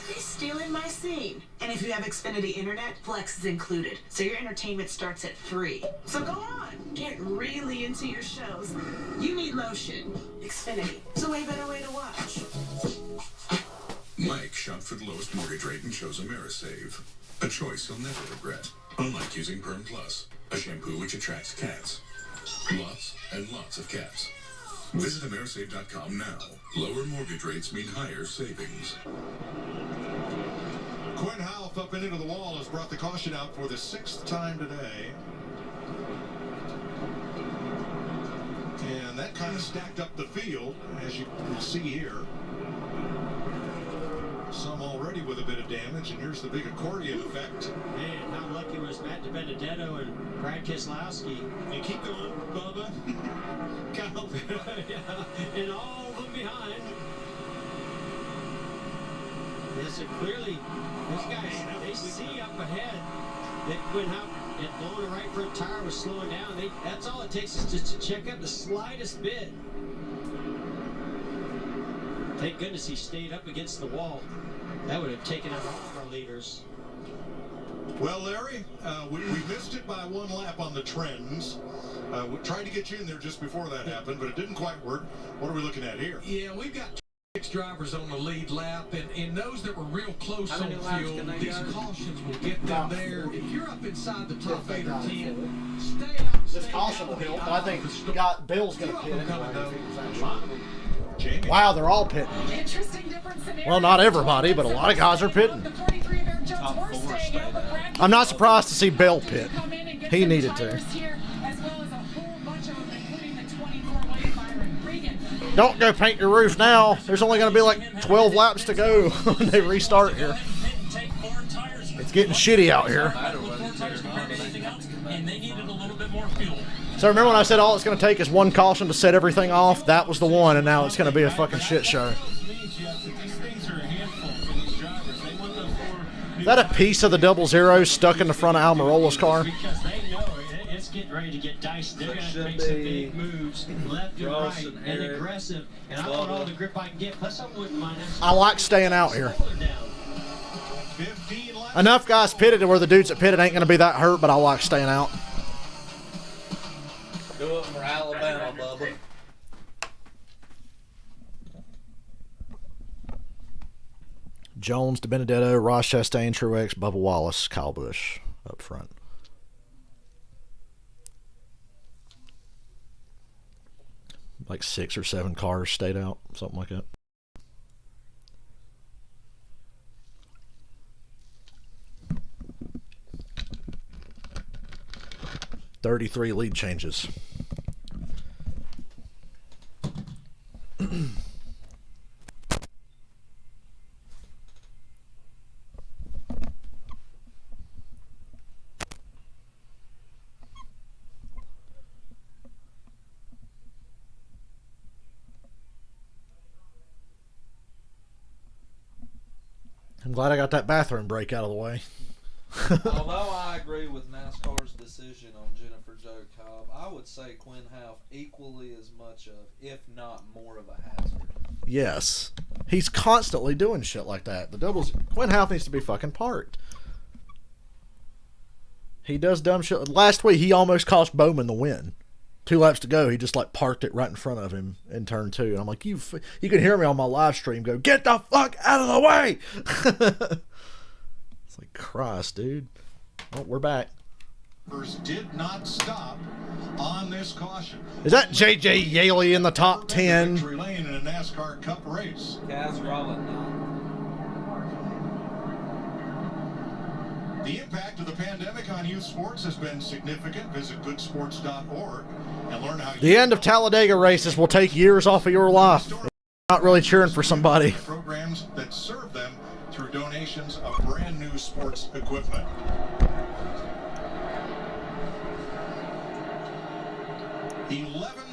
He's stealing my scene. And if you have Xfinity Internet, Flex is included. So your entertainment starts at free. So go on. Get really into your shows. You need lotion. Xfinity. It's a way better way to watch. Mike shopped for the lowest mortgage rate and chose AmeriSave. A choice he'll never regret. Unlike using Perm Plus, a shampoo which attracts cats. Lots and lots of cats. Visit AmeriSave.com now. Lower mortgage rates mean higher savings. Quinn Half up and into the wall has brought the caution out for the 6th time today. And that kind of stacked up the field, as you can see here. Some already with a bit of damage, and here's the big accordion effect. Man, how lucky was Matt DiBenedetto and Brad Keselowski? You keep going, Bubba. Yeah, and all of them behind. Yes, so clearly, these guys, they see up ahead that Quinn Half had blown a right front tire was slowing down. That's all it takes is just to check up the slightest bit. Thank goodness he stayed up against the wall. That would have taken out all of our leaders. Well, Larry, we missed it by 1 lap on the trends. We tried to get you in there just before that happened, but it didn't quite work. What are we looking at here? Yeah, we've got 6 drivers on the lead lap, and those that were real close on field, these cautions will get them there. If you're up inside the top 8 or 10, stay out. This caution will help, but I think Bill's going to pit anyway. Wow, they're all pitting. Well, not everybody, but a lot of guys are pitting. I'm not surprised to see Bill pit. He needed to. Don't go paint your roof now. There's only going to be like 12 laps to go when they restart here. It's getting shitty out here. So remember when I said all it's going to take is 1 caution to set everything off? That was the one, and now it's going to be a fucking shit show. Is that a piece of the 00 stuck in the front of Almirola's car? Because they know it's it's getting ready to get dicey. They're going to should make some be big moves, left and right, Ross and and Eric, aggressive. And I want all the grip I can get. Plus, I wouldn't mind. I like staying out here. 15 laps. Enough guys pitted to where the dudes that pitted ain't going to be that hurt, but I like staying out. Do it for Alabama, Bubba. Jones, DiBenedetto, Ross Chastain, Truex, Bubba Wallace, Kyle Busch up front. Like 6 or 7 cars stayed out, something like that. $33 lead changes. I'm glad I got that bathroom break out of the way. Although I agree with NASCAR's decision on Jennifer Jo Cobb, I would say Quinn Houff equally as much of, if not more of a hazard. Yes. He's constantly doing shit like that. The doubles. Quinn Houff needs to be fucking parked. He does dumb shit. Last week, he almost cost Bowman the win. 2 laps to go, he just like parked it right in front of him in turn 2. And I'm like, you can hear me on my live stream go, get the fuck out of the way! It's like, Christ, dude. Oh, we're back. Did not stop on this caution. Is that J.J. Yaley in the top 10? Victory lane in a NASCAR Cup race. Kaz Rollin. The impact of the pandemic on youth sports has been significant. Visit goodsports.org and learn how The end of Talladega races will take years off of your life. Not really cheering for somebody. Programs that serve them through donations of brand new sports equipment.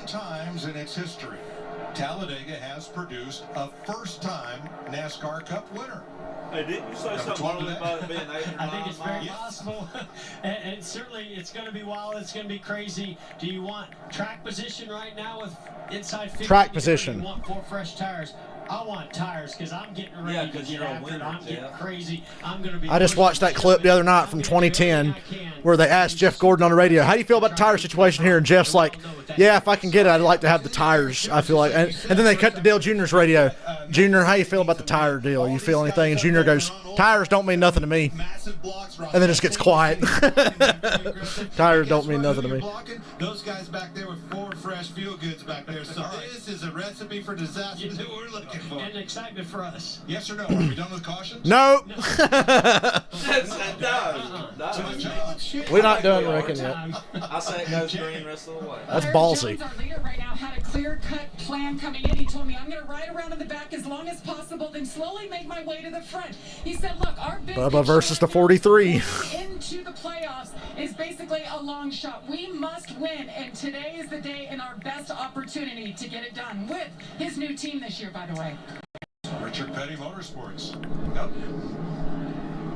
Times in its history, Talladega has produced a first-time NASCAR Cup winner. Hey, didn't you say something earlier about it being 8 or 9 I think it's very miles? possible. And certainly it's going to be wild. It's going to be crazy. Do you want track position right now with inside 50? Track position. Do you want 4 fresh tires? I want tires because I'm getting ready to get after it. I'm getting crazy. I'm going to be. I just watched that clip the other night from 2010 where they asked Jeff Gordon on the radio, how do you feel about the tire situation here? And Jeff's like, yeah, if I can get it, I'd like to have the tires, I feel like. And then they cut to Dale Jr.'s radio. Junior, how you feel about the tire deal? You feel anything? And Junior goes, tires don't mean nothing to me. And then just gets quiet. Tires don't mean nothing to me. Those guys back there with 4 fresh fuel goods back there. So this is a recipe for disaster that we're looking for. And excitement for us. Yes or no? Are we done with cautions? Nope. We're not done wrecking yet. I say it goes green rest of the way. That's ballsy. Jones, our leader right now, had a clear-cut plan coming in. He told me, I'm going to ride around in the back as long as possible, then slowly make my way to the front. He said, look, our big Bubba versus the 43. into the playoffs is basically a long shot. We must win, and today is the day and our best opportunity to get it done with his new team this year, by the way. Richard Petty Motorsports. Yep.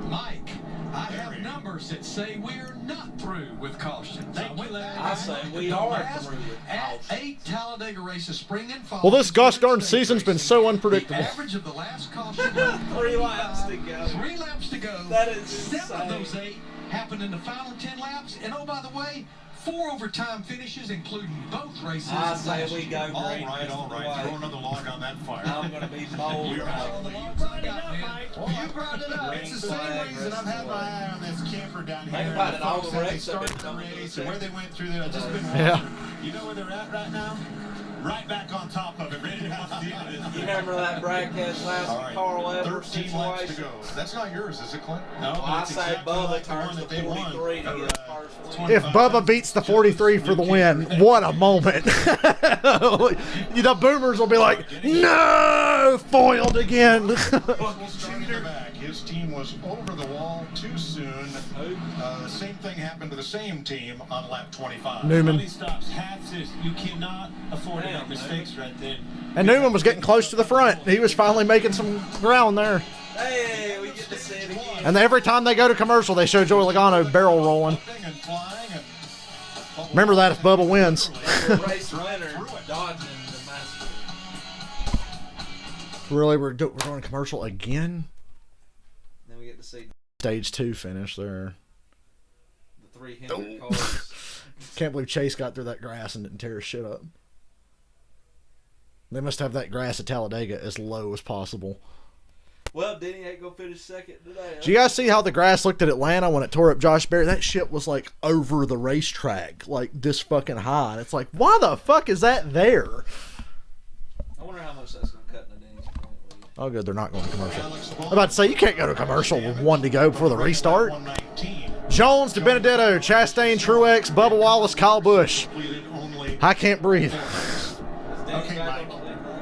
Mike, I have numbers that say we're not through with cautions. I say we are through with cautions. 8 Talladega races, spring and fall. Well, this gosh darn season's been so unpredictable. The average of the last caution. 3 laps to go. 3 laps to go. That is 7 of those insane. 8 happened in the final 10 laps. And oh, by the way, 4 overtime finishes, including both races. I say we go green. All right. Throw another log on that fire. I'm going to be bold. You brought it up. It's the same reason I've had my eye on this camper down here. Think about it, all the They wrecks have started been the coming to race the and where they went through there. I've just been Yeah. watching. You know where they're at right now? Right back on top of it, ready to watch the end of You it. remember that broadcast last All right. Carl Edwards 13 laps to situation? go. That's not yours, is it, Clint? No, but I it's say exactly Bubba like the one turns that the they won. 43 to get his first win. If Bubba beats the 43 for the win, what a moment. The boomers will be like, no, foiled again. Starting in the back. His team was over the wall too soon. The same thing happened to the same team on lap 25. Newman. Money stops. Half this. You cannot afford to make mistakes right there. And Newman was getting close to the front. He was finally making some ground there. Hey, we get to see it again. And every time they go to commercial, they show Joey Logano barrel rolling. And flying and Remember that if Bubba wins. Race winner dodging the master. Really, we're doing a commercial again? Then we get to see Stage 2 finish there. the 3 Hendrick cars. Can't believe Chase got through that grass and didn't tear his shit up. They must have that grass at Talladega as low as possible. Well, Denny ain't gonna finish second today. Huh? Did you guys see how the grass looked at Atlanta when it tore up Josh Berry? That shit was like over the racetrack, like this fucking high. And it's like, why the fuck is that there? I wonder how much that's gonna cut in the Denny's point lead. Oh, good, they're not going to commercial. I'm about to say, you can't go to commercial with one to go before the restart. Jones to Benedetto, Chastain, Truex, Bubba Wallace, Kyle Busch. I can't breathe. Okay, Mike.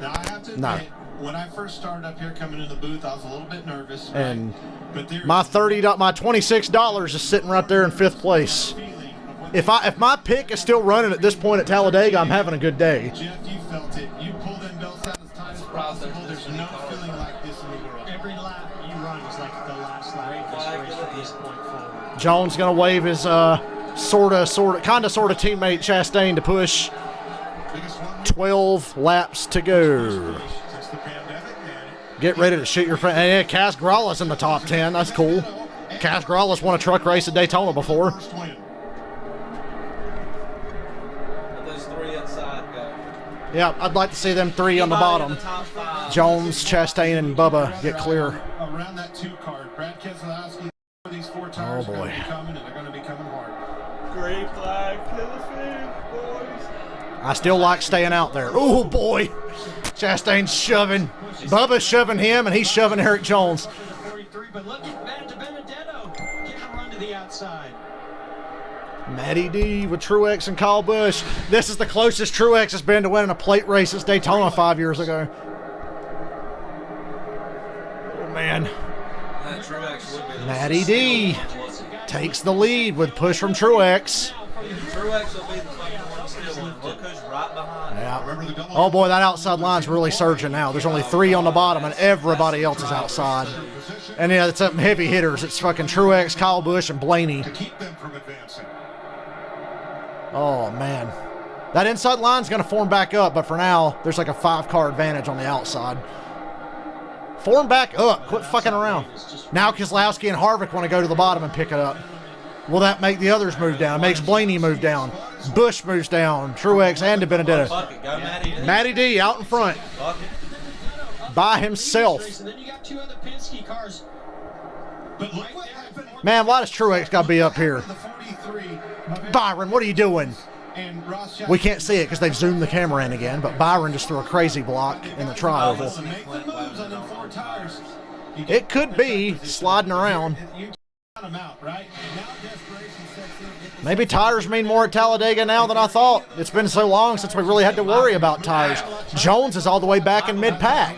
Now I have to admit, when I first started up here coming in the booth, I was a little bit nervous. And but my $26 is sitting right there in 5th place. If my pick is still running at this point at Talladega, I'm having a good day. Jeff, you felt it. You pulled them belts out as tight as possible. There's no feeling like this in the world. Every lap you run is like the last lap of this race from this point forward. Jones gonna wave his kind of teammate Chastain to push. 12 laps to go. Get ready to shoot your friend. Hey, Cass Grala's in the top 10. That's cool. Cass Grala's won a truck race at Daytona before. Let those 3 inside go. Yeah, I'd like to see them 3 on the bottom. Jones, Chastain, and Bubba get clear. Around that 2 card, Brad Keselowski. These 4 tires Oh boy. are coming, and they're going to be coming hard. Green flag to the finish, boys. I still like staying out there. Oh boy. Chastain's shoving. Bubba's shoving him, and he's shoving Eric Jones. But look at Benedetto getting a run to the outside. Matty D with Truex and Kyle Busch. This is the closest Truex has been to winning a plate race since Daytona 5 years ago. Oh man. Matty D takes the lead with push from Truex. Truex will be the fucking one still. Look who's right behind. Yeah. Oh boy, that outside line's really surging now. There's only 3 on the bottom, and everybody else is outside. And yeah, it's up heavy hitters. It's fucking Truex, Kyle Busch, and Blaney. Oh man, that inside line's gonna form back up, but for now, there's like a 5-car advantage on the outside. Form back up. Quit fucking around. Now Keselowski and Harvick want to go to the bottom and pick it up. Will that make the others move down? It makes Blaney move down. Busch moves down. Truex and DiBenedetto. Matty D out in front. By himself. And then you got 2 other Penske cars. But look what happened. Man, why does Truex got to be up here? Byron, what are you doing? We can't see it because they've zoomed the camera in again, but Byron just threw a crazy block in the tri-oval. It could be sliding around. Maybe tires mean more at Talladega now than I thought. It's been so long since we really had to worry about tires. Jones is all the way back in mid-pack.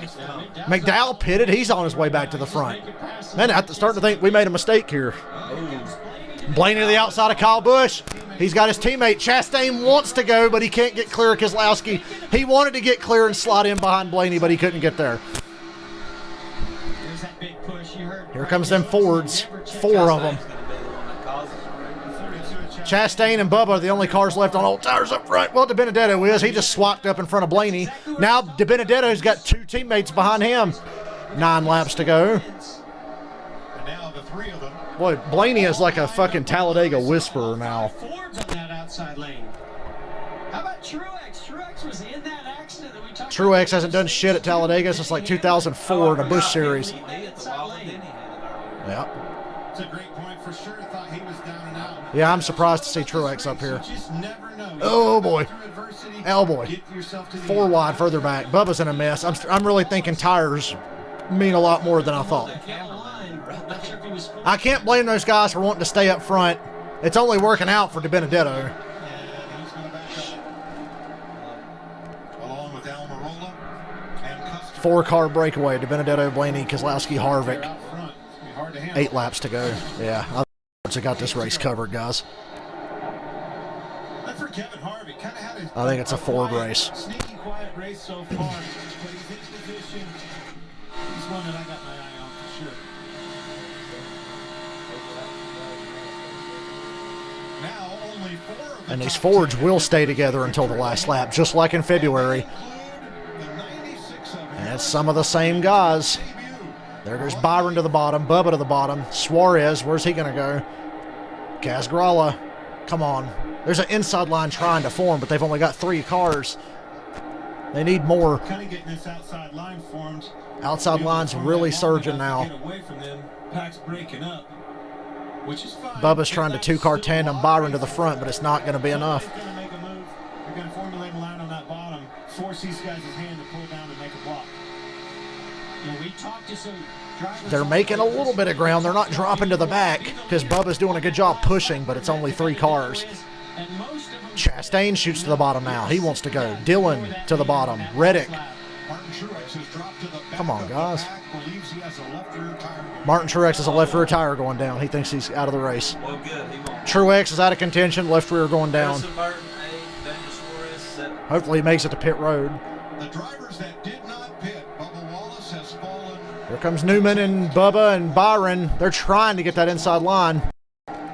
McDowell pitted. He's on his way back to the front. Man, I'm starting to think we made a mistake here. Blaney to the outside of Kyle Busch. He's got his teammate. Chastain wants to go, but he can't get clear of Keselowski. He wanted to get clear and slide in behind Blaney, but he couldn't get there. Here comes them Fords. 4 of them. Chastain and Bubba are the only cars left on old tires up front. Well, DiBenedetto is. He just swapped up in front of Blaney. Now DiBenedetto's got 2 teammates behind him. 9 laps to go. And now the 3 of them. Boy, Blaney is like a fucking Talladega whisperer now. Fords on that outside lane. How about Truex? Truex was in that accident that we talked about. Truex hasn't done shit at Talladega since like 2004 in the Busch Series. Yeah. It's a great point for sure. Thought he was down and out. Yeah, I'm surprised to see Truex up here. Oh boy. Oh boy. 4 wide further back. Bubba's in a mess. I'm really thinking tires mean a lot more than I thought. I can't blame those guys for wanting to stay up front. It's only working out for DiBenedetto. Along with Almirola and Custer. 4-car breakaway. DiBenedetto, Blaney, Keselowski, Harvick. 8 laps to go. Yeah, I got this race covered, guys. And for Kevin Harvick, kind of had I think it's a Ford race. Sneaky quiet race so far, but he's in position. He's one that I got my eye on for sure. Now only And these Fords will stay together until the last lap, just like in February. And it's some of the same guys. There goes Byron to the bottom, Bubba to the bottom. Suarez, where's he going to go? Casgralla, come on. There's an inside line trying to form, but they've only got 3 cars. They need more. Kind of getting this outside line formed. Outside line's really surging now. Get away from them. Pack's breaking up, which is fine. Bubba's trying to 2-car tandem Byron to the front, but it's not going to be enough. They're going to make a move. They're going to formulate a line on that bottom, force these guys' hand to pull down and make a block. We talked to some drivers. They're making a little bit of ground. They're not dropping to the back because Bubba's doing a good job pushing, but it's only 3 cars. Chastain shoots to the bottom now. He wants to go. Dylan to the bottom. Reddick. Come on, guys. Martin Truex has a left rear tire going down. He thinks he's out of the race. Well, good. Truex is out of contention. Left rear going down. Hopefully he makes it to pit road. The drivers that did not pit, Bubba Wallace has fallen. Here comes Newman and Bubba and Byron. They're trying to get that inside line.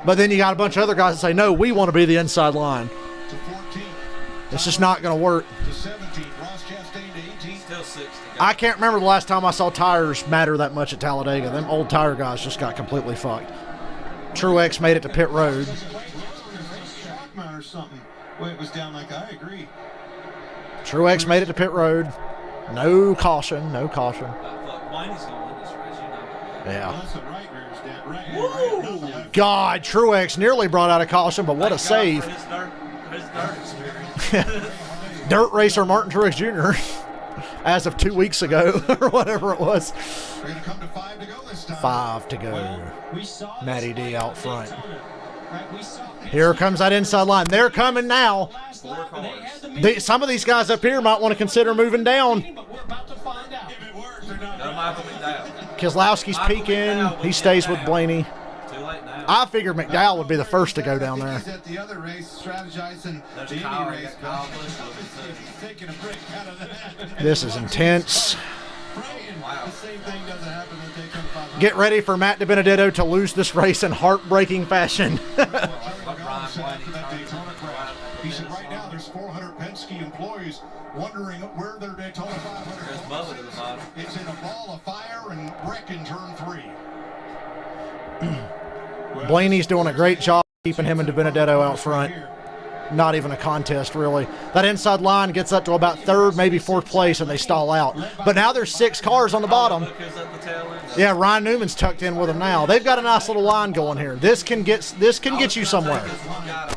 But then you got a bunch of other guys that say, no, we want to be the inside line. It's just not going to work. I can't remember the last time I saw tires matter that much at Talladega. Them old tire guys just got completely fucked. Truex made it to pit road. Or something. Well, it was down like I agree. Truex made it to pit road. No caution. No caution. Yeah. God, Truex nearly brought out a caution, but what a save. Dirt racer Martin Truex Jr. as of 2 weeks ago, or whatever it was. 5 to go. Matty D out front. Here comes that inside line. They're coming now. Some of these guys up here might want to consider moving down. Keselowski's peeking. He stays with Blaney. I figured McDowell would be the first to go down there. At the other race, strategizing the Indy race. Taking a break out of that. This is intense. The same thing doesn't happen when they come 500. Get ready for Matt DiBenedetto to lose this race in heartbreaking fashion. He said right now there's 400 Penske employees wondering where their Daytona 500 is. It's in a ball of fire and wreck in turn 3. Blaney's doing a great job keeping him and DiBenedetto out front. Not even a contest, really. That inside line gets up to about 3rd, maybe 4th place, and they stall out. But now there's 6 cars on the bottom. Yeah, Ryan Newman's tucked in with them now. They've got a nice little line going here. This can get you somewhere.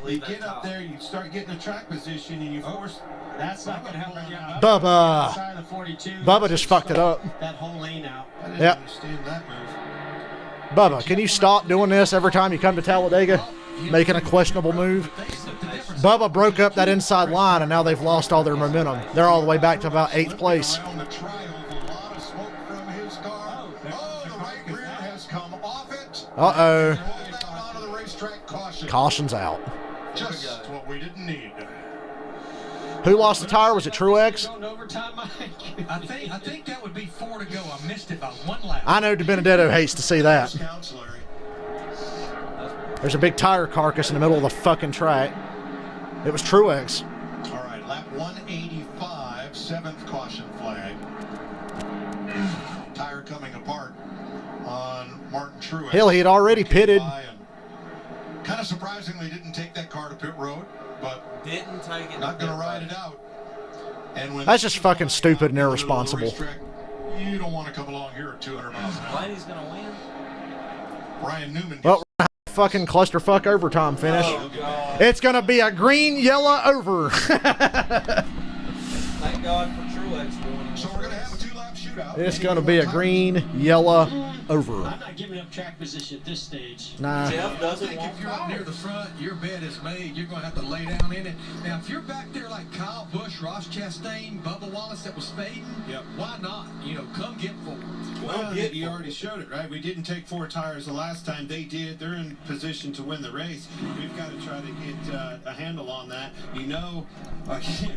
You get up there, you start getting a track position, and you force. That's not going to happen. Yeah. Bubba just fucked it up. That whole lane out. Yep. Bubba, can you stop doing this every time you come to Talladega? Making a questionable move. Bubba broke up that inside line, and now they've lost all their momentum. They're all the way back to about 8th place. Uh-oh. Caution's out. Just what we didn't need. Who lost the tire? Was it Truex? I think that would be 4 to go. I missed it by 1 lap. I know DiBenedetto hates to see that. There's a big tire carcass in the middle of the fucking track. It was Truex. All right, lap 185, 7th caution flag. Tire coming apart on Martin Truex. Hell, he had already pitted. Kind of surprisingly didn't take that car to pit road, but didn't take it. Not going to ride it out. And when that's just fucking stupid and irresponsible. You don't want to come along here at 200 miles an hour. Blaney's going to win. Brian Newman. Well, fucking clusterfuck overtime finish. Oh, it's going to be a green, yellow over. Thank God for Truex winning. So we're going to have a 2-lap shootout. It's going to be a green, yellow over. I'm not giving up track position at this stage. Nah. Jeff doesn't want if you're up near the front, your bed is made. You're going to have to lay down in it. Now, if you're back there like Kyle Busch, Ross Chastain, Bubba Wallace that was fading, why not? Come get 4. Well, you already showed it, right? We didn't take 4 tires the last time. They did. They're in position to win the race. We've got to try to get a handle on that. Again,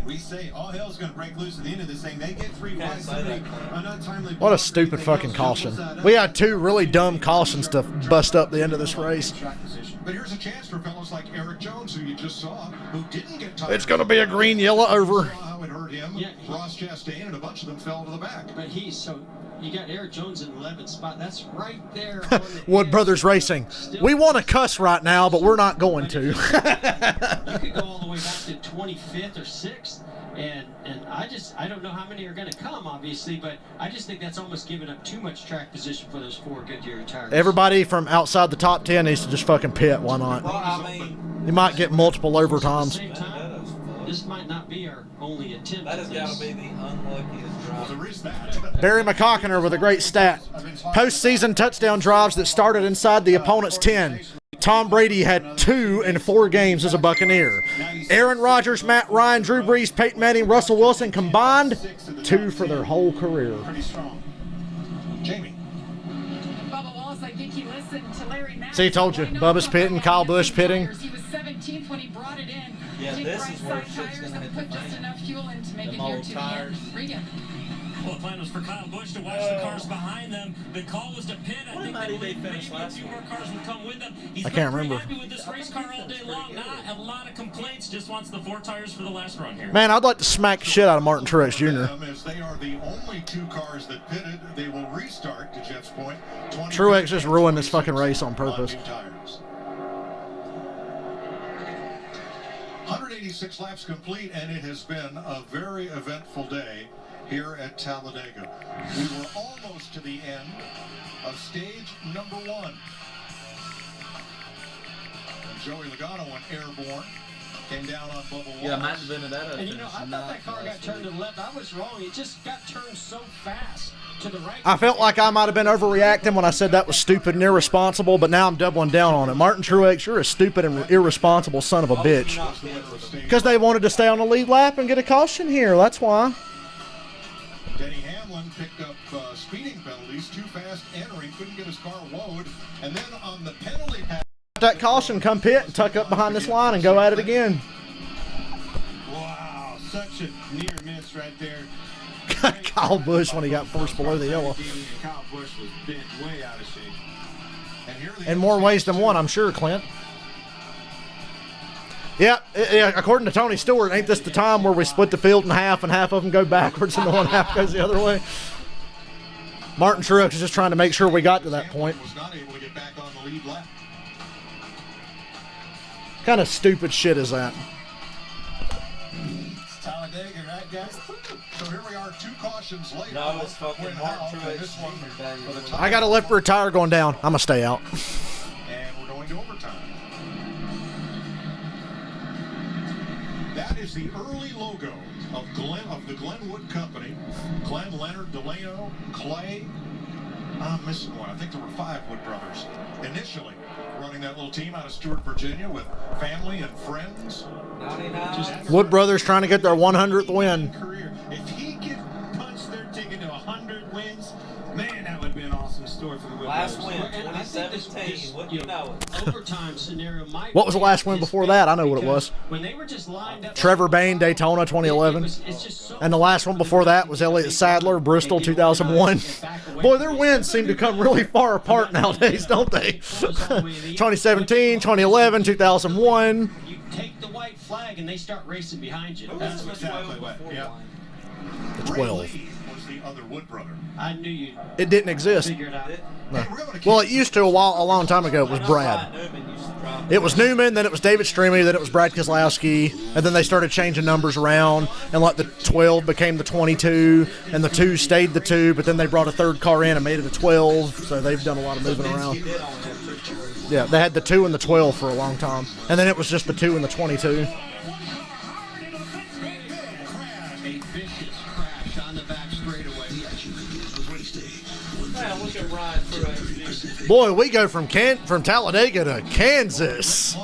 we say all hell's going to break loose at the end of this thing. They get 3 wide. What a stupid fucking caution. We had 2 really dumb cautions to bust up the end of this race. Track position. But here's a chance for fellows like Eric Jones, who you just saw, who didn't get tired. It's going to be a green, yellow over. How it hurt him. Yeah. Ross Chastain, and a bunch of them fell to the back. But you got Eric Jones in 11th spot. That's right there. On the Wood edge. Brothers Racing. We want to cuss right now, but we're not going to. You could go all the way back to 25th or 6th. And I don't know how many are going to come, obviously, but I just think that's almost giving up too much track position for those 4 Goodyear tires. Everybody from outside the top 10 needs to just fucking pit. Why not? Well, I mean, You might get multiple overtimes. At the same time, this might not be our only attempt. that has at got this. to be the unluckiest driver. There is that. Barry McCockiner with a great stat. Postseason touchdown drives that started inside the opponent's 10. Tom Brady had 2 in 4 games as a Buccaneer. Aaron Rodgers, Matt Ryan, Drew Brees, Peyton Manning, Russell Wilson combined 2 for their whole career. Pretty strong. Jamie. Bubba Wallace, I think he listened to Larry Nassar. See, told you. Bubba's pitting, Kyle Busch pitting. He was 17th when he brought it in. Yeah, Big this right is where side shit's tires gonna that hit the put just fan. enough fuel in to make Them it here old to the tires. end. Regan. Well, the plan was for Kyle Busch to watch the cars behind them. The call was to pit. I think might they he believed finish maybe a last few week? more cars would come with them. He's I can't been pretty remember. happy with this race car all day long. Not a lot of complaints. Just wants the 4 tires for the last run here. Man, I'd like to smack the shit out of Martin Truex Jr. As they are the only 2 cars that pitted, they will restart, to Jeff's point. Truex just ruined this fucking race on purpose. New tires. 186 laps complete, and it has been a very eventful day here at Talladega. We were almost to the end of stage number 1. And Joey Logano went airborne, came down on Bubba Wallace. Yeah, Matt Benedetto. And I thought that car got turned to the left. I was wrong. It just got turned so fast to the right. I felt like I might have been overreacting when I said that was stupid and irresponsible, but now I'm doubling down on it. Martin Truex, you're a stupid and irresponsible son of a bitch. Because they wanted to stay on the lead lap and get a caution here. That's why. Denny Hamlin picked up speeding penalties, too fast entering, couldn't get his car woed, and then on the penalty pass. That caution, come pit and tuck up behind this line and go at it again. Wow, such a near miss right there. Kyle Busch when he got forced below the yellow. Kyle Busch was bent way out of shape. And here In more ways than one, I'm sure, Clint. Yeah, according to Tony Stewart, ain't this the time where we split the field in half and half of them go backwards and the one half goes the other way? Martin Truex is just trying to make sure we got to that point. was not able to get back on the lead lap. What kind of stupid shit is that? Talladega, right, guys? So here we are, 2 cautions later. No, it's fucking Quinn Martin Houck, and Truex this one Jr., for the baby. top. I got a left rear tire going down. I'm going to stay out. And we're going to overtime. That is the early logo of the Glenwood Company. Glenn, Leonard, Delano, Clay. I'm missing one. I think there were 5 Wood brothers initially running that little team out of Stewart, Virginia, with family and friends. 99. Wood Brothers trying to get their 100th win. Career. If he could punch their ticket to 100 wins, man, that would be an awesome story for the Wood Last Brothers. win, And I think this 2017. Wouldn't you know it? overtime scenario might. What was the last win before that? I know what it was. When they were just lined up. Trevor Bayne, Daytona 2011. It's just so And the last one before that was Elliott Sadler, Bristol 2001. Boy, their wins seem to come really far apart nowadays, don't they? 2017, 2011, 2001. You take the white flag and they start racing behind you. That's what Exactly what. Yeah. The Ray 12. Lee was the other Wood brother. I knew you'd It didn't exist. figure it out. No. Well, it used to a long time ago. It was Brad. It was Newman, then it was David Stremey, then it was Brad Keselowski, and then they started changing numbers around, and like the 12 became the 22, and the 2 stayed the 2, but then they brought a third car in and made it a 12, so they've done a lot of moving around. Yeah, they had the 2 and the 12 for a long time, and then it was just the 2 and the 22. A vicious crash on the back straightaway. Man, look at Ryan Truex. Boy, we go from Talladega to Kansas.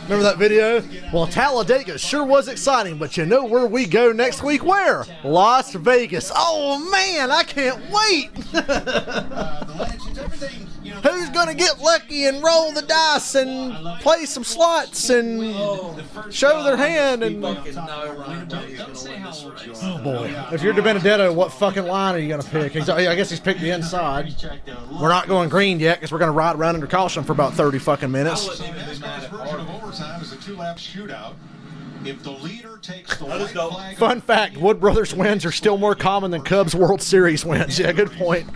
Remember that video? Well, Talladega sure was exciting, but you know where we go next week? Where? Las Vegas. Oh, man, I can't wait. The legends, everything, who's going to get lucky and roll the dice and play some slots and show their hand. And Fucking no, Ryan Blaney's going to win this race. oh boy, if you're DiBenedetto, what fucking line are you going to pick? I guess he's picked the inside. We're not going green yet because we're going to ride around under caution for about 30 fucking minutes. NASCAR's version of overtime is a 2-lap shootout. If the leader takes the white flag. Fun fact, Wood Brothers wins are still more common than Cubs World Series wins. Yeah, good point.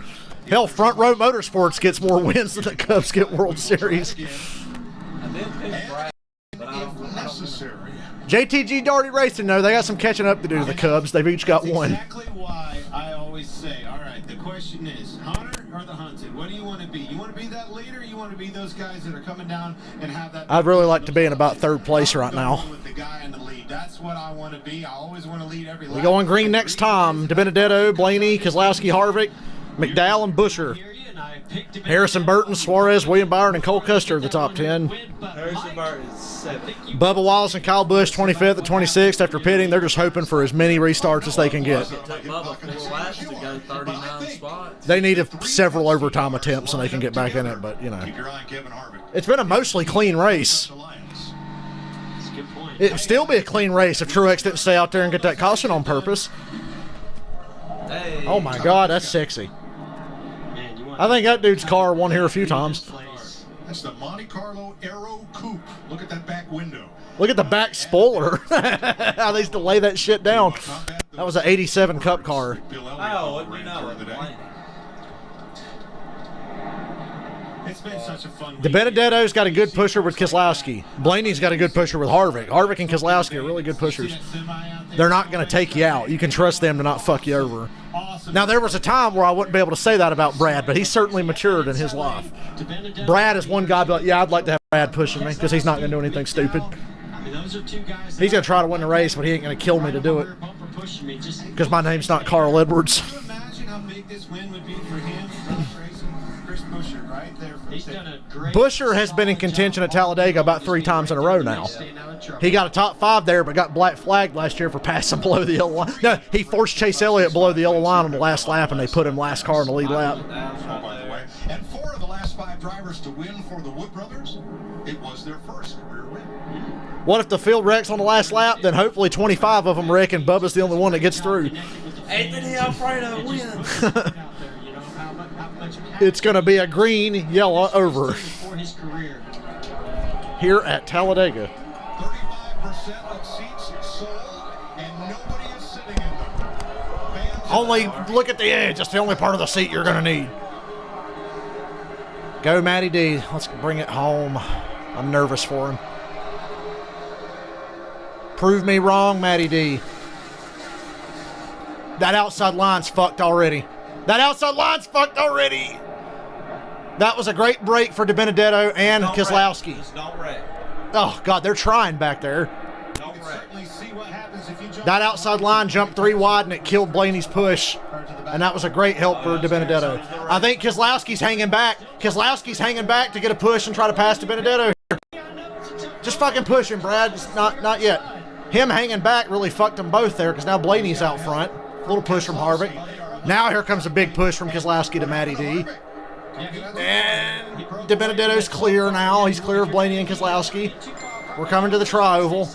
Hell, Front Row Motorsports gets more wins than the Cubs get World Series. I did pick Brad, but I don't Necessary. JTG Darty Racing, though, they got some catching up to do to the Cubs. They've each got one. Exactly why I always say, all right, the question is, hunter or the hunted? What do you want to be? You want to be that leader? Or you want to be those guys that are coming down and have that? I'd really like to be in about third place right now. With the guy in the lead. That's what I want to be. I always want to lead every lap. We go on green next time. DiBenedetto, Blaney, Keselowski, Harvick, McDowell, and Buscher. Harrison Burton, Suarez, William Byron, and Cole Custer are the top 10. Harrison Burton is 7. Bubba Wallace and Kyle Busch, 25th and 26th. After pitting, they're just hoping for as many restarts as they can get. It took Bubba 4 laps to go 39 spots. They need several overtime attempts so they can get back in it, but, you know. Keep your eye on Kevin Harvick. It's been a mostly clean race. It'd still be a clean race if Truex didn't stay out there and get that caution on purpose. Hey. Oh, my God, that's sexy. I think that dude's car won here a few times. That's the Monte Carlo Aero Coupe. Look at that back window. Look at the back spoiler. How they used to lay that shit down. That was an 87 Cup car. Oh, you know it. It's been such a fun week. DiBenedetto's got a good pusher with Keselowski. Blaney's got a good pusher with Harvick. Harvick and Keselowski are really good pushers. They're not going to take you out. You can trust them to not fuck you over. Now, there was a time where I wouldn't be able to say that about Brad, but he's certainly matured in his life. Brad is one guy, but yeah, I'd like to have Brad pushing me because he's not going to do anything stupid. He's going to try to win the race, but he ain't going to kill me to do it because my name's not Carl Edwards. Can you imagine how big this win would be for him? Chris Buescher, right there. He's done a great Buescher has been in contention at Talladega about 3 times in a row now. He got a top 5 there, but got black flagged last year for passing below the yellow line. No, he forced Chase Elliott below the yellow line on the last lap, and they put him last car in the lead lap. Oh, by the way. And 4 of the last 5 drivers to win for the Wood Brothers, it was their first career win. What if the field wrecks on the last lap? Then hopefully 25 of them wreck, and Bubba's the only one that gets through. Anthony Alfredo wins. It's going to be a green, yellow over here at Talladega. 35% of seats sold, and nobody is sitting in them. Only look at the edge. That's the only part of the seat you're going to need. Go, Matty D. Let's bring it home. I'm nervous for him. Prove me wrong, Matty D. That outside line's fucked already. That outside line's fucked already. That was a great break for DiBenedetto and Keselowski. Just don't wreck. Oh, God, they're trying back there. Don't wreck. That outside line jumped 3 wide, and it killed Blaney's push. And that was a great help for DiBenedetto. I think Keselowski's hanging back. Keselowski's hanging back to get a push and try to pass DiBenedetto. Just fucking push him, Brad. Just not yet. Him hanging back really fucked them both there because now Blaney's out front. A little push from Harvick. Now here comes a big push from Keselowski to Matty D. And DiBenedetto's clear now. He's clear of Blaney and Keselowski. We're coming to the tri-oval.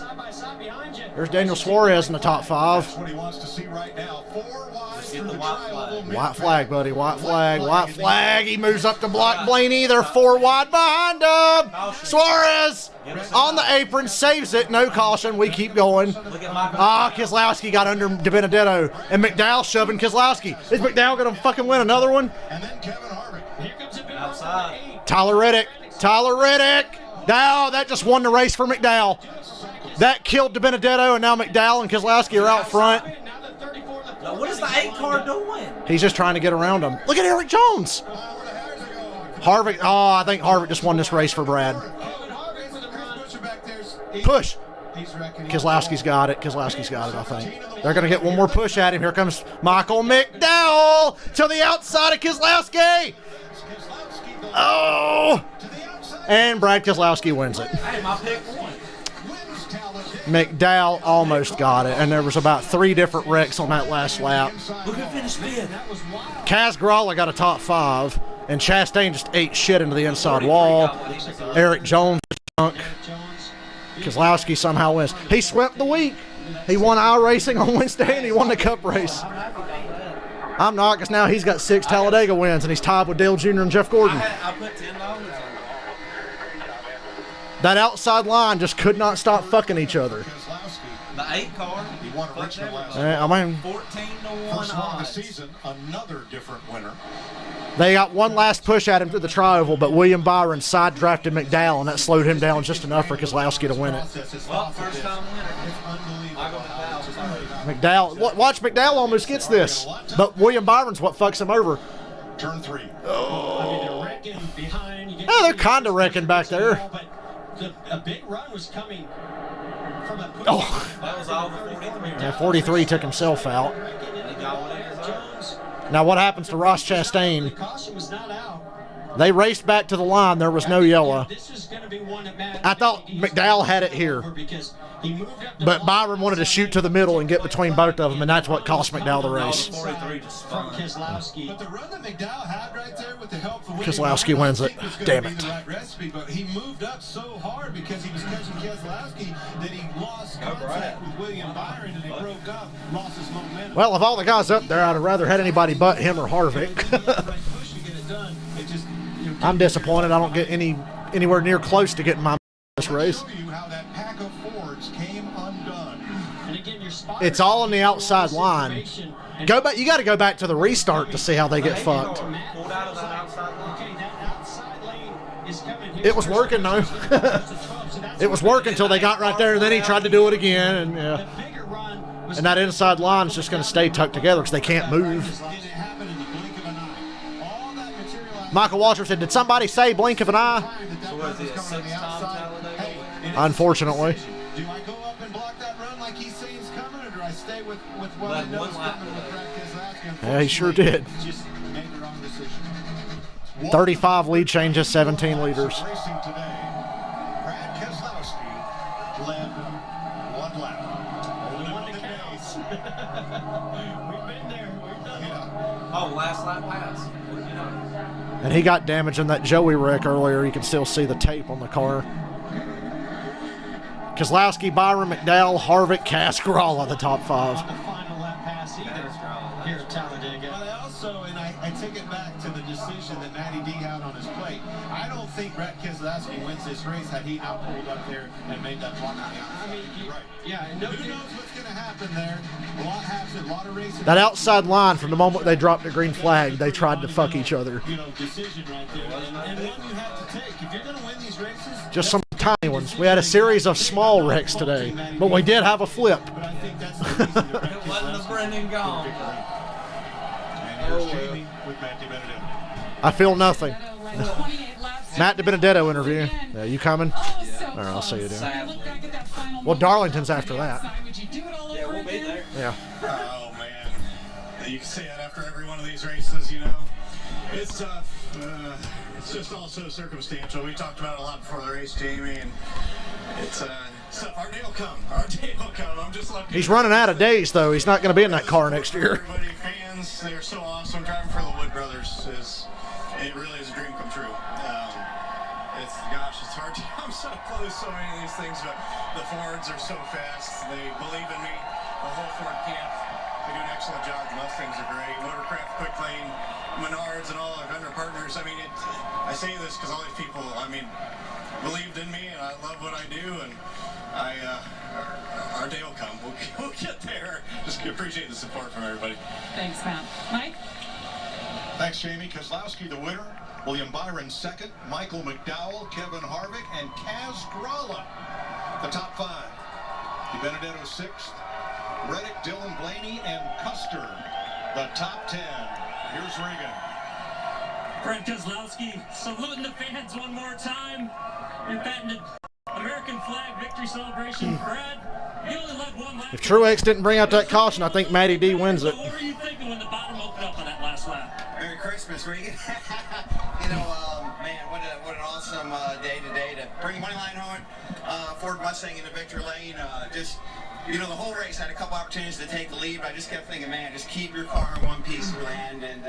There's Daniel Suarez in the top 5. That's what he wants to see right now. 4 wide through the White flag, buddy. White flag. White flag. He moves up to block Blaney. They're 4 wide behind him. Suarez on the apron. Saves it. No caution. We keep going. Keselowski got under DiBenedetto. And McDowell shoving Keselowski. Is McDowell going to fucking win another one? And then Kevin Harvick. Outside. Tyler Reddick. No, that just won the race for McDowell. That killed DiBenedetto, and now McDowell and Keselowski are out front. Now, what is the 8 car doing? He's just trying to get around him. Look at Eric Jones. Harvick. Oh, I think Harvick just won this race for Brad. Push. Keselowski's got it. I think. They're going to get one more push at him. Here comes Michael McDowell to the outside of Keselowski. Oh. And Brad Keselowski wins it. Hey, my pick won. McDowell almost got it, and there was about 3 different wrecks on that last lap. Look who finished 5th. Kaz Gralla got a top 5. And Chastain just ate shit into the inside wall. Eric Jones stunk. Keselowski somehow wins. He swept the week. He won iRacing on Wednesday, and he won the Cup race. I'm not, because now he's got 6 Talladega wins, and he's tied with Dale Jr. and Jeff Gordon. I put $10 on it. That outside line just could not stop fucking each other. The 8 car. He won at Richmond last I mean, 14 to 1 first one of the odds. season, another different winner. they got one last push at him through the tri-oval, but William Byron side-drafted McDowell, and that slowed him down just enough for Keselowski to win it. Well, first time winner. Michael McDowell. Watch McDowell almost gets this, but William Byron's what fucks him over. Turn 3. I mean, they're wrecking behind. You get Oh, they're kind of wrecking back there. But a big run was coming from a push. Oh. That was all the 43. Yeah, 43 took himself out. They got one in his Jones. Now what happens to Ross The Chastain? caution was not out. They raced back to the line. There was no yellow. This is going to be one that Matt. I thought McDowell had it here, Because he moved up the but line. Byron wanted to shoot to the middle and get between both of them, and that's what cost McDowell the race. 43 just From spun. Keselowski. But the run that McDowell had right there with the help of Keselowski wins it. Damn it. The right recipe, but he moved up so hard because he was catching Keselowski that he lost contact with William Byron and he broke up, lost his momentum. Well, of all the guys up there, I'd have rather had anybody but him or Harvick. I'm disappointed I don't get anywhere near close to getting my this race. Show you how that pack of Fords came undone. And again, your spot It's all on the outside line. Go back. You got to go back to the restart to see how they get fucked. Pulled out of that outside line. Okay, that outside lane is coming here. It was working though. It was working until they got right there, and then he tried to do it again, and yeah. The bigger run was And that inside line is just going to stay tucked together because they can't move. Did it happen in the blink of an eye? All that materialized. Michael Waltrip said, "Did somebody say blink of an eye?" So was he a 6-time Talladega winner? Unfortunately. Do I go up and block that run like he's saying he's coming, or do I stay with what I Led know one is lap coming with today. Brad Keselowski? Yeah, he sure did. Just made the wrong decision. 35 lead changes, 17 leaders. Racing today, Brad Keselowski led one lap. only one that counts. We've been there. We've done it. Oh, last lap pass. You know. And he got damaged in that Joey wreck earlier. You can still see the tape on the car. Keselowski, Byron, McDowell, Harvick, Cascaralla, the top 5. Not the final lap pass either here at Talladega. But I also, and I take it back to the decision that Matty D had on his plate. I don't think Brad Keselowski wins this race had he not pulled up there and made that block on the outside. I mean, Right. yeah, and Who knows what's going to happen there? A lot happens, a lot of racing. That outside line, from the moment they dropped the green flag, they tried to fuck each other. You know, decision right there. And one you have to take. If you're going to win these races, Just some tiny ones. We had a series of small wrecks today, but we did have a flip. but I think that's the reason that Brad It wasn't the Keselowski Brendan gone. And here's Jamie with Matt DiBenedetto. I feel nothing. 28 laps. Matt DiBenedetto interview. Yeah, you coming? Oh, so All right, I'll see you close. there. I look back at that final Well, moment. Darlington's after that. Would you do it all Yeah, over we'll be again? there. Yeah. Oh man, you can say that after every one of these races, you know. It's tough. It's just all so circumstantial. We talked about it a lot before the race, Jamie, and it's tough. Our day will come. Our day will come. I'm just lucky. He's running out of days, though. He's not going to be in that car next year. Everybody, fans, they're so awesome. Driving for the Wood Brothers it really is a dream come true. It's hard to. I'm so close so many of these things, but the Fords are so fast. They believe in me. The whole Ford camp. They do an excellent job. The Mustangs are great. Motorcraft, Quick Lane, Menards, and all our vendor partners. I mean, I say this because all these people, believed in me, and I love what I do, and our day will come. We'll get there. Just appreciate the support from everybody. Thanks, Matt. Mike? Thanks, Jamie. Keselowski, the winner. William Byron, second. Michael McDowell, Kevin Harvick, and Kaz Gralla, the top 5. DiBenedetto, sixth. Reddick, Dylan Blaney, and Custer, the top 10. Here's Regan. Brad Keselowski saluting the fans one more time and patting the American flag victory celebration. Brad, you only led one lap. If Truex didn't bring out that caution, I think Matty D wins it. What were you thinking when the bottom opened up on that last lap? Merry Christmas, Regan. Man, what an awesome day today to bring money line home. Ford Mustang in the victory lane. The whole race had a couple opportunities to take the lead, but I just kept thinking, man, just keep your car in one piece of land. And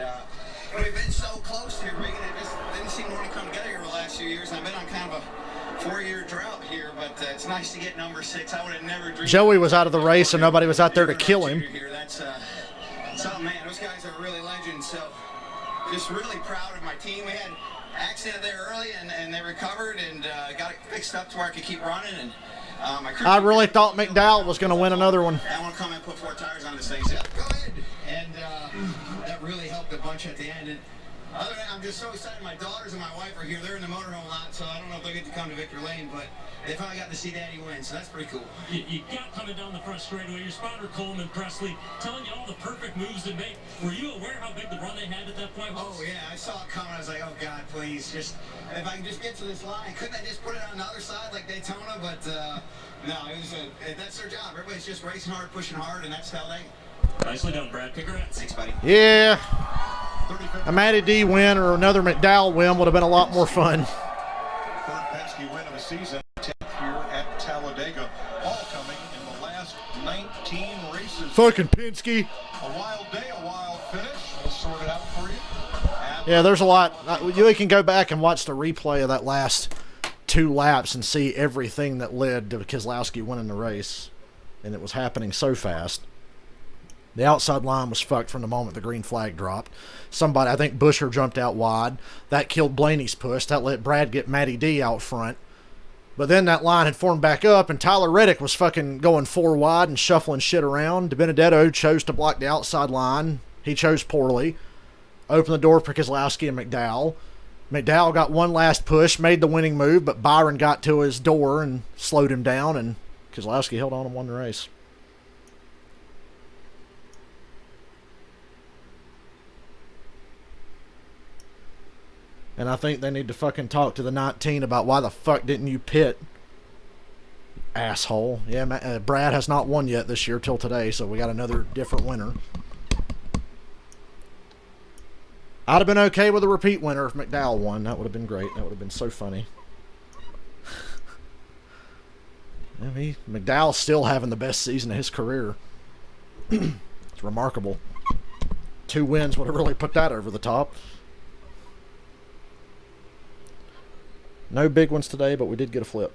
But we've been so close here, Regan. It just didn't seem to want to come together here the last few years. I've been on kind of a 4-year drought here, but it's nice to get number 6. I would have never dreamed. Joey was out of the race and nobody was out there to kill him. That's something, man. Those guys are really legends. So just really proud of my team. We had an accident there early, and they recovered and got it fixed up to where I could keep running. And I really thought McDowell was going to win another one. I want to come and put 4 tires on this thing. So go ahead. And that really helped a bunch at the end. And other than that, I'm just so excited. My daughters and my wife are here. They're in the motorhome lot, so I don't know if they'll get to come to Victor Lane, but they finally got to see Daddy win, so that's pretty cool. You got coming down the front straightaway. Your spotter, Coleman Presley, telling you all the perfect moves to make. Were you aware how big the run they had at that point was? Oh, yeah. I saw it coming. I was like, oh, God, please. Just if I can just get to this line. Couldn't I just put it on the other side like Daytona? But, no, that's their job. Everybody's just racing hard, pushing hard, and that's Talladega. Nicely done, Brad. Congrats. Thanks, buddy. Yeah. A Matty D win or another McDowell win would have been a lot more fun. Third Penske win of the season, 10th here at Talladega. All coming in the last 19 races. Fucking Penske. A wild day, a wild finish. We'll sort it out for you. Yeah, there's a lot. You can go back and watch the replay of that last 2 laps and see everything that led to Keselowski winning the race. And it was happening so fast. The outside line was fucked from the moment the green flag dropped. Somebody, I think Buescher jumped out wide. That killed Blaney's push. That let Brad get Matty D out front. But then that line had formed back up, and Tyler Reddick was fucking going 4 wide and shuffling shit around. DiBenedetto chose to block the outside line. He chose poorly. Opened the door for Keselowski and McDowell. McDowell got one last push, made the winning move, but Byron got to his door and slowed him down, and Keselowski held on and won the race. And I think they need to fucking talk to the 19 about why the fuck didn't you pit, asshole. Yeah, Brad has not won yet this year till today, so we got another different winner. I'd have been okay with a repeat winner if McDowell won. That would have been great. That would have been so funny. McDowell's still having the best season of his career. It's remarkable. 2 wins would have really put that over the top. No big ones today, but we did get a flip.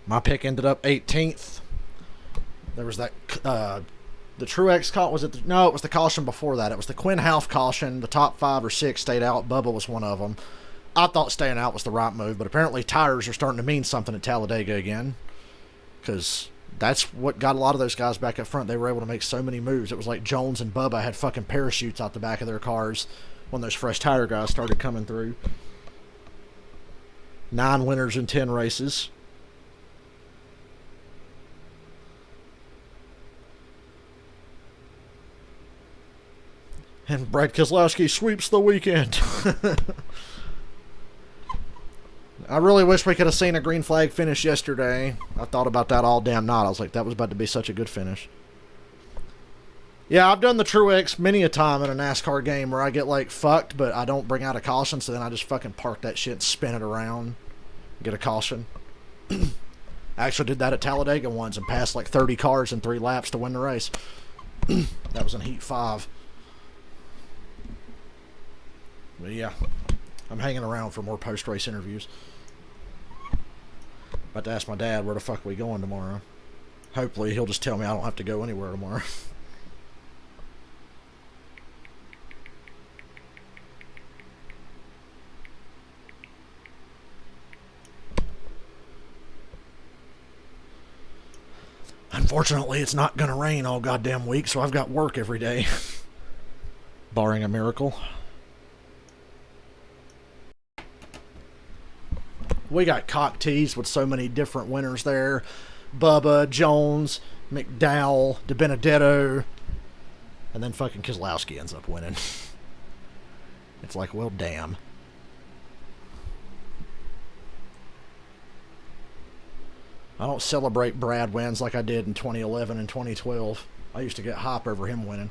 My pick ended up 18th. There was that the Truex caution. Was it? No, it was the caution before that. It was the Quinn Half caution. The top 5 or 6 stayed out. Bubba was one of them. I thought staying out was the right move, but apparently tires are starting to mean something at Talladega again, because that's what got a lot of those guys back up front. They were able to make so many moves. It was like Jones and Bubba had fucking parachutes out the back of their cars when those fresh tire guys started coming through. 9 winners in 10 races. And Brad Keselowski sweeps the weekend. I really wish we could have seen a green flag finish yesterday. I thought about that all damn night. I was like, that was about to be such a good finish. Yeah, I've done the Truex many a time in a NASCAR game where I get like fucked, but I don't bring out a caution, so then I just fucking park that shit and spin it around. Get a caution. I actually did that at Talladega once and passed like 30 cars in 3 laps to win the race. That was in Heat 5. But yeah, I'm hanging around for more post-race interviews. About to ask my dad where the fuck we going tomorrow. Hopefully he'll just tell me I don't have to go anywhere tomorrow. Unfortunately, it's not going to rain all goddamn week, so I've got work every day. Barring a miracle. We got cock teased with so many different winners there. Bubba, Jones, McDowell, DiBenedetto, and then fucking Keselowski ends up winning. It's like, well, damn. I don't celebrate Brad wins like I did in 2011 and 2012. I used to get hype over him winning.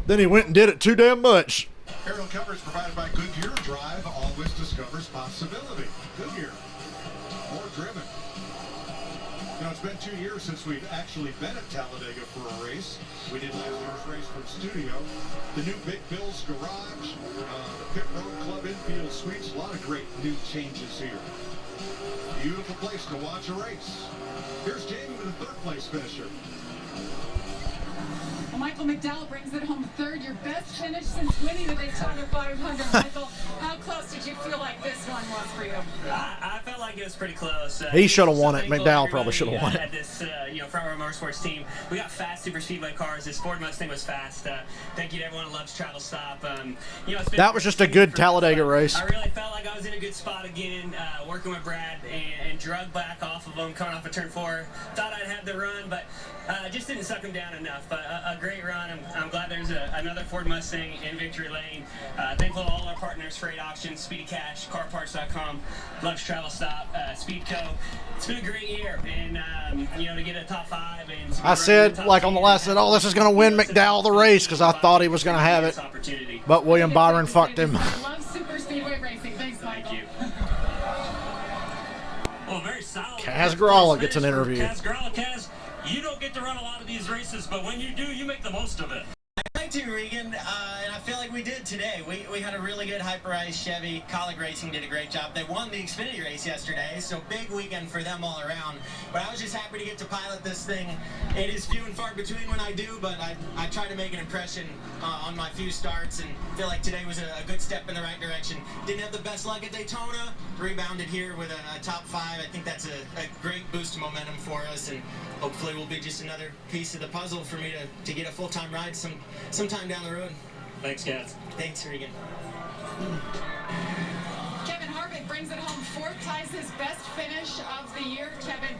Then he went and did it too damn much. Aerial coverage provided by Goodyear. Drive always discovers possibility. Goodyear, more driven. You know, it's been 2 years since we've actually been at Talladega for a race. We did last year's race from studio. The new Big Bill's Garage, the Pit Road Club infield suites, a lot of great new changes here. Beautiful place to watch a race. Here's Jamie with the third place finisher. Well, Michael McDowell brings it home third. Your best finish since winning the Daytona 500. Michael, how close did you feel like this one was for you? I felt like it was pretty close. He should have won it. McDowell probably should have won it. At this, Front Row Motorsports team, we got fast super speedway cars. This Ford Mustang was fast. Thank you to everyone who loves Travel Stop. That was just a good Talladega race. I really felt like I was in a good spot again, working with Brad and drug back off of him, coming off of turn 4. Thought I'd have the run, but just didn't suck him down enough. But a great run. I'm glad there's another Ford Mustang in victory lane. Thankful to all our partners, Freight Auctions, Speedy Cash, CarParts.com, Loves Travel Stop, Speedco. It's been a great year, and to get a top 5. And I said, like on the last, oh, this is going to win McDowell the race because I thought he was going to have it. But William Byron fucked him. Love super speedway racing. Thanks, Michael. Thank you. Well, very solid. Kaz Gralla gets an interview. Kaz, you don't get to run a lot of these races, but when you do, you make the most of it. I'd like to, Regan, and I feel like we did today. We had a really good hyperized Chevy. Colleague Racing did a great job. They won the Xfinity race yesterday, so big weekend for them all around. But I was just happy to get to pilot this thing. It is few and far between when I do, but I try to make an impression on my few starts, and feel like today was a good step in the right direction. Didn't have the best luck at Daytona. Rebounded here with a top 5. I think that's a great boost of momentum for us, and hopefully will be just another piece of the puzzle for me to get a full-time ride sometime down the road. Thanks, Kaz. Thanks, Regan. Kevin Harvick brings it home 4th, ties his best finish of the year. Kevin,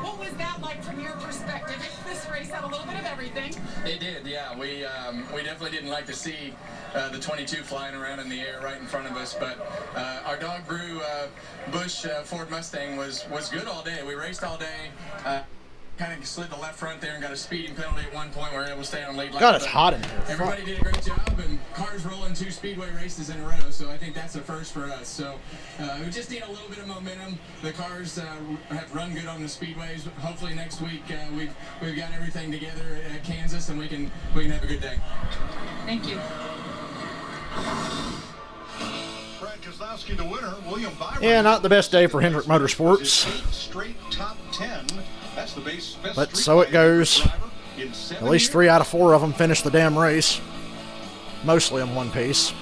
what was that like from your perspective? This race had a little bit of everything. It did, yeah. We definitely didn't like to see the 22 flying around in the air right in front of us, but our dog brew Busch Ford Mustang was good all day. We raced all day. Kind of slid the left front there and got a speeding penalty at one point. We were able to stay on lead lap. God, it's hot in here. Everybody did a great job, and cars rolling 2 speedway races in a row, so I think that's a first for us. So we just need a little bit of momentum. The cars have run good on the speedways. Hopefully next week we've got everything together at Kansas, and we can have a good day. Thank you. Brad Keselowski, the winner. William Byron. Yeah, not the best day for Hendrick Motorsports. 8 straight top 10. That's the best But so it goes. At least 3 out of 4 of them finished the damn race. Mostly in one piece.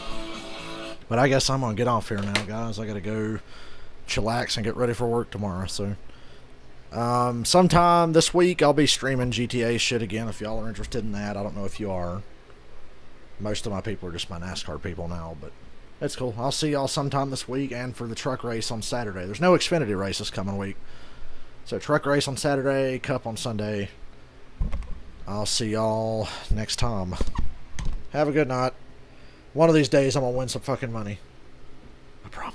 But I guess I'm going to get off here now, guys. I got to go chillax and get ready for work tomorrow. So, sometime this week I'll be streaming GTA shit again if y'all are interested in that. I don't know if you are. Most of my people are just my NASCAR people now, but that's cool. I'll see y'all sometime this week and for the truck race on Saturday. There's no Xfinity race this coming week. So truck race on Saturday, Cup on Sunday. I'll see y'all next time. Have a good night. One of these days I'm going to win some fucking money. I promise.